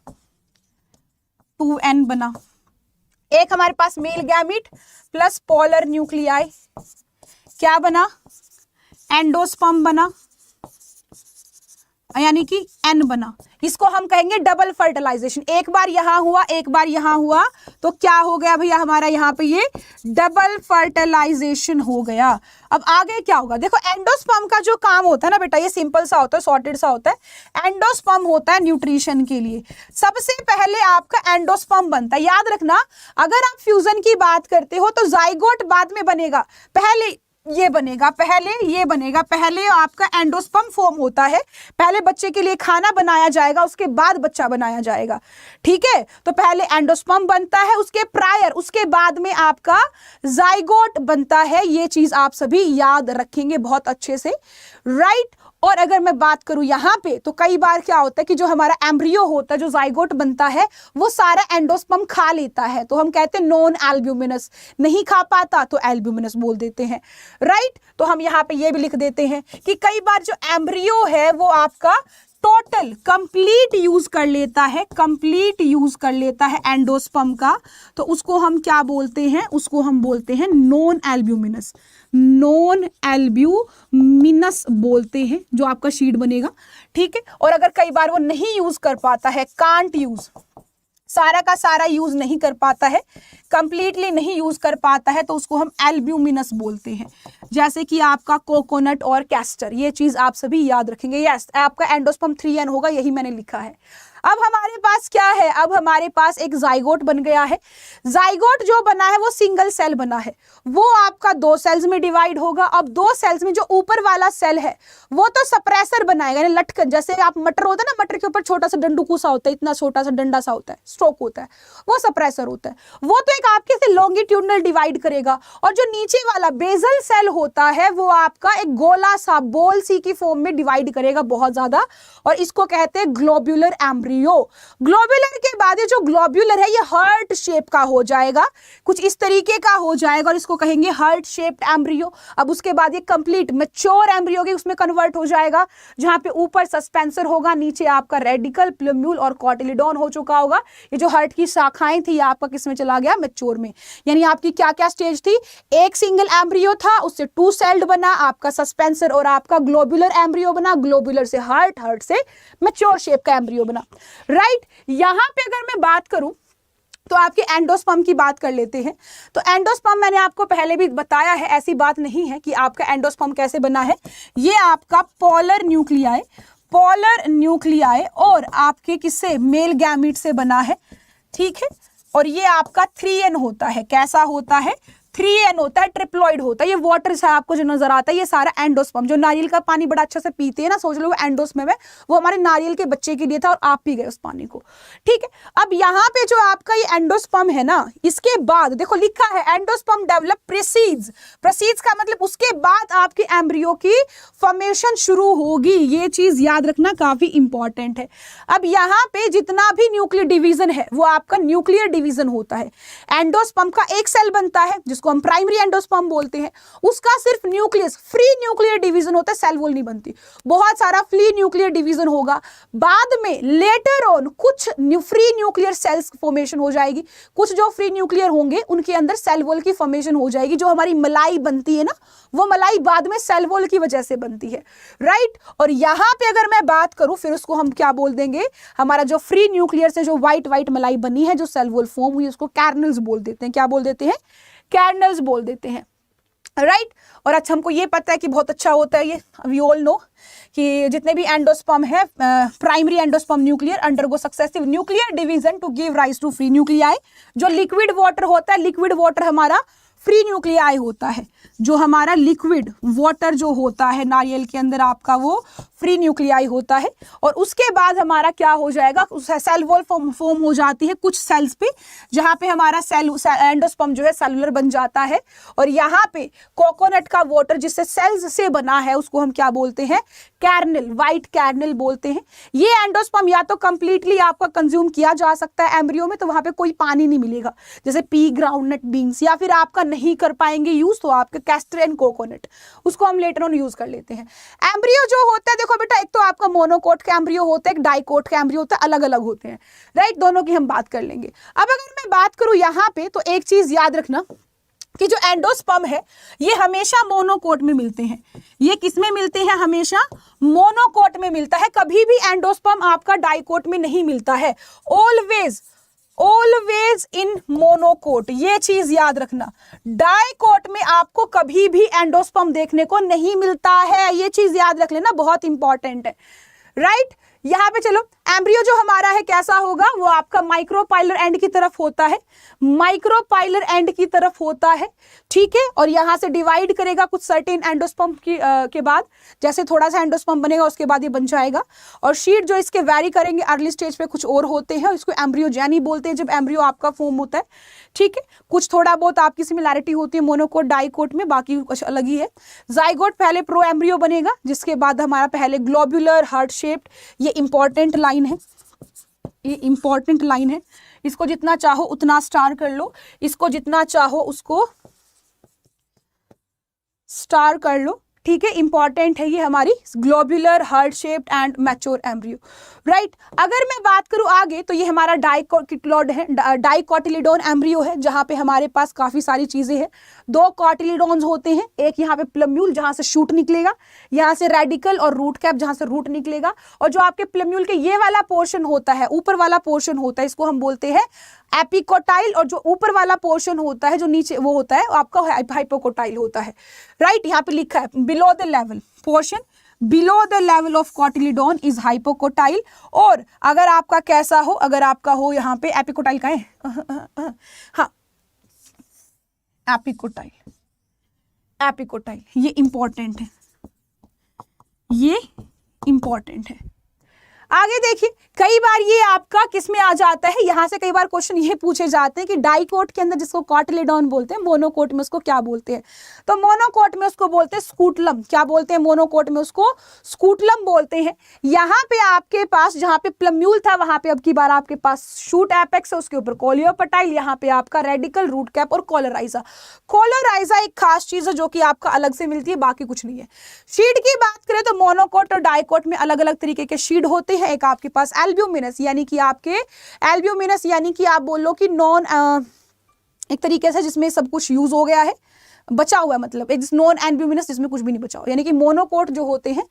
2n बना। एक हमारे पास male gamete plus polar nuclei, क्या बना, एंडोस्पर्म बना, यानी कि n बना। इसको हम कहेंगे डबल फर्टिलाइजेशन। एक बार यहां हुआ, एक बार यहां हुआ, तो क्या हो गया भैया हमारा यहाँ पे ये डबल फर्टिलाइजेशन हो गया। अब आगे क्या होगा, देखो एंडोस्पर्म का जो काम होता है ना बेटा, ये सिंपल सा होता है, सॉर्टेड सा होता है। एंडोस्पर्म होता है न्यूट्रिशन के लिए। सबसे पहले आपका एंडोस्पर्म बनता है। याद रखना, अगर आप फ्यूजन की बात करते हो तो जाइगोट बाद में बनेगा, पहले ये बनेगा, पहले ये बनेगा, पहले आपका एंडोस्पर्म फॉर्म होता है, पहले बच्चे के लिए खाना बनाया जाएगा, उसके बाद बच्चा बनाया जाएगा। ठीक है, तो पहले एंडोस्पर्म बनता है, उसके प्रायर, उसके बाद में आपका जाइगोट बनता है। ये चीज आप सभी याद रखेंगे बहुत अच्छे से, राइट। और अगर मैं बात करूं यहाँ पे, तो कई बार क्या होता है कि जो हमारा एम्ब्रियो होता है, जो जाइगोट बनता है, वो सारा एंडोस्पर्म खा लेता है, तो हम कहते हैं नॉन एल्ब्यूमिनस। नहीं खा पाता तो एल्ब्यूमिनस बोल देते हैं, राइट। तो हम यहाँ पे ये भी लिख देते हैं कि कई बार जो एम्ब्रियो है वो आपका टोटल कंप्लीट यूज कर लेता है, कंप्लीट यूज कर लेता है एंडोस्पर्म का, तो उसको हम क्या बोलते हैं, उसको हम बोलते हैं नॉन एल्ब्यूमिनस, नॉन एल्ब्यूमिनस बोलते हैं, जो आपका शीट बनेगा। ठीक है, और अगर कई बार वो नहीं यूज कर पाता है, कांट यूज, सारा का सारा यूज नहीं कर पाता है, कंप्लीटली नहीं यूज कर पाता है, तो उसको हम एल्ब्यूमिनस बोलते हैं। जैसे कि आपका कोकोनट और कैस्टर, ये चीज आप सभी याद रखेंगे। यस, आपका एंडोस्पर्म 3n होगा, यही मैंने लिखा है। अब हमारे पास क्या है, अब हमारे पास एक जाइगोट बन गया है। जाइगोट जो बना है वो सिंगल सेल बना है, वो आपका 2 सेल्स में डिवाइड होगा। अब 2 सेल्स में जो ऊपर वाला सेल है वो तो सप्रेसर बनाएगा, यानी लटकन, जैसे आप मटर होता है ना, मटर के ऊपर छोटा सा डंडू सा होता है, इतना छोटा सा डंडा सा होता है, स्टोक होता है, वो सप्रेसर होता है। वो तो एक आपके से लॉन्गिट्यूडनल डिवाइड करेगा, और जो नीचे वाला बेसल सेल होता है वो आपका एक गोला सा, बॉल सी की फॉर्म में डिवाइड करेगा बहुत ज्यादा, और इसको कहते हैं ग्लोब्यूलर एम्ब्रियो। एम्ब्रियो। ग्लोबुलर के बाद ये जो ग्लोब्यूलर है ये हार्ट शेप का हो जाएगा, कुछ इस तरीके का हो जाएगा और इसको कहेंगे हार्ट शेप्ड एम्ब्रियो। अब उसके बाद ये कंप्लीट मैच्योर एम्ब्रियो के उसमें कन्वर्ट हो जाएगा, जहां पे ऊपर सस्पेंसर होगा, नीचे आपका रेडिकल, प्लम्यूल और कॉटिलिडॉन हो चुका होगा। ये जो हार्ट की शाखाएं थी आपका किसमें चला गया, मैच्योर में। यानी आपकी क्या क्या स्टेज थी, एक सिंगल एम्ब्रियो था, उससे 2 सेल्ड बना आपका सस्पेंसर और आपका ग्लोबुलर एम्ब्रियो बना, ग्लोबुलर से हार्ट, हार्ट से मैच्योर शेप का एम्ब्रियो बना। राइट, यहां पे अगर मैं बात करूं तो आपके एंडोस्पर्म की बात कर लेते हैं। तो एंडोस्पर्म मैंने आपको पहले भी बताया है, ऐसी बात नहीं है कि आपका एंडोस्पर्म कैसे बना है। ये आपका पोलर न्यूक्लियाई और आपके किससे, मेल गैमीट से बना है, ठीक है। और ये आपका 3N होता है, कैसा होता है, 3N होता है, ट्रिप्लॉइड होता है। ये वाटर से आपको जो नजर आता है ये सारा एंडोस्पर्म, जो नारियल का पानी बड़ा अच्छा से पीते हैं ना, सोच लो वो एंडोस्पर्म है, वो हमारे नारियल के बच्चे के लिए था और आप पी गए उस पानी को, ठीक है। अब यहाँ पे जो आपका ये एंडोस्पर्म है ना, इसके बाद देखो लिखा है एंडोस्पर्म डेवलप प्रीसीड्स, प्रीसीड्स का मतलब उसके बाद आपके एम्ब्रियो की फॉर्मेशन शुरू होगी। ये चीज याद रखना काफी इंपॉर्टेंट है। अब यहाँ पे जितना भी न्यूक्लियर डिवीजन है वो आपका न्यूक्लियर डिवीजन होता है। एंडोस्पर्म का एक सेल बनता है जिसको हम प्राइमरी एंडोस्पर्म बोलते हैं, उसका सिर्फ न्यूक्लियस, फ्री न्यूक्लियर डिवीजन होता है, सेल वॉल नहीं बनती। बहुत सारा फ्री न्यूक्लियर डिवीजन होगा, बाद में लेटर ऑन कुछ फ्री न्यूक्लियर सेल्स फॉर्मेशन हो जाएगी, कुछ जो फ्री न्यूक्लियर होंगे उनके अंदर सेल वॉल की फॉर्मेशन हो जाएगी। जो हमारी मलाई बनती है ना, वो मलाई बाद में सेल वॉल की वजह से बनती है, राइट। और यहां पे अगर मैं बात करूं फिर उसको हम क्या बोल देंगे, हमारा जो फ्री न्यूक्लियर से जो व्हाइट मलाई बनी है, जो सेल वॉल फॉर्म हुई, उसको कैर्नल्स बोल देते हैं। क्या बोल देते हैं, कैर्नल्स बोल देते हैं, राइट। और अच्छा हमको ये पता है कि बहुत अच्छा होता है ये, वी ऑल नो कि जितने भी एंडोस्पर्म है, primary endosperm nuclear undergo successive nuclear division to give rise to free nuclei. जो लिक्विड वाटर होता है, लिक्विड वाटर हमारा फ्री न्यूक्लियाई होता है। जो हमारा लिक्विड वाटर जो होता है नारियल के अंदर आपका, वो फ्री न्यूक्लियाई होता है। और उसके बाद हमारा क्या हो जाएगा, सेल वॉल फॉर्म हो जाती है कुछ सेल्स पे, जहां पे हमारा एंडोस्पर्म जो है सेलुलर बन जाता है। और यहाँ पे कोकोनट का वाटर जिससे सेल्स से बना है उसको हम क्या बोलते हैं, कैर्नल, व्हाइट कैर्नल बोलते हैं। ये एंडोस्पर्म या तो कंप्लीटली आपका कंज्यूम किया जा सकता है एम्ब्रियो में, तो वहां पे कोई पानी नहीं मिलेगा, जैसे पी, ग्राउंडनट, बीन्स, या फिर आपका नहीं कर पाएंगे यूज तो आपके कैस्टर एंड कोकोनट, उसको हम लेटर ऑन यूज कर लेते हैं। एम्ब्रियो जो होता है, देखो बेटा, एक तो आपका मोनोकोट का एम्ब्रियो होता है, एक डाइकोट का एम्ब्रियो होता है, अलग अलग होते हैं, राइट। दोनों की हम बात कर लेंगे। अब अगर मैं बात करूं यहाँ पे, तो एक चीज याद रखना कि जो एंडोस्पर्म है ये हमेशा मोनोकोट में मिलते हैं। ये किस में मिलते हैं, हमेशा मोनोकोट में मिलता है। कभी भी एंडोस्पर्म आपका डाइकोट में नहीं मिलता है, ऑलवेज इन मोनोकोट। ये चीज याद रखना, डाइकोट में आपको कभी भी एंडोस्पर्म देखने को नहीं मिलता है। ये चीज याद रख लेना, बहुत इंपॉर्टेंट है, राइट। यहां पे चलो, एम्ब्रियो जो हमारा है कैसा होगा, वो आपका माइक्रोपाइलर एंड की तरफ होता है, माइक्रोपाइलर एंड की तरफ होता है, ठीक है। और यहां से डिवाइड करेगा कुछ सर्टेन एंडोस्पर्म के बाद, जैसे थोड़ा सा एंडोस्पर्म बनेगा उसके बाद ये बन जाएगा। और शीट जो इसके वैरी करेंगे, अर्ली स्टेज पे कुछ और होते हैं, इसको एम्ब्रियोजेनी बोलते हैं जब एम्ब्रियो आपका फॉर्म होता है, ठीक है। कुछ थोड़ा बहुत आपकी सिमिलैरिटी होती है मोनोकोट डाइकोट में, बाकी कुछ अलग ही है। जाइगोट पहले प्रो एम्ब्रियो बनेगा, जिसके बाद हमारा पहले ग्लोबुलर हार्ट शेप्ड। ये इंपॉर्टेंट लाइन है, ये इंपॉर्टेंट लाइन है, इसको जितना चाहो उतना स्टार कर लो, इसको जितना चाहो उसको स्टार कर लो, ठीक है। इंपॉर्टेंट है ये हमारी globular heart shaped and mature embryo, right. अगर मैं बात करूं आगे, तो ये हमारा डाइकोटिलिडोन है, डाइकोटिलिडोन एम्ब्रियो है, जहां पे हमारे पास काफी सारी चीजें हैं। 2 कॉटिलिडोन्स होते हैं, एक यहाँ पे प्लम्यूल जहां से शूट निकलेगा, यहाँ से रेडिकल और रूट कैप जहां से रूट निकलेगा। और जो आपके प्लम्यूल के ये वाला पोर्शन होता है, ऊपर वाला पोर्शन होता है, इसको हम बोलते हैं एपिकोटाइल। और जो ऊपर वाला पोर्शन होता है, जो नीचे वो होता है, आपका हाइपोकोटाइल होता है, राइट। यहाँ पे लिखा है below the level portion, below the level of cotyledon is hypocotyl. और अगर आपका कैसा हो, अगर आपका हो यहाँ पे एपिकोटाइल का है, हाँ एपिकोटाइल, एपिकोटाइल, ये इंपॉर्टेंट है, ये इंपॉर्टेंट है। आगे देखिए, कई बार ये आपका किस में आ जाता है, यहां से कई बार क्वेश्चन ये पूछे जाते हैं कि डाइकोट के अंदर जिसको कॉटिलेडॉन बोलते हैं, मोनोकोट में उसको क्या बोलते हैं। तो मोनोकोट में उसको बोलते हैं स्कूटलम। क्या बोलते हैं मोनोकोट में उसको? स्कूटलम बोलते हैं। यहाँ पे आपके पास जहां पे प्लम्यूल था वहां पे अब की बार आपके पास शूट एपेक्स है, उसके ऊपर कोलियोपटाइल, यहाँ पे आपका रेडिकल, रूट कैप और कोलोराइजा। कोलोराइजा एक खास चीज है जो कि आपका अलग से मिलती है, बाकी कुछ नहीं है। शीड की बात करें तो मोनोकोट और डाइकोट में अलग अलग तरीके के शीड होते हैं। एक आपके पास एल्ब्यूमिनस यानी कि आपके एल्ब्यूमिनस यानी कि आप बोल लो कि नॉन, एक तरीके से जिसमें सब कुछ यूज हो गया है, बचा हुआ है, मतलब एक नॉन एल्ब्यूमिनस जिसमें कुछ भी नहीं बचा हुआ, यानी कि मोनोकोट जो होते हैं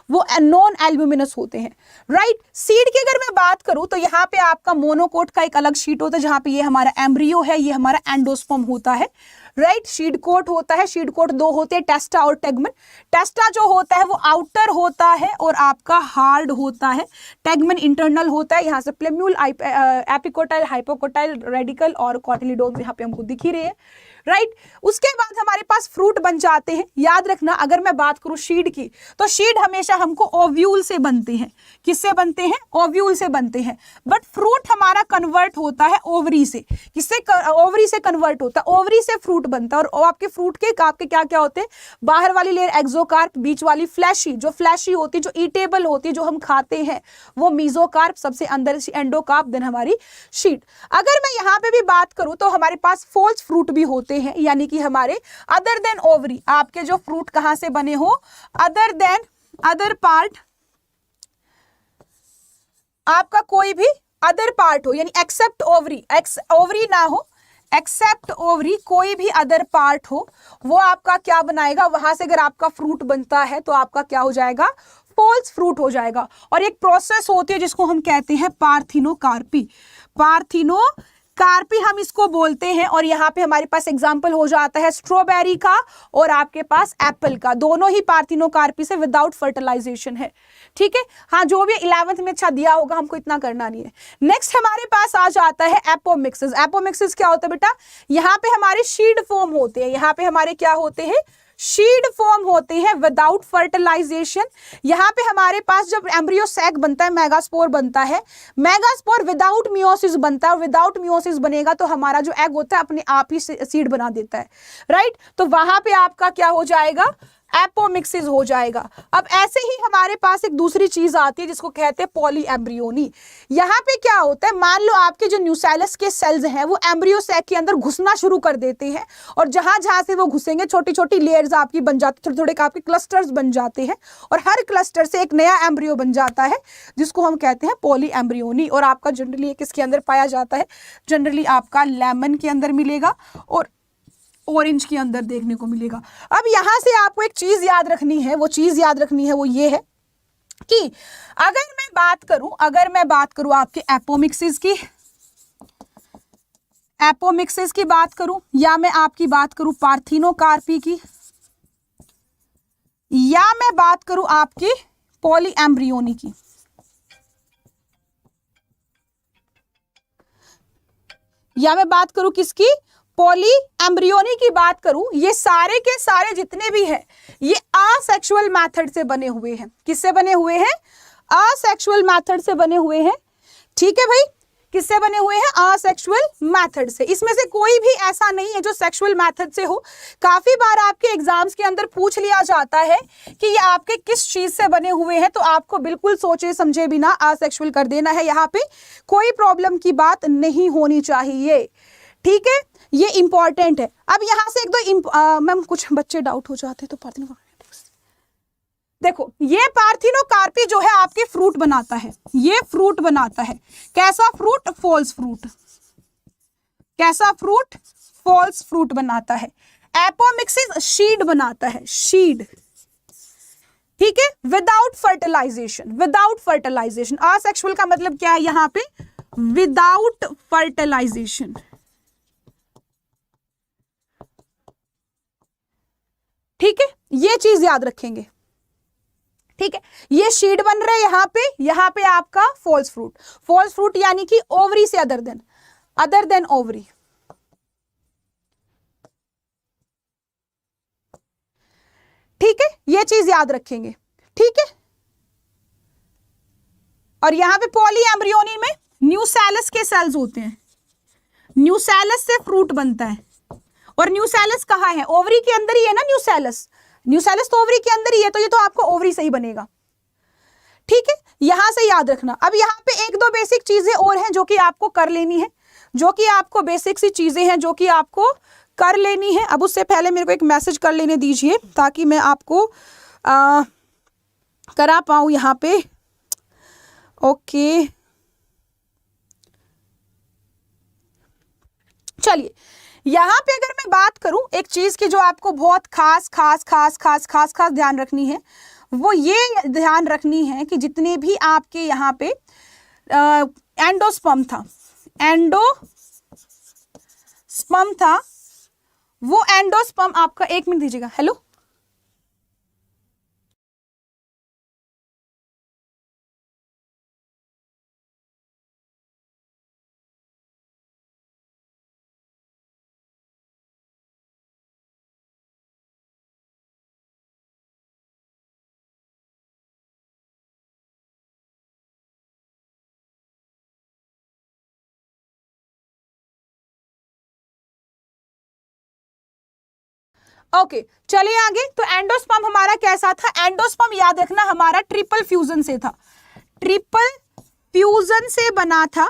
वो नॉन एल्ब्यूमिनस होते हैं, राइट। सीड की अगर मैं बात करूं तो यहाँ पे आपका मोनोकोट का एक अलग शीट होता है, जहां पे ये हमारा एम्ब्रियो है, ये हमारा एंडोस्पर्म होता है, राइट। शीड कोट होता है, शीड कोट दो होते हैं, टेस्टा और टेगमेन। टेस्टा जो होता है वो आउटर होता है और आपका हार्ड होता है, टेगमेन इंटरनल होता है। यहाँ से प्लेम्यूल, एपिकोटाइल, हाइपोकोटाइल, रेडिकल और कॉटिलिडोन यहाँ पे हमको दिख ही रहे हैं, राइट। उसके बाद हमारे पास फ्रूट बन जाते हैं। याद रखना, अगर मैं बात करूं शीड की, तो शीड हमेशा हमको ओव्यूल से बनते हैं। किससे बनते हैं? ओव्यूल से बनते हैं। बट फ्रूट हमारा कन्वर्ट होता है ओवरी से। किससे? ओवरी से कन्वर्ट होता है, ओवरी से फ्रूट बनता है। और आपके फ्रूट के आपके क्या क्या होते हैं? बाहर वाली लेयर एक्सोकार्प, बीच वाली फ्लैशी, जो फ्लैशी होती है, जो ईटेबल होती है, जो हम खाते हैं, वो मीजोकार्प, सबसे अंदर एंडोकार्प, देन हमारी शीड। अगर मैं यहाँ पे भी बात करूं तो हमारे पास फॉल्स फ्रूट भी होते हैं, यानी कि हमारे अदर देन ओवरी, आपके जो फ्रूट कहां से बने हो? अदर देन, अदर पार्ट, आपका कोई भी अदर पार्ट हो, यानी एक्सेप्ट ओवरी, ओवरी ना हो, एक्सेप्ट ओवरी, कोई भी अदर पार्ट हो, वो आपका क्या बनाएगा? वहां से अगर आपका फ्रूट बनता है तो आपका क्या हो जाएगा? फॉल्स फ्रूट हो जाएगा। और एक प्रोसेस होती है जिसको हम कहते हैं पार्थिनोकार्पी। पार्थिनोकार्पी हम इसको बोलते हैं। और यहाँ पे हमारे पास एग्जाम्पल हो जाता है स्ट्रॉबेरी का और आपके पास एप्पल का, दोनों ही पार्थिनोकार्पी से विदाउट फर्टिलाइजेशन है, ठीक है। हाँ, जो भी 11th में अच्छा दिया होगा, हमको इतना करना नहीं है। नेक्स्ट हमारे पास आ जाता है एपोमिक्सिस। एपोमिक्सिस क्या होता है बेटा? यहाँ पे हमारे शीड फॉर्म होते हैं, यहाँ पे हमारे क्या होते हैं? शीड फॉर्म होते हैं विदाउट फर्टिलाइजेशन। यहाँ पे हमारे पास जब एम्ब्रियो सैक बनता है, मेगास्पोर बनता है, मेगास्पोर विदाउट मियोसिस बनता है। विदाउट मियोसिस बनेगा तो हमारा जो एग होता है अपने आप ही सीड बना देता है, राइट। तो वहां पे आपका क्या हो जाएगा? एपोमिक्सिस हो जाएगा। अब ऐसे ही हमारे पास एक दूसरी चीज आती है जिसको कहते हैं पॉली एम्ब्रियोनी। यहाँ पे क्या होता है? मान लो आपके जो न्यूसेलस के सेल्स हैं वो एम्ब्रियो सैक के अंदर घुसना शुरू कर देते हैं, और जहां जहां से वो घुसेंगे छोटी छोटी लेयर्स आपकी बन जाती, थोड़े थोड़े आपके क्लस्टर्स बन जाते हैं, और हर क्लस्टर से एक नया एम्ब्रियो बन जाता है जिसको हम कहते हैं पॉली एम्ब्रियोनी। और आपका जनरली किसके अंदर पाया जाता है? जनरली आपका लेमन के अंदर मिलेगा और ऑरेंज के अंदर देखने को मिलेगा। अब यहां से आपको एक चीज याद रखनी है, वो चीज याद रखनी है, वो ये है कि अगर मैं बात करूं आपके एपोमिक्सिस की बात करूं, या मैं आपकी बात करूं पार्थिनोकार्पी की, या मैं बात करूं आपकी पॉली एम्ब्रियोनी की, या मैं बात करूं किसकी? पॉली एम्ब्रियोनी की बात करूं, ये सारे के सारे जितने भी हैं ये असेक्सुअल मेथड से बने हुए हैं। किससे बने हुए हैं? असेक्सुअल मेथड से बने हुए हैं, ठीक है भाई। किससे बने हुए हैं? असेक्सुअल मेथड से। इसमें से कोई भी ऐसा नहीं है जो सेक्सुअल मेथड से हो। काफी बार आपके एग्जाम्स के अंदर पूछ लिया जाता है कि ये आपके किस चीज से बने हुए हैं, तो आपको बिल्कुल सोचे समझे बिना असेक्सुअल कर देना है। यहाँ पे कोई प्रॉब्लम की बात नहीं होनी चाहिए, ठीक है, ये इंपॉर्टेंट है। अब यहां से एक दो मैम कुछ बच्चे डाउट हो जाते हैं तो देखो, ये पार्थिनोकार्पी जो है आपके फ्रूट बनाता है, ये फ्रूट बनाता है। कैसा फ्रूट? False fruit. कैसा फ्रूट? फॉल्स फ्रूट बनाता है। एपोमिक्सिस शीड बनाता है, शीड, ठीक है, without fertilisation. Without fertilisation. Asexual का मतलब क्या है यहां पे? विदाउट फर्टिलाइजेशन, ठीक है, ये चीज याद रखेंगे, ठीक है। ये शीड बन रहा है यहां पे आपका फॉल्स फ्रूट। फॉल्स फ्रूट यानी कि ओवरी से अदर देन ओवरी, ठीक है, ये चीज याद रखेंगे, ठीक है। और यहाँ पे पॉली एम्ब्रियोनी में न्यूसेलस के सेल्स होते हैं, न्यूसेलस से फ्रूट बनता है। और न्यूसेलस कहाँ है? ओवरी के अंदर ही है ना न्यूसेलस, न्यूसेलस तो ओवरी के अंदर ही है, तो ये तो आपको ओवरी से ही बनेगा। ठीक है, यहां से याद रखना। अब यहाँ पे एक दो बेसिक चीजें और हैं जो कि आपको कर लेनी है, जो कि आपको बेसिक सी चीजें हैं जो कि आपको कर लेनी है। अब उससे पहले मेरे को एक मैसेज कर लेने दीजिए ताकि मैं आपको करा पाऊं यहाँ पे। ओके, चलिए यहाँ पे अगर मैं बात करूं एक चीज की जो आपको बहुत खास खास खास खास खास खास ध्यान रखनी है, वो ये ध्यान रखनी है कि जितने भी आपके यहाँ पे एंडोस्पर्म था, एंडोस्पर्म था, वो एंडोस्पर्म आपका, एक मिनट दीजिएगा, हेलो, ओके चलिए आगे। तो एंडोस्पर्म हमारा कैसा था? एंडोस्पर्म याद रखना हमारा ट्रिपल फ्यूजन से था, ट्रिपल फ्यूजन से बना था।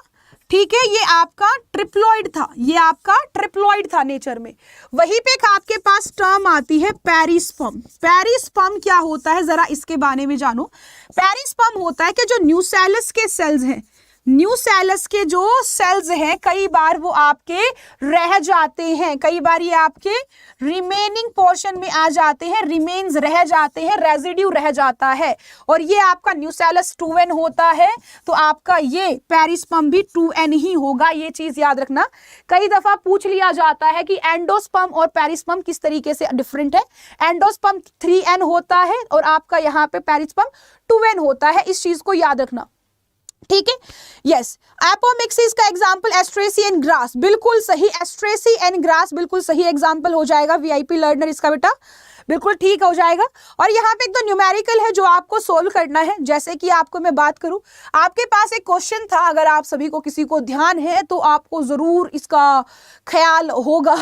ठीक है, ये आपका ट्रिप्लॉइड था, ये आपका ट्रिप्लॉइड था नेचर में। वहीं पे आपके पास टर्म आती है पेरिस्पर्म। पेरिस्पर्म क्या होता है जरा इसके बारे में जानो। पेरिस्पर्म होता है कि जो न्यूसेलस के सेल्स हैं, न्यूसेलस के जो सेल्स हैं कई बार वो आपके रह जाते हैं, कई बार ये आपके रिमेनिंग पोर्शन में आ जाते हैं, रिमेन्स रह जाते हैं, रेजिड्यू रह जाता है, और ये आपका न्यूसेलस 2n होता है। तो आपका ये पेरिस्पर्म भी 2n ही होगा, ये चीज याद रखना। कई दफा पूछ लिया जाता है कि एंडोस्पर्म और पेरिस्पर्म किस तरीके से डिफरेंट है। एंडोस्पर्म 3n होता है और आपका यहाँ पे पेरिस्पर्म 2n होता है, इस चीज को याद रखना। ठीक है, यस। एपोमिक्सिस का एग्जांपल एस्ट्रेसी एंड ग्रास, बिल्कुल सही, एस्ट्रेसी एंड ग्रास बिल्कुल सही एग्जांपल हो जाएगा। वीआईपी लर्नर इसका बेटा बिल्कुल ठीक हो जाएगा। और यहाँ पे एक तो न्यूमेरिकल है जो आपको सोल्व करना है। जैसे कि आपको मैं बात करूं, आपके पास एक क्वेश्चन था, अगर आप सभी को किसी को ध्यान है तो आपको जरूर इसका ख्याल होगा।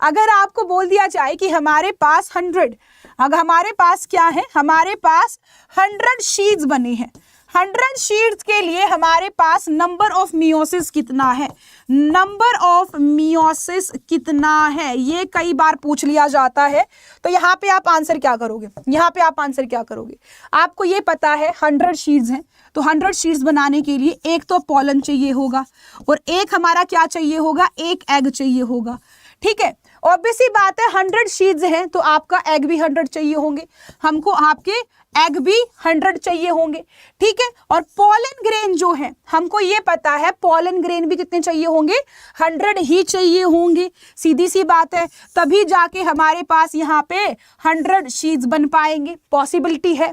अगर आपको बोल दिया जाए कि हमारे पास 100, अगर हमारे पास क्या है, हमारे पास 100 शीट्स बने हैं, 100 शीट्स के लिए हमारे पास नंबर ऑफ मियोसिस कितना है, नंबर ऑफ मियोसिस कितना है, ये कई बार पूछ लिया जाता है। तो यहाँ पे आप आंसर क्या करोगे, यहाँ पे आप आंसर क्या करोगे? आपको ये पता है 100 शीट्स हैं, तो 100 शीट्स बनाने के लिए एक तो पॉलन चाहिए होगा और एक हमारा क्या चाहिए होगा, एक एग चाहिए होगा। ठीक है, ऑब्वियस सी बात है 100 शीट्स हैं तो आपका एग भी 100 चाहिए होंगे, हमको आपके एग भी 100 चाहिए होंगे। ठीक है, और पॉलन ग्रेन जो है हमको ये पता है पॉलन ग्रेन भी कितने चाहिए होंगे, 100 ही चाहिए होंगे। सीधी सी बात है, तभी जाके हमारे पास यहाँ पे 100 शीट्स बन पाएंगे, पॉसिबिलिटी है।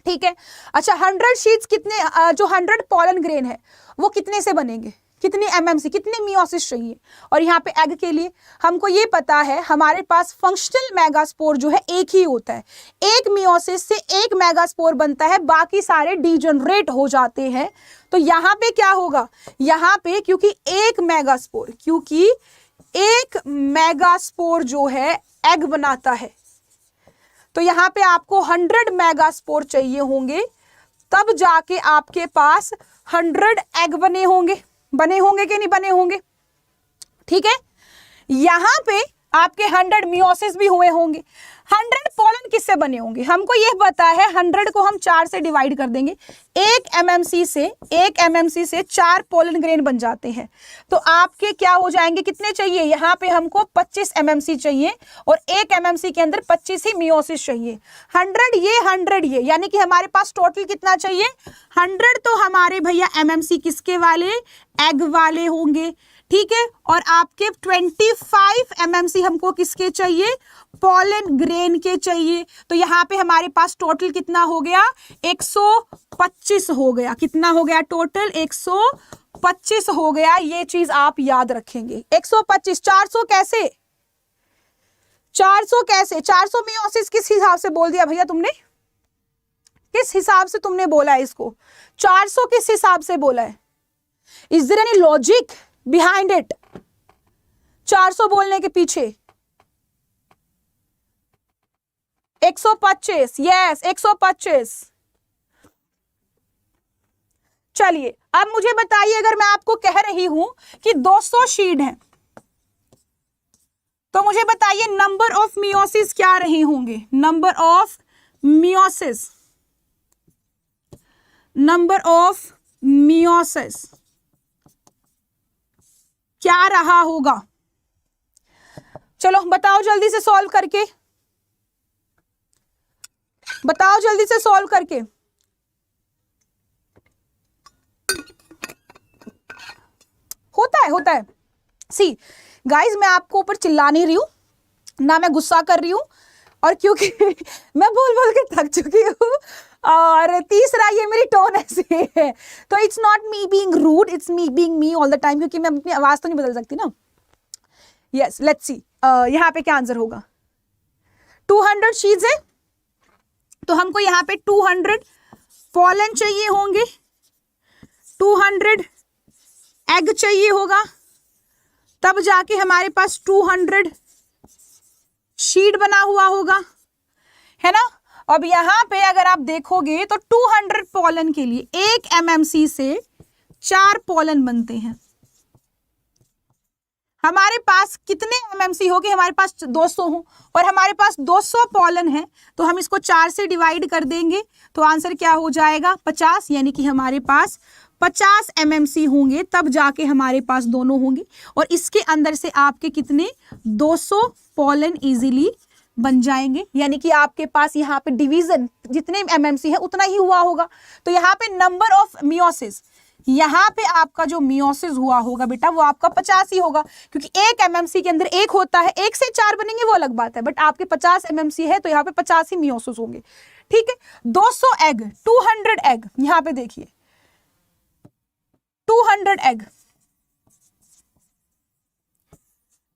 ठीक है, अच्छा 100 शीट्स कितने, जो 100 पॉलन ग्रेन है वो कितने से बनेंगे, कितने एमएमसी, कितने मियोसिस चाहिए। और यहाँ पे एग के लिए हमको ये पता है हमारे पास फंक्शनल मेगास्पोर जो है एक ही होता है, एक मियोसिस से एक मेगास्पोर बनता है, बाकी सारे डीजनरेट हो जाते हैं। तो यहाँ पे क्या होगा, यहाँ पे क्योंकि एक मेगास्पोर जो है एग बनाता है, तो यहाँ पे आपको 100 मेगास्पोर चाहिए होंगे, तब जाके आपके पास 100 एग बने होंगे कि नहीं बने होंगे। ठीक है, यहां पे आपके 100 मियोसिस भी हुए होंगे। 100 पॉलन किससे बने होंगे, हमको यह पता है 100 को हम 4 से डिवाइड कर देंगे, एक एमएमसी से 4 पॉलन ग्रेन बन जाते हैं। तो आपके क्या हो जाएंगे, कितने चाहिए, यहाँ पे हमको 25 एमएमसी चाहिए और एक एमएमसी के अंदर 25 ही मियोसिस चाहिए। 100 ये, यानी कि हमारे पास टोटल कितना चाहिए, 100 तो हमारे भैया एमएमसी किसके वाले, एग वाले होंगे। ठीक है, और आपके 25 एमएमसी हमको किसके चाहिए, पॉलन ग्रेन के चाहिए। तो यहाँ पे हमारे पास टोटल कितना हो गया, 125 हो गया। कितना हो गया टोटल, 125 हो गया। ये चीज आप याद रखेंगे, 125। 400 कैसे, 400 कैसे, 400 मियोसिस किस हिसाब से बोल दिया भैया तुमने, किस हिसाब से तुमने बोला है इसको? 400 किस हिसाब से बोला है? Is there any logic behind it? 400 बोलने के पीछे 125, यस 125। चलिए अब मुझे बताइए, अगर मैं आपको कह रही हूं कि 200 शीट है, तो मुझे बताइए नंबर ऑफ मियोसिस क्या रहे होंगे? Number of meiosis, number of meiosis क्या रहा होगा? चलो बताओ जल्दी से सॉल्व करके, बताओ जल्दी से सॉल्व करके। होता है सी गाइज, मैं आपको ऊपर चिल्ला नहीं रही हूं ना, मैं गुस्सा कर रही हूं, और क्योंकि मैं बोल बोल के थक चुकी हूँ, और तीसरा ये मेरी टोन ऐसी है, तो it's not me being rude, it's me being me all the time, क्योंकि मैं अपनी आवाज तो नहीं बदल सकती ना। यस लेट्स सी यहाँ पे क्या आंसर होगा। 200 शीट्स है, तो हमको यहाँ पे 200 पॉलन चाहिए होंगे, 200 एग चाहिए होगा, तब जाके हमारे पास 200 शीट बना हुआ होगा, है ना। अब यहां पे अगर आप देखोगे तो 200 पॉलन के लिए 1 MMC से 4 पॉलन बनते हैं। हमारे पास कितने MMC हो गए? हमारे पास 200 हो, और हमारे पास 200 पॉलन है, तो हम इसको 4 से डिवाइड कर देंगे, तो आंसर क्या हो जाएगा? 50, यानी कि हमारे पास 50 MMC होंगे, तब जाके हमारे पास दोनों होंगे, और इसके अंदर से आपके कितने 200 पॉलन इजीली बन जाएंगे, यानी कि आपके पास यहाँ पे डिवीजन जितने MMC है उतना ही हुआ होगा। तो यहाँ पे नंबर ऑफ मियोसिस, यहाँ पे आपका जो मियोसिस हुआ होगा बेटा वो आपका 50 ही होगा, क्योंकि 1 MMC के अंदर 1 होता है, 1 से 4 बनेंगे वो अलग बात है, बट आपके 50 MMC है तो यहाँ पे 50 ही मियोसिस होंगे। ठीक है, 200 एग, 200 एग, यहाँ पे देखिए 200 एग,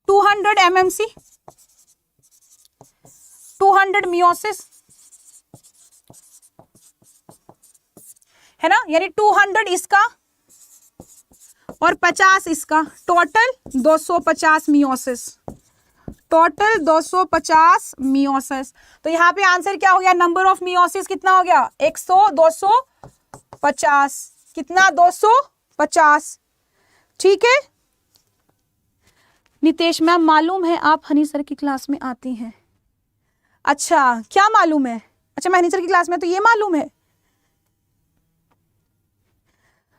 200 MMC, 200 मियोसिस, है ना, यानी 200 इसका और 50 इसका, टोटल 250 मियोसिस, टोटल 250 मियोसिस। तो यहाँ पे आंसर क्या हो गया? नंबर ऑफ मियोसिस कितना हो गया? 100, 250, कितना? 250। ठीक है नितेश मैम, मालूम है आप हनी सर की क्लास में आती हैं। अच्छा क्या मालूम है? अच्छा मैं हनी सर की क्लास में, तो ये मालूम है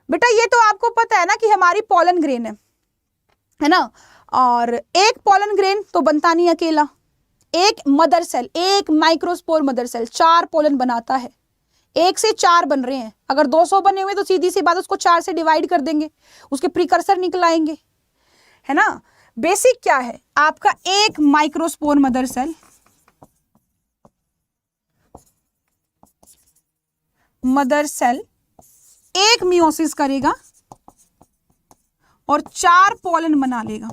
बेटा, ये तो आपको पता है ना कि हमारी पॉलन ग्रेन है ना, और एक पॉलन ग्रेन तो बनता नहीं अकेला, एक मदर सेल, एक माइक्रोस्पोर मदर सेल 4 पॉलन बनाता है, 1 से 4 बन रहे हैं, अगर 200 बने हुए तो सीधी सी बात उसको 4 से डिवाइड कर देंगे, उसके प्रीकर्सर निकल आएंगे, है ना। बेसिक क्या है आपका? एक microspore mother cell, mother cell एक मियोसिस करेगा और 4 पॉलन बना लेगा।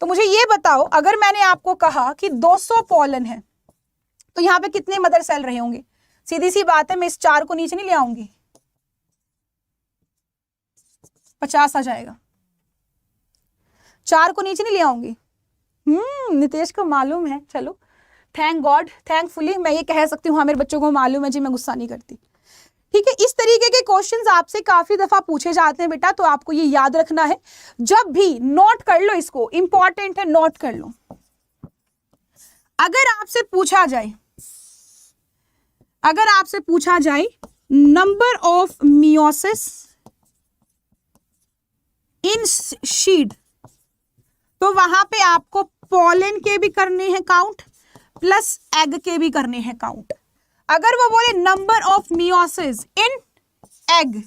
तो मुझे ये बताओ, अगर मैंने आपको कहा कि 200 पॉलन है तो यहां पे कितने मदर सेल रहे होंगे? सीधी सी बात है, मैं इस 4 को नीचे नहीं ले आऊंगी, 50 आ जाएगा, 4 को नीचे नहीं ले आऊंगी। नितेश को मालूम है, चलो थैंक गॉड, थैंकफुली मैं ये कह सकती हूँ हाँ मेरे बच्चों को मालूम है जी, मैं गुस्सा नहीं करती। ठीक है, इस तरीके के क्वेश्चंस आपसे काफी दफा पूछे जाते हैं बेटा, तो आपको ये याद रखना है, जब भी नोट कर लो इसको, इंपॉर्टेंट है, नोट कर लो। अगर आपसे पूछा जाए, अगर आपसे पूछा जाए नंबर ऑफ मियोसिस इन शीड, तो वहां पे आपको पॉलन के भी करने हैं काउंट, प्लस एग के भी करने हैं काउंट। अगर वो बोले number of meiosis in egg,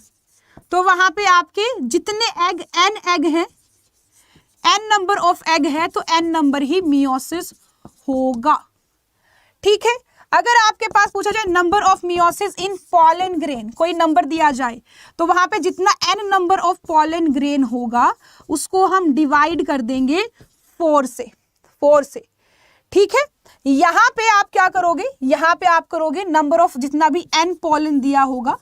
तो वहां पे आपके जितने एग, n एग हैं, n नंबर ऑफ एग है, तो n नंबर ही मियोसिस होगा। ठीक है, अगर आपके पास पूछा जाए number of meiosis in pollen grain, कोई नंबर दिया जाए, तो वहां पे जितना n number of pollen grain होगा उसको हम डिवाइड कर देंगे 4 से। ठीक है, यहां पे आप क्या करोगे, यहां पे आप करोगे नंबर ऑफ जितना भी n पोलन दिया होगा,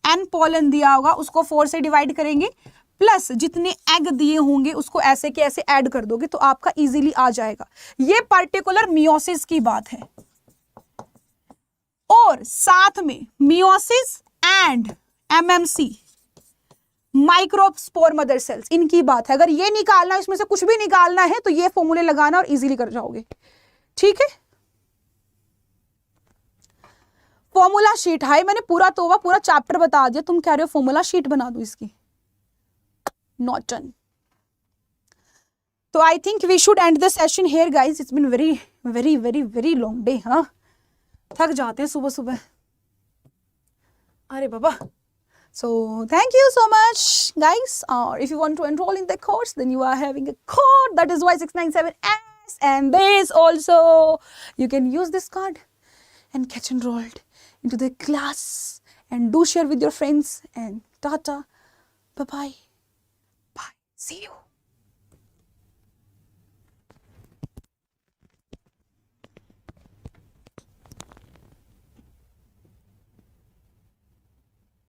n पोलन दिया होगा उसको 4 से डिवाइड करेंगे, प्लस जितने एग दिए होंगे उसको ऐसे के ऐसे ऐड कर दोगे तो आपका इजीली आ जाएगा। ये पर्टिकुलर मियोसिस की बात है। और साथ में meiosis and MMC microspore mother cells, इनकी बात है। अगर ये निकालना, इसमें से कुछ भी निकालना है तो ये फॉर्मूले लगाना और इजीली कर जाओगे। ठीक है, फॉर्मूला शीट, हाय मैंने पूरा तोबा पूरा चैप्टर बता दिया, तुम कह रहे हो फॉर्मूला शीट बना दो इसकी, नॉट डन। तो I think we should end the session here guys, it's been very very very very long day. हाँ, थक जाते हैं सुबह सुबह, अरे बाबा। So thank you so much guys. If you want to enroll in the course, then you are having a code that is Y697S, and there is also you can use this card and get enrolled into the class, and do share with your friends, and tata, bye bye, bye, see you.